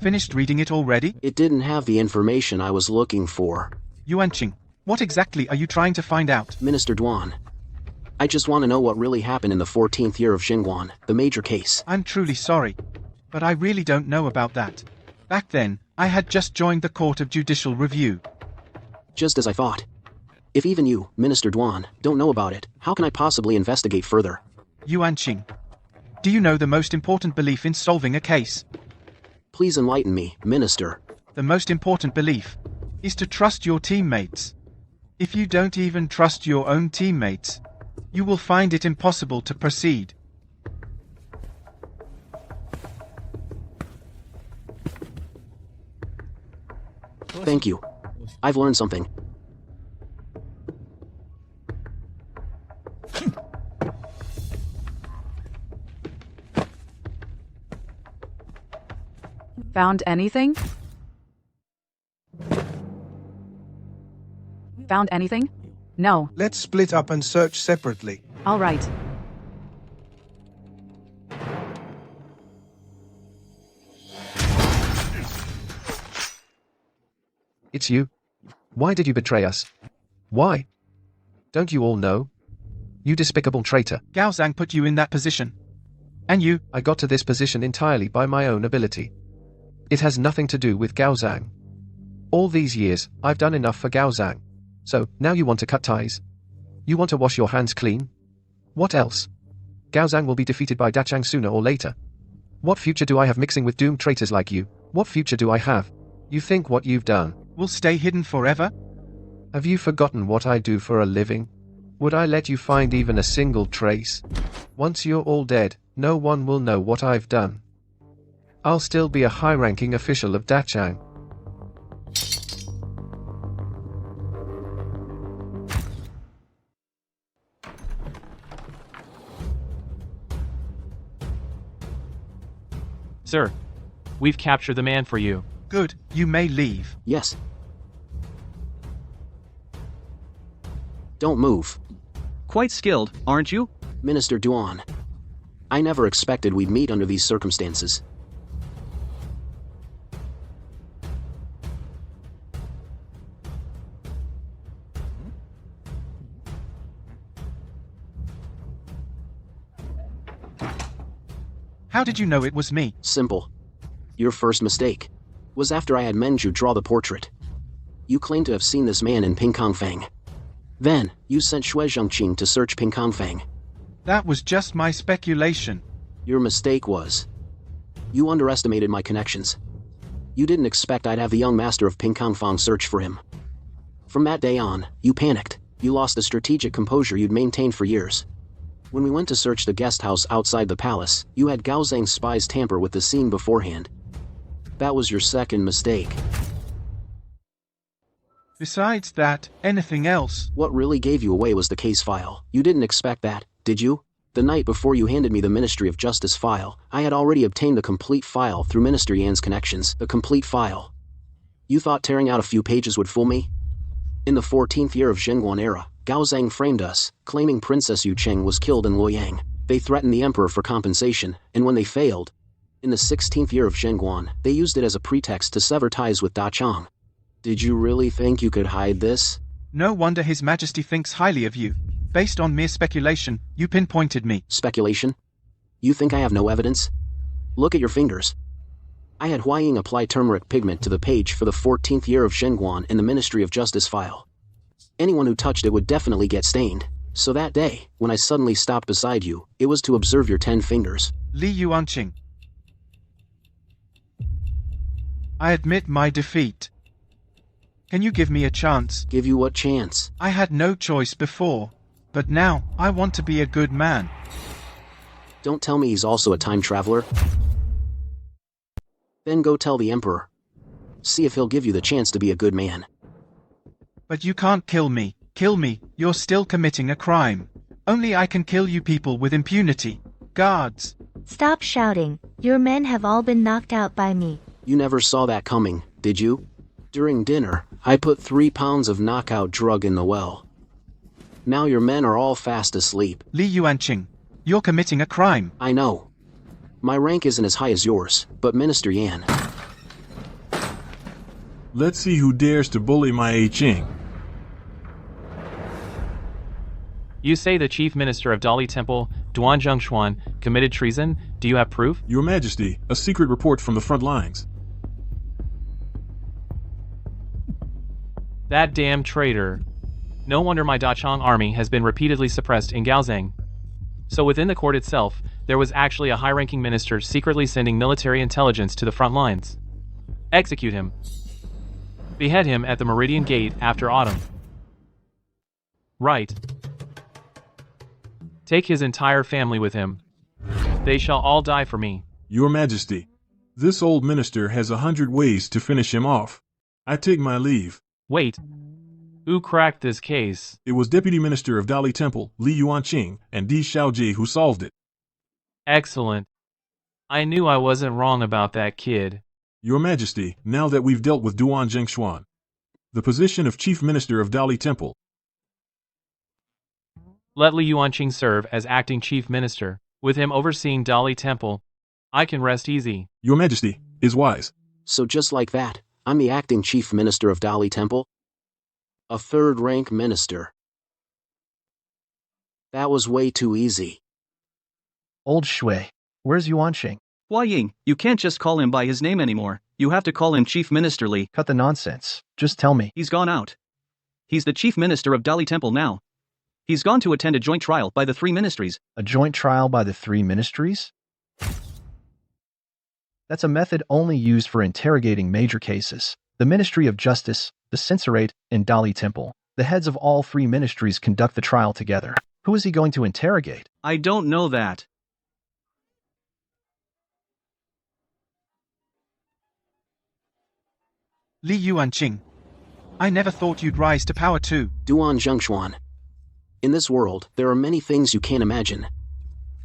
Finished reading it already? It didn't have the information I was looking for. Yuanqing, what exactly are you trying to find out? Minister Duan. I just want to know what really happened in the 14th year of Xinguan, the major case. I'm truly sorry, but I really don't know about that. Back then, I had just joined the Court of Judicial Review. Just as I thought. If even you, Minister Duan, don't know about it, how can I possibly investigate further? Yuanqing, do you know the most important belief in solving a case? Please enlighten me, Minister. The most important belief is to trust your teammates. If you don't even trust your own teammates, you will find it impossible to proceed. Thank you. I've learned something. Found anything? Found anything? No. Let's split up and search separately. All right. It's you. Why did you betray us? Why? Don't you all know? You despicable traitor. Gao Zhang put you in that position. And you? I got to this position entirely by my own ability. It has nothing to do with Gao Zhang. All these years, I've done enough for Gao Zhang. So, now you want to cut ties? You want to wash your hands clean? What else? Gao Zhang will be defeated by Dachang sooner or later. What future do I have mixing with doomed traitors like you? What future do I have? You think what you've done will stay hidden forever? Have you forgotten what I do for a living? Would I let you find even a single trace? Once you're all dead, no one will know what I've done. I'll still be a high-ranking official of Dachang. Sir, we've captured the man for you. Good, you may leave. Yes. Don't move. Quite skilled, aren't you? Minister Duan. I never expected we'd meet under these circumstances. How did you know it was me? Simple. Your first mistake was after I had Menju draw the portrait. You claimed to have seen this man in Pingkangfang. Then, you sent Shui Zhengqing to search Pingkangfang. That was just my speculation. Your mistake was, you underestimated my connections. You didn't expect I'd have the young master of Ping Fang search for him. From that day on, you panicked. You lost the strategic composure you'd maintained for years. When we went to search the guest house outside the palace, you had Gao Zhang's spies tamper with the scene beforehand. That was your second mistake. Besides that, anything else? What really gave you away was the case file. You didn't expect that, did you? The night before you handed me the Ministry of Justice file, I had already obtained the complete file through Minister Yan's connections. The complete file. You thought tearing out a few pages would fool me? In the 14th year of Zhenguan era, Gao Zhang framed us, claiming Princess Yu Cheng was killed in Luoyang. They threatened the emperor for compensation, and when they failed, in the 16th year of Zhenguan, they used it as a pretext to sever ties with Da Chang. Did you really think you could hide this? No wonder His Majesty thinks highly of you. Based on mere speculation, you pinpointed me. Speculation? You think I have no evidence? Look at your fingers. I had Huaying apply turmeric pigment to the page for the 14th year of Zhenguan in the Ministry of Justice file. Anyone who touched it would definitely get stained. So that day, when I suddenly stopped beside you, it was to observe your 10 fingers. Li Yuanqing. I admit my defeat. Can you give me a chance? Give you what chance? I had no choice before, but now, I want to be a good man. Don't tell me he's also a time traveler. Then go tell the Emperor. See if he'll give you the chance to be a good man. But you can't kill me. Kill me, you're still committing a crime. Only I can kill you people with impunity. Guards. Stop shouting. Your men have all been knocked out by me. You never saw that coming, did you? During dinner, I put 3 pounds of knockout drug in the well. Now your men are all fast asleep. Li Yuanqing, you're committing a crime. I know. My rank isn't as high as yours, but Minister Yan. Let's see who dares to bully my A Ching. You say the Chief Minister of Dali Temple, Duan Zhengshuan, committed treason? Do you have proof? Your Majesty, a secret report from the front lines. That damn traitor. No wonder my Dachang army has been repeatedly suppressed in Gaozang. So within the court itself, there was actually a high-ranking minister secretly sending military intelligence to the front lines. Execute him. Behead him at the Meridian Gate after autumn. Right. Take his entire family with him. They shall all die for me. Your Majesty, this old minister has 100 ways to finish him off. I take my leave. Wait. Who cracked this case? It was Deputy Minister of Dali Temple, Li Yuanqing, and Di Xiaojie who solved it. Excellent. I knew I wasn't wrong about that kid. Your Majesty, now that we've dealt with Duan Zhengshuan, the position of Chief Minister of Dali Temple. Let Li Yuanqing serve as acting Chief Minister. With him overseeing Dali Temple, I can rest easy. Your Majesty is wise. So just like that, I'm the acting Chief Minister of Dali Temple? A third-rank minister. That was way too easy. Old Shui, where's Yuanqing? Huaying, you can't just call him by his name anymore. You have to call him Chief Minister Li. Cut the nonsense. Just tell me. He's gone out. He's the Chief Minister of Dali Temple now. He's gone to attend a joint trial by the 3 ministries. A joint trial by the 3 ministries? That's a method only used for interrogating major cases. The Ministry of Justice, the Censorate, and Dali Temple. The heads of all 3 ministries conduct the trial together. Who is he going to interrogate? I don't know that. Li Yuanqing. I never thought you'd rise to power too. Duan Zhengshuan. In this world, there are many things you can't imagine.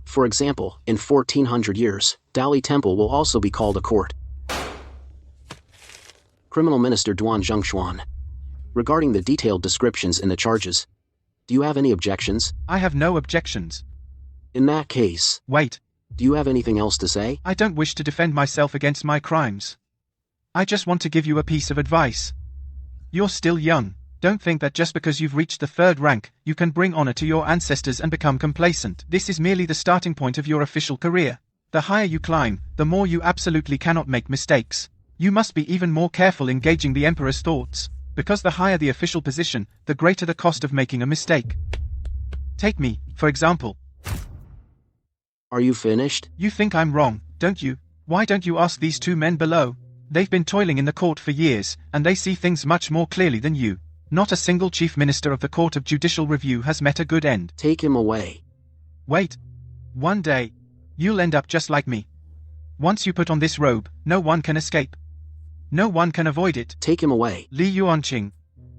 For example, in 1400 years, Dali Temple will also be called a court. Criminal Minister Duan Zhengshuan. Regarding the detailed descriptions in the charges, do you have any objections? I have no objections. In that case... Wait. Do you have anything else to say? I don't wish to defend myself against my crimes. I just want to give you a piece of advice. You're still young. Don't think that just because you've reached the 3rd rank, you can bring honor to your ancestors and become complacent. This is merely the starting point of your official career. The higher you climb, the more you absolutely cannot make mistakes. You must be even more careful in gauging the Emperor's thoughts, because the higher the official position, the greater the cost of making a mistake. Take me, for example. Are you finished? You think I'm wrong, don't you? Why don't you ask these two men below? They've been toiling in the court for years, and they see things much more clearly than you. Not a single chief minister of the Court of Judicial Review has met a good end. Take him away. Wait. One day, you'll end up just like me. Once you put on this robe, no one can escape. No one can avoid it. Take him away. Li Yuanqing.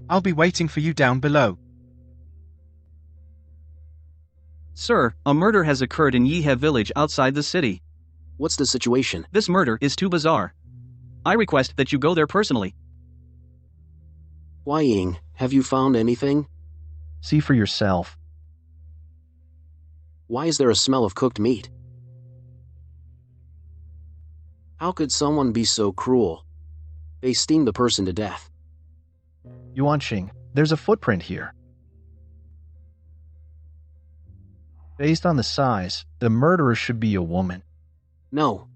I'll be waiting for you down below. Sir, a murder has occurred in Yihe village outside the city. What's the situation? This murder is too bizarre. I request that you go there personally. Why, Ying, have you found anything? See for yourself. Why is there a smell of cooked meat? How could someone be so cruel? They steamed the person to death. Yuanqing, there's a footprint here. Based on the size, the murderer should be a woman. No.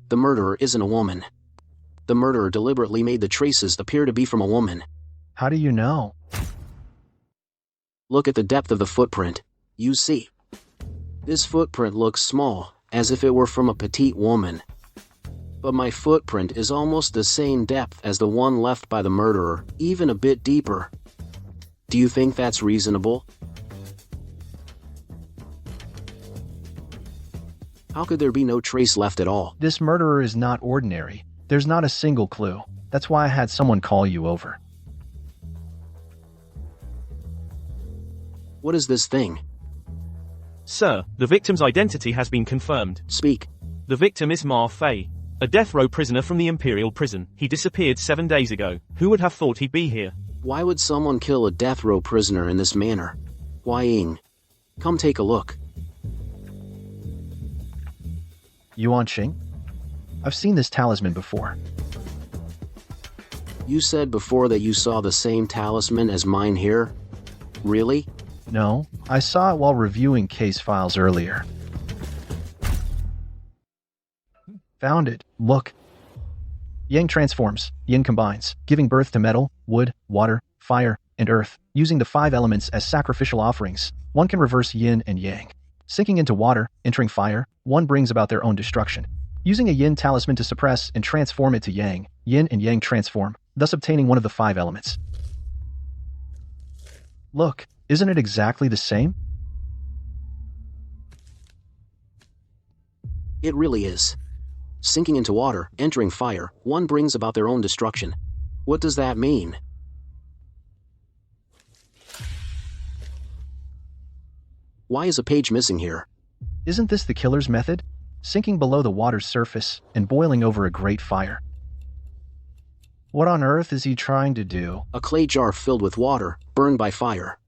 The murderer isn't a woman. The murderer deliberately made the traces appear to be from a woman. How do you know? Look at the depth of the footprint. You see. This footprint looks small, as if it were from a petite woman. But my footprint is almost the same depth as the one left by the murderer, even a bit deeper. Do you think that's reasonable? How could there be no trace left at all? This murderer is not ordinary. There's not a single clue. That's why I had someone call you over. What is this thing? Sir, the victim's identity has been confirmed. Speak. The victim is Ma Fei, a death row prisoner from the Imperial prison. He disappeared 7 days ago. Who would have thought he'd be here? Why would someone kill a death row prisoner in this manner? Why, Ying? Come take a look. Yuanqing? I've seen this talisman before. You said before that you saw the same talisman as mine here? Really? No, I saw it while reviewing case files earlier. Found it. Look. Yang transforms, yin combines, giving birth to metal, wood, water, fire, and earth. Using the 5 elements as sacrificial offerings, one can reverse yin and yang. Sinking into water, entering fire, one brings about their own destruction. Using a yin talisman to suppress and transform it to yang, yin and yang transform, thus obtaining one of the 5 elements. Look, isn't it exactly the same? It really is. Sinking into water, entering fire, one brings about their own destruction. What does that mean? Why is a page missing here? Isn't this the killer's method? Sinking below the water's surface and boiling over a great fire. What on earth is he trying to do? A clay jar filled with water, burned by fire.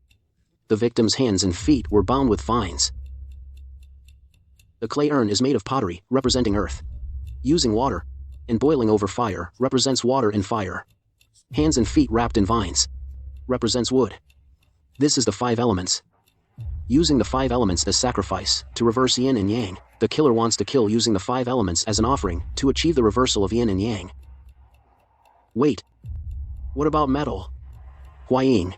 The victim's hands and feet were bound with vines. The clay urn is made of pottery, representing earth. Using water, and boiling over fire, represents water and fire. Hands and feet wrapped in vines, represents wood. This is the 5 elements. Using the 5 elements as sacrifice, to reverse yin and yang, the killer wants to kill using the 5 elements as an offering, to achieve the reversal of yin and yang. Wait. What about metal? Hua Ying,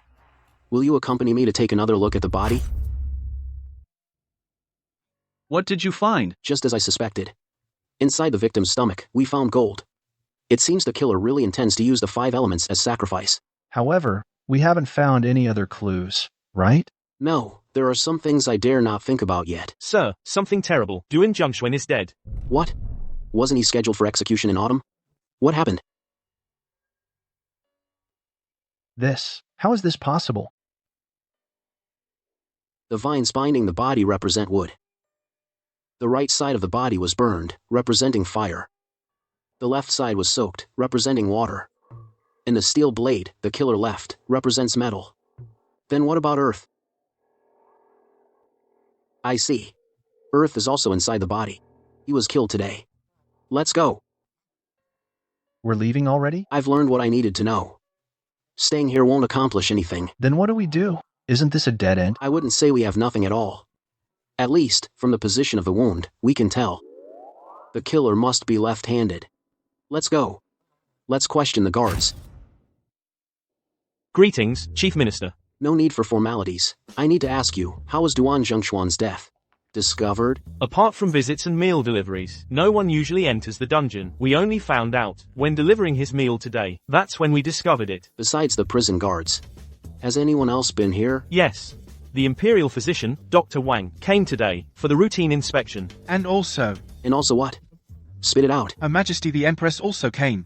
will you accompany me to take another look at the body? What did you find? Just as I suspected. Inside the victim's stomach, we found gold. It seems the killer really intends to use the 5 elements as sacrifice. However, we haven't found any other clues, right? No, there are some things I dare not think about yet. Sir, something terrible. Duan Zhengxuan is dead. What? Wasn't he scheduled for execution in autumn? What happened? How is this possible? The vines binding the body represent wood. The right side of the body was burned, representing fire. The left side was soaked, representing water. And the steel blade the killer left represents metal. Then what about earth? I see. Earth is also inside the body. He was killed today. Let's go. We're leaving already? I've learned what I needed to know. Staying here won't accomplish anything. Then what do we do? Isn't this a dead end? I wouldn't say we have nothing at all. At least, from the position of the wound, we can tell. The killer must be left-handed. Let's go. Let's question the guards. Greetings, Chief Minister. No need for formalities. I need to ask you, how was Duan Zhengxuan's death? Discovered? Apart from visits and meal deliveries, no one usually enters the dungeon. We only found out when delivering his meal today. That's when we discovered it. Besides the prison guards. Has anyone else been here? Yes. The imperial physician, Dr. Wang, came today for the routine inspection. And also... And also what? Spit it out. Her Majesty the Empress also came.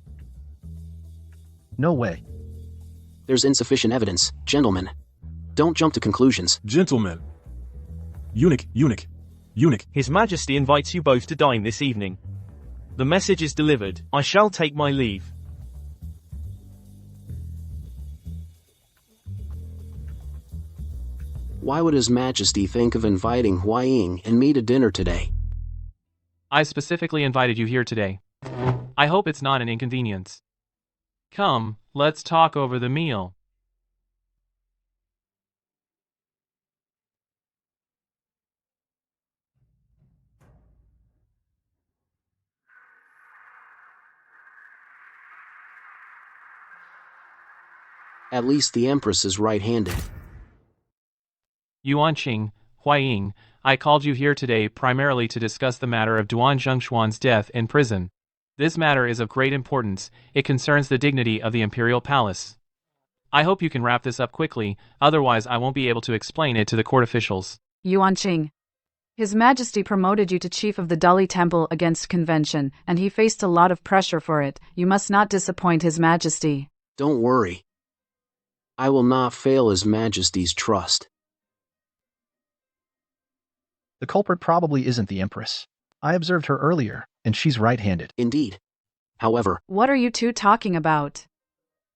No way. There's insufficient evidence, gentlemen. Don't jump to conclusions. Gentlemen. Eunuch. His Majesty invites you both to dine this evening. The message is delivered. I shall take my leave. Why would His Majesty think of inviting Hua Ying and me to dinner today? I specifically invited you here today. I hope it's not an inconvenience. Come, let's talk over the meal. At least the Empress is right-handed. Yuanqing, Huaying, I called you here today primarily to discuss the matter of Duan Zhengshuan's death in prison. This matter is of great importance. It concerns the dignity of the imperial palace. I hope you can wrap this up quickly, otherwise I won't be able to explain it to the court officials. Yuanqing. His Majesty promoted you to chief of the Dali Temple against convention, and he faced a lot of pressure for it. You must not disappoint His Majesty. Don't worry. I will not fail His Majesty's trust. The culprit probably isn't the Empress. I observed her earlier, and she's right-handed. Indeed. However... What are you two talking about?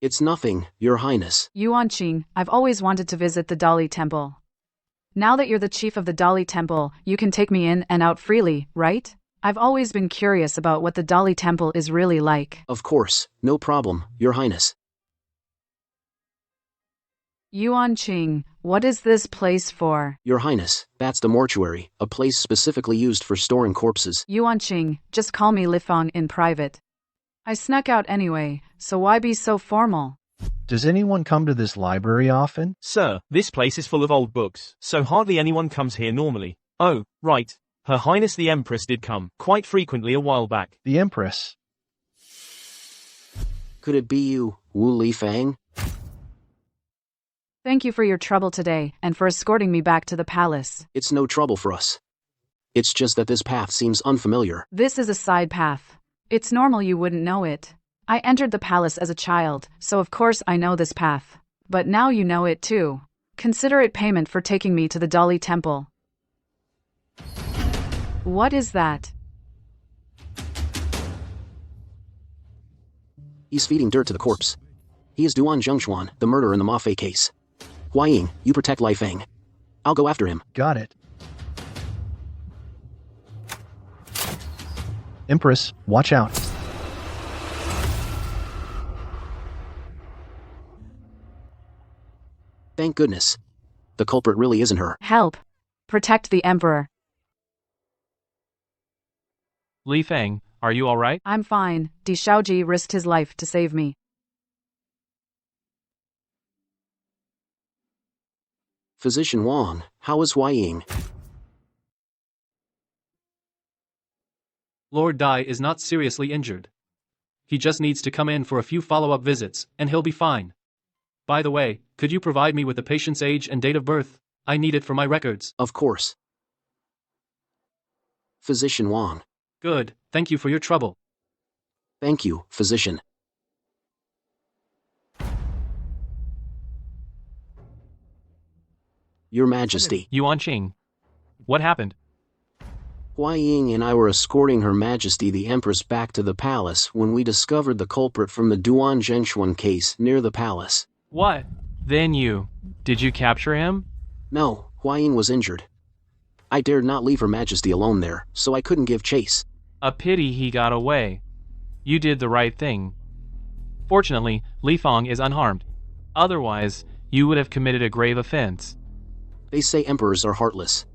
It's nothing, Your Highness. Yuanqing, I've always wanted to visit the Dali Temple. Now that you're the chief of the Dali Temple, you can take me in and out freely, right? I've always been curious about what the Dali Temple is really like. Of course, no problem, Your Highness. Yuanqing, what is this place for? Your Highness, that's the mortuary, a place specifically used for storing corpses. Yuanqing, just call me Lifang in private. I snuck out anyway, so why be so formal? Does anyone come to this library often? Sir, this place is full of old books, so hardly anyone comes here normally. Oh, right. Her Highness the Empress did come, quite frequently a while back. The Empress? Could it be you, Wu Lifang? Thank you for your trouble today, and for escorting me back to the palace. It's no trouble for us. It's just that this path seems unfamiliar. This is a side path. It's normal you wouldn't know it. I entered the palace as a child, so of course I know this path. But now you know it too. Consider it payment for taking me to the Dali Temple. What is that? He's feeding dirt to the corpse. He is Duan Zhengshuan, the murderer in the Mafei case. Hua Ying, you protect Lai Feng. I'll go after him. Got it. Empress, watch out. Thank goodness. The culprit really isn't her. Help. Protect the Emperor. Li Feng, are you alright? I'm fine. Di Shaoji risked his life to save me. Physician Wang, how is Hua Ying? Lord Dai is not seriously injured. He just needs to come in for a few follow-up visits, and he'll be fine. By the way, could you provide me with the patient's age and date of birth? I need it for my records. Of course. Physician Wang. Good, thank you for your trouble. Thank you, Physician. Your Majesty. Yuanqing. What happened? Hua Ying and I were escorting Her Majesty the Empress back to the palace when we discovered the culprit from the Duan Zhengshuan case near the palace. What? Then did you capture him? No, Hua Ying was injured. I dared not leave Her Majesty alone there, so I couldn't give chase. A pity he got away. You did the right thing. Fortunately, Li Feng is unharmed. Otherwise, you would have committed a grave offense. They say emperors are heartless.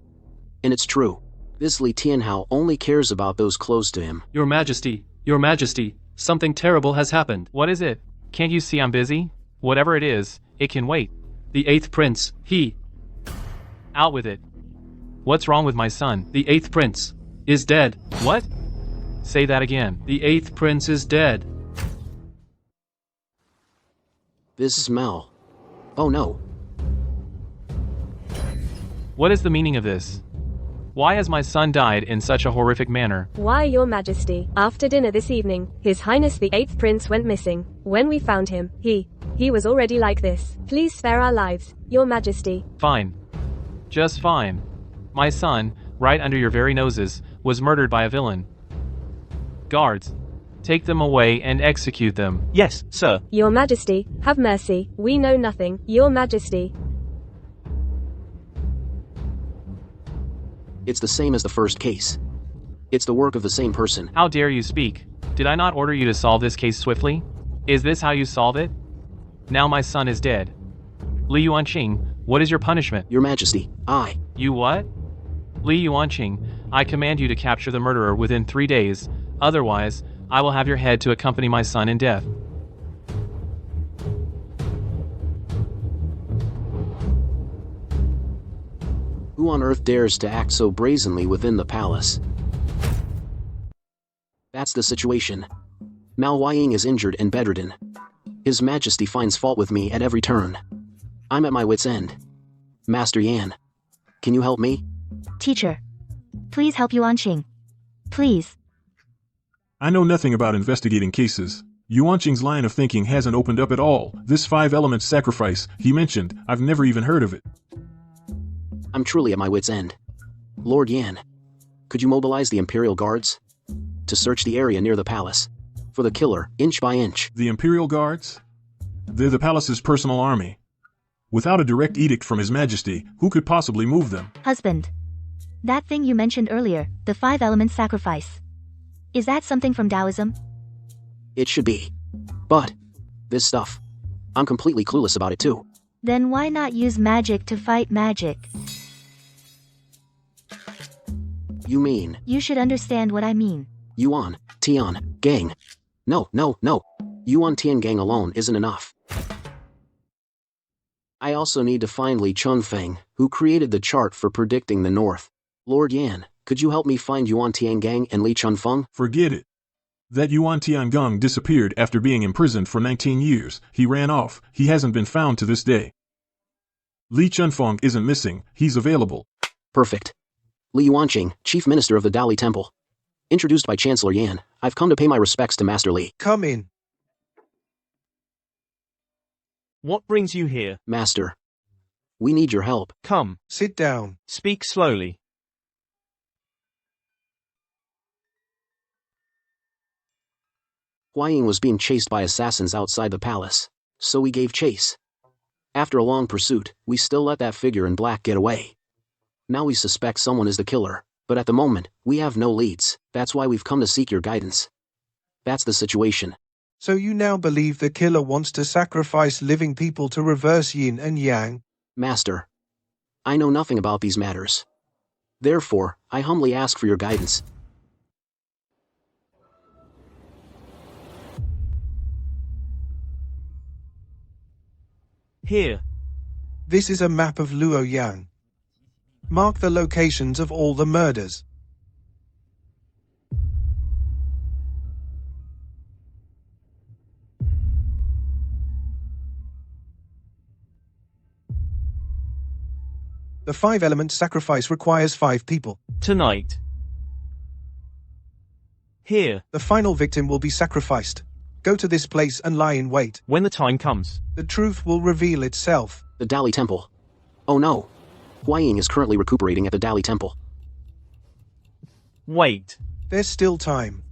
And it's true. This Li Tianhao only cares about those close to him. Your Majesty, something terrible has happened. What is it? Can't you see I'm busy? Whatever it is, it can wait. The 8th Prince, he... Out with it. What's wrong with my son? The 8th prince is dead. What? Say that again. The 8th prince is dead. This smell. Oh no. What is the meaning of this? Why has my son died in such a horrific manner? Why, Your Majesty, after dinner this evening, His Highness the 8th Prince went missing. When we found him, he was already like this. Please spare our lives, Your Majesty. Fine. Just fine. My son, right under your very noses, was murdered by a villain. Guards, take them away and execute them. Yes, sir. Your Majesty, have mercy. We know nothing, Your Majesty. It's the same as the first case. It's the work of the same person. How dare you speak? Did I not order you to solve this case swiftly? Is this how you solve it? Now my son is dead. Li Yuanqing, what is your punishment? Your Majesty, I... You what? Li Yuanqing, I command you to capture the murderer within 3 days, otherwise, I will have your head to accompany my son in death. Who on earth dares to act so brazenly within the palace? That's the situation. Mao Weiying is injured and bedridden. His Majesty finds fault with me at every turn. I'm at my wit's end. Master Yan, can you help me? Teacher. Please help Yuanqing. Please. I know nothing about investigating cases. Yuanqing's line of thinking hasn't opened up at all. This 5-element sacrifice he mentioned, I've never even heard of it. I'm truly at my wit's end. Lord Yan, could you mobilize the Imperial Guards to search the area near the palace for the killer, inch by inch? The Imperial Guards? They're the palace's personal army. Without a direct edict from His Majesty, who could possibly move them? Husband. That thing you mentioned earlier, the 5-element sacrifice. Is that something from Taoism? It should be. But, this stuff, I'm completely clueless about it too. Then why not use magic to fight magic? You mean? You should understand what I mean. Yuan, Tian, Gang. No. Yuan Tian Gang alone isn't enough. I also need to find Li Chunfeng, who created the chart for predicting the North. Lord Yan, could you help me find Yuan Tian Gang and Li Chunfeng? Forget it. That Yuan Tiangong disappeared after being imprisoned for 19 years. He ran off. He hasn't been found to this day. Li Chunfeng isn't missing. He's available. Perfect. Li Yuanqing, Chief Minister of the Dali Temple. Introduced by Chancellor Yan, I've come to pay my respects to Master Li. Come in. What brings you here? Master. We need your help. Come. Sit down. Speak slowly. Huaying was being chased by assassins outside the palace, so we gave chase. After a long pursuit, we still let that figure in black get away. Now we suspect someone is the killer, but at the moment, we have no leads. That's why we've come to seek your guidance. That's the situation. So you now believe the killer wants to sacrifice living people to reverse yin and yang? Master, I know nothing about these matters. Therefore, I humbly ask for your guidance. Here. This is a map of Luoyang. Mark the locations of all the murders. The 5-element sacrifice requires 5 people. Tonight. Here. The final victim will be sacrificed. Go to this place and lie in wait. When the time comes. The truth will reveal itself. The Dali Temple. Oh no. Huaying is currently recuperating at the Dali Temple. Wait. There's still time.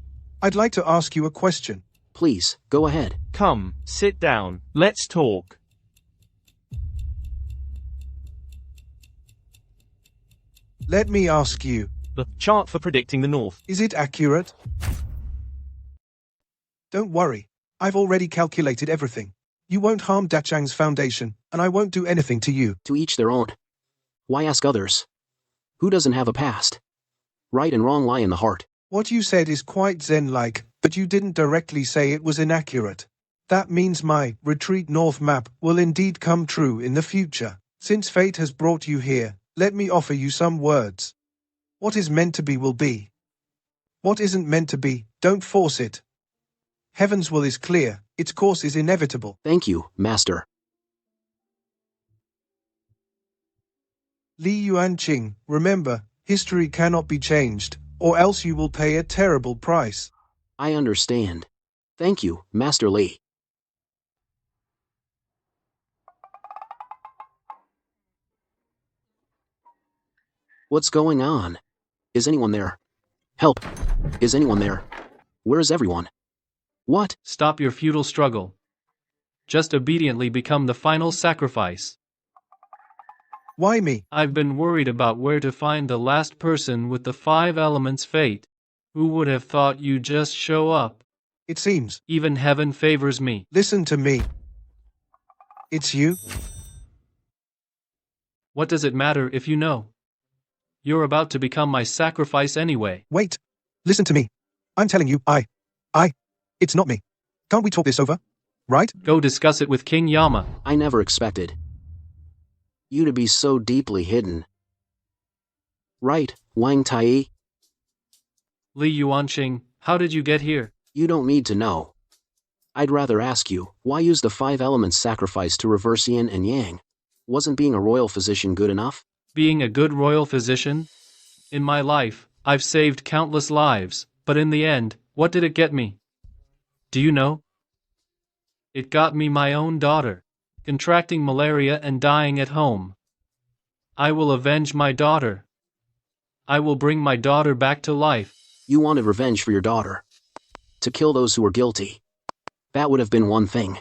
I'd like to ask you a question. Please, go ahead. Come, sit down. Let's talk. Let me ask you. The chart for predicting the North. Is it accurate? Don't worry. I've already calculated everything. You won't harm Dachang's foundation, and I won't do anything to you. To each their own. Why ask others? Who doesn't have a past? Right and wrong lie in the heart. What you said is quite Zen-like, but you didn't directly say it was inaccurate. That means my retreat north map will indeed come true in the future. Since fate has brought you here, Let me offer you some words. What is meant to be will be. What isn't meant to be, don't force it. Heaven's will is clear, its course is inevitable. Thank you, Master. Li Yuanqing, remember, history cannot be changed, or else you will pay a terrible price. I understand. Thank you, Master Li. What's going on? Is anyone there? Help! Is anyone there? Where is everyone? What? Stop your futile struggle. Just obediently become the final sacrifice. Why me? I've been worried about where to find the last person with the 5 elements fate. Who would have thought you'd just show up? It seems. Even heaven favors me. Listen to me. It's you? What does it matter if you know? You're about to become my sacrifice anyway. Wait. Listen to me. I'm telling you, it's not me. Can't we talk this over? Right? Go discuss it with King Yama. I never expected you to be so deeply hidden. Right, Wang Tai? Li Yuanqing, how did you get here? You don't need to know. I'd rather ask you, why use the 5 elements sacrifice to reverse yin and yang? Wasn't being a royal physician good enough? Being a good royal physician? In my life, I've saved countless lives, but in the end, what did it get me? Do you know? It got me my own daughter, contracting malaria and dying at home. I will avenge my daughter. I will bring my daughter back to life. You wanted revenge for your daughter. To kill those who were guilty. That would have been one thing.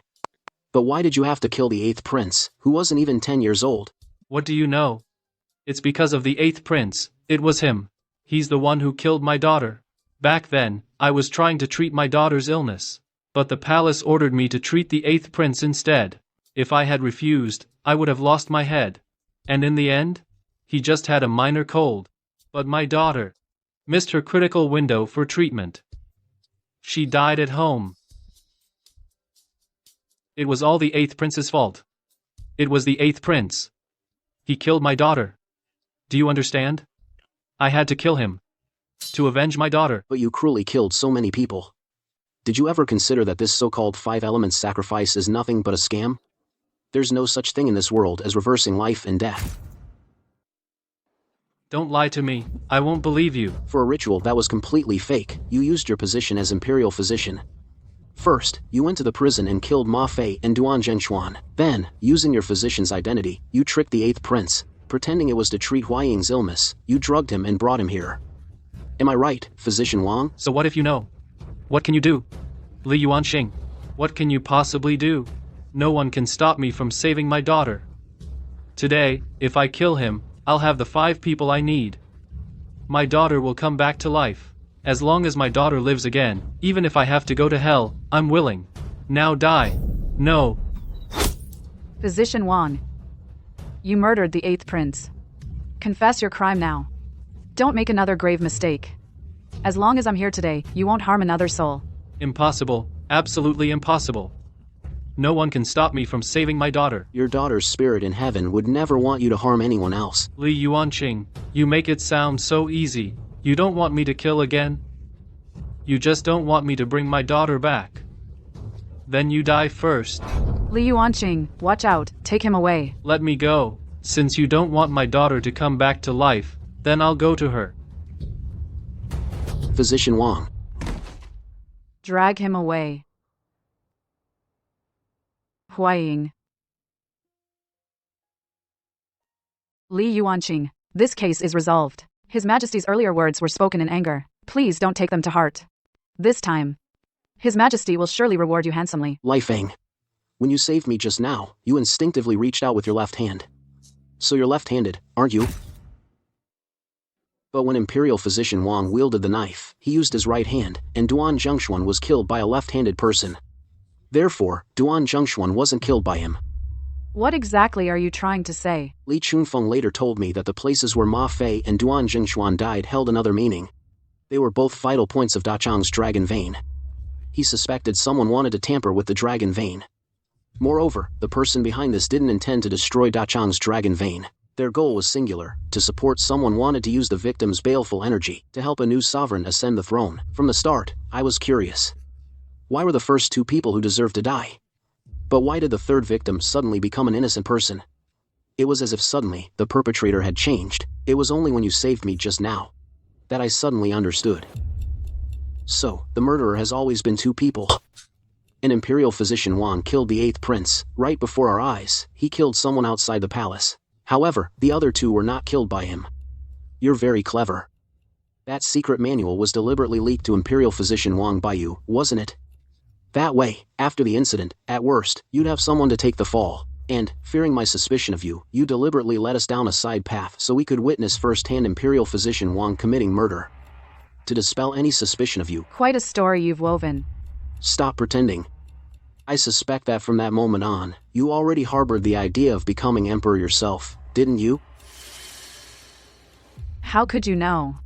But why did you have to kill the 8th prince, who wasn't even 10 years old? What do you know? It's because of the 8th prince. It was him. He's the one who killed my daughter. Back then, I was trying to treat my daughter's illness. But the palace ordered me to treat the 8th prince instead. If I had refused, I would have lost my head. And in the end, he just had a minor cold. But my daughter missed her critical window for treatment. She died at home. It was all the 8th prince's fault. It was the 8th prince. He killed my daughter. Do you understand? I had to kill him. To avenge my daughter. But you cruelly killed so many people. Did you ever consider that this so-called 5 elements sacrifice is nothing but a scam? There's no such thing in this world as reversing life and death. Don't lie to me. I won't believe you. For a ritual that was completely fake, you used your position as imperial physician. First, you went to the prison and killed Ma Fei and Duan Zhengxuan. Then, using your physician's identity, you tricked the 8th prince. Pretending it was to treat Hua Ying's illness, you drugged him and brought him here. Am I right, Physician Wang? So what if you know? What can you do? Li Yuanqing, what can you possibly do? No one can stop me from saving my daughter. Today, if I kill him, I'll have the 5 people I need. My daughter will come back to life. As long as my daughter lives again, even if I have to go to hell, I'm willing. Now die. No. Physician Wang, you murdered the 8th prince. Confess your crime now. Don't make another grave mistake. As long as I'm here today, you won't harm another soul. Impossible. Absolutely impossible. No one can stop me from saving my daughter. Your daughter's spirit in heaven would never want you to harm anyone else. Li Yuanqing, you make it sound so easy. You don't want me to kill again? You just don't want me to bring my daughter back. Then you die first. Li Yuanqing, watch out, take him away. Let me go. Since you don't want my daughter to come back to life, then I'll go to her. Physician Wang. Drag him away. Hua Ying. Li Yuanqing, this case is resolved. His Majesty's earlier words were spoken in anger. Please don't take them to heart. This time, His Majesty will surely reward you handsomely. Li Feng. When you saved me just now, you instinctively reached out with your left hand. So you're left-handed, aren't you? But when Imperial Physician Wang wielded the knife, he used his right hand, and Duan Zhengxuan was killed by a left-handed person. Therefore, Duan Zhengxuan wasn't killed by him. What exactly are you trying to say? Li Chunfeng later told me that the places where Ma Fei and Duan Zhengxuan died held another meaning. They were both vital points of Da Chang's dragon vein. He suspected someone wanted to tamper with the dragon vein. Moreover, the person behind this didn't intend to destroy Da Chang's dragon vein. Their goal was singular: to support someone wanted to use the victim's baleful energy to help a new sovereign ascend the throne. From the start, I was curious. Why were the first 2 people who deserved to die? But why did the 3rd victim suddenly become an innocent person? It was as if suddenly the perpetrator had changed. It was only when you saved me just now that I suddenly understood. So, the murderer has always been 2 people. An imperial physician Wang killed the 8th prince, right before our eyes. He killed someone outside the palace. However, the other 2 were not killed by him. You're very clever. That secret manual was deliberately leaked to Imperial Physician Wang by you, wasn't it? That way, after the incident, at worst, you'd have someone to take the fall. And, fearing my suspicion of you, you deliberately led us down a side path so we could witness firsthand Imperial Physician Wang committing murder. To dispel any suspicion of you. Quite a story you've woven. Stop pretending. I suspect that from that moment on, you already harbored the idea of becoming emperor yourself, didn't you? How could you know?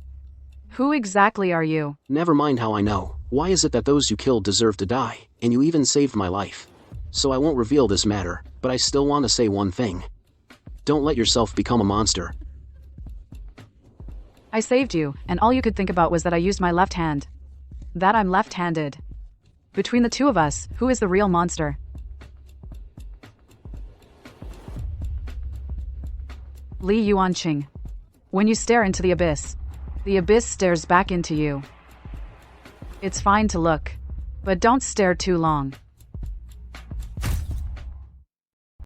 Who exactly are you? Never mind how I know. Why is it that those you killed deserve to die, and you even saved my life? So I won't reveal this matter, but I still want to say one thing. Don't let yourself become a monster. I saved you, and all you could think about was that I used my left hand. That I'm left-handed. Between the 2 of us, who is the real monster? Li Yuanqing. When you stare into the abyss stares back into you. It's fine to look, but don't stare too long.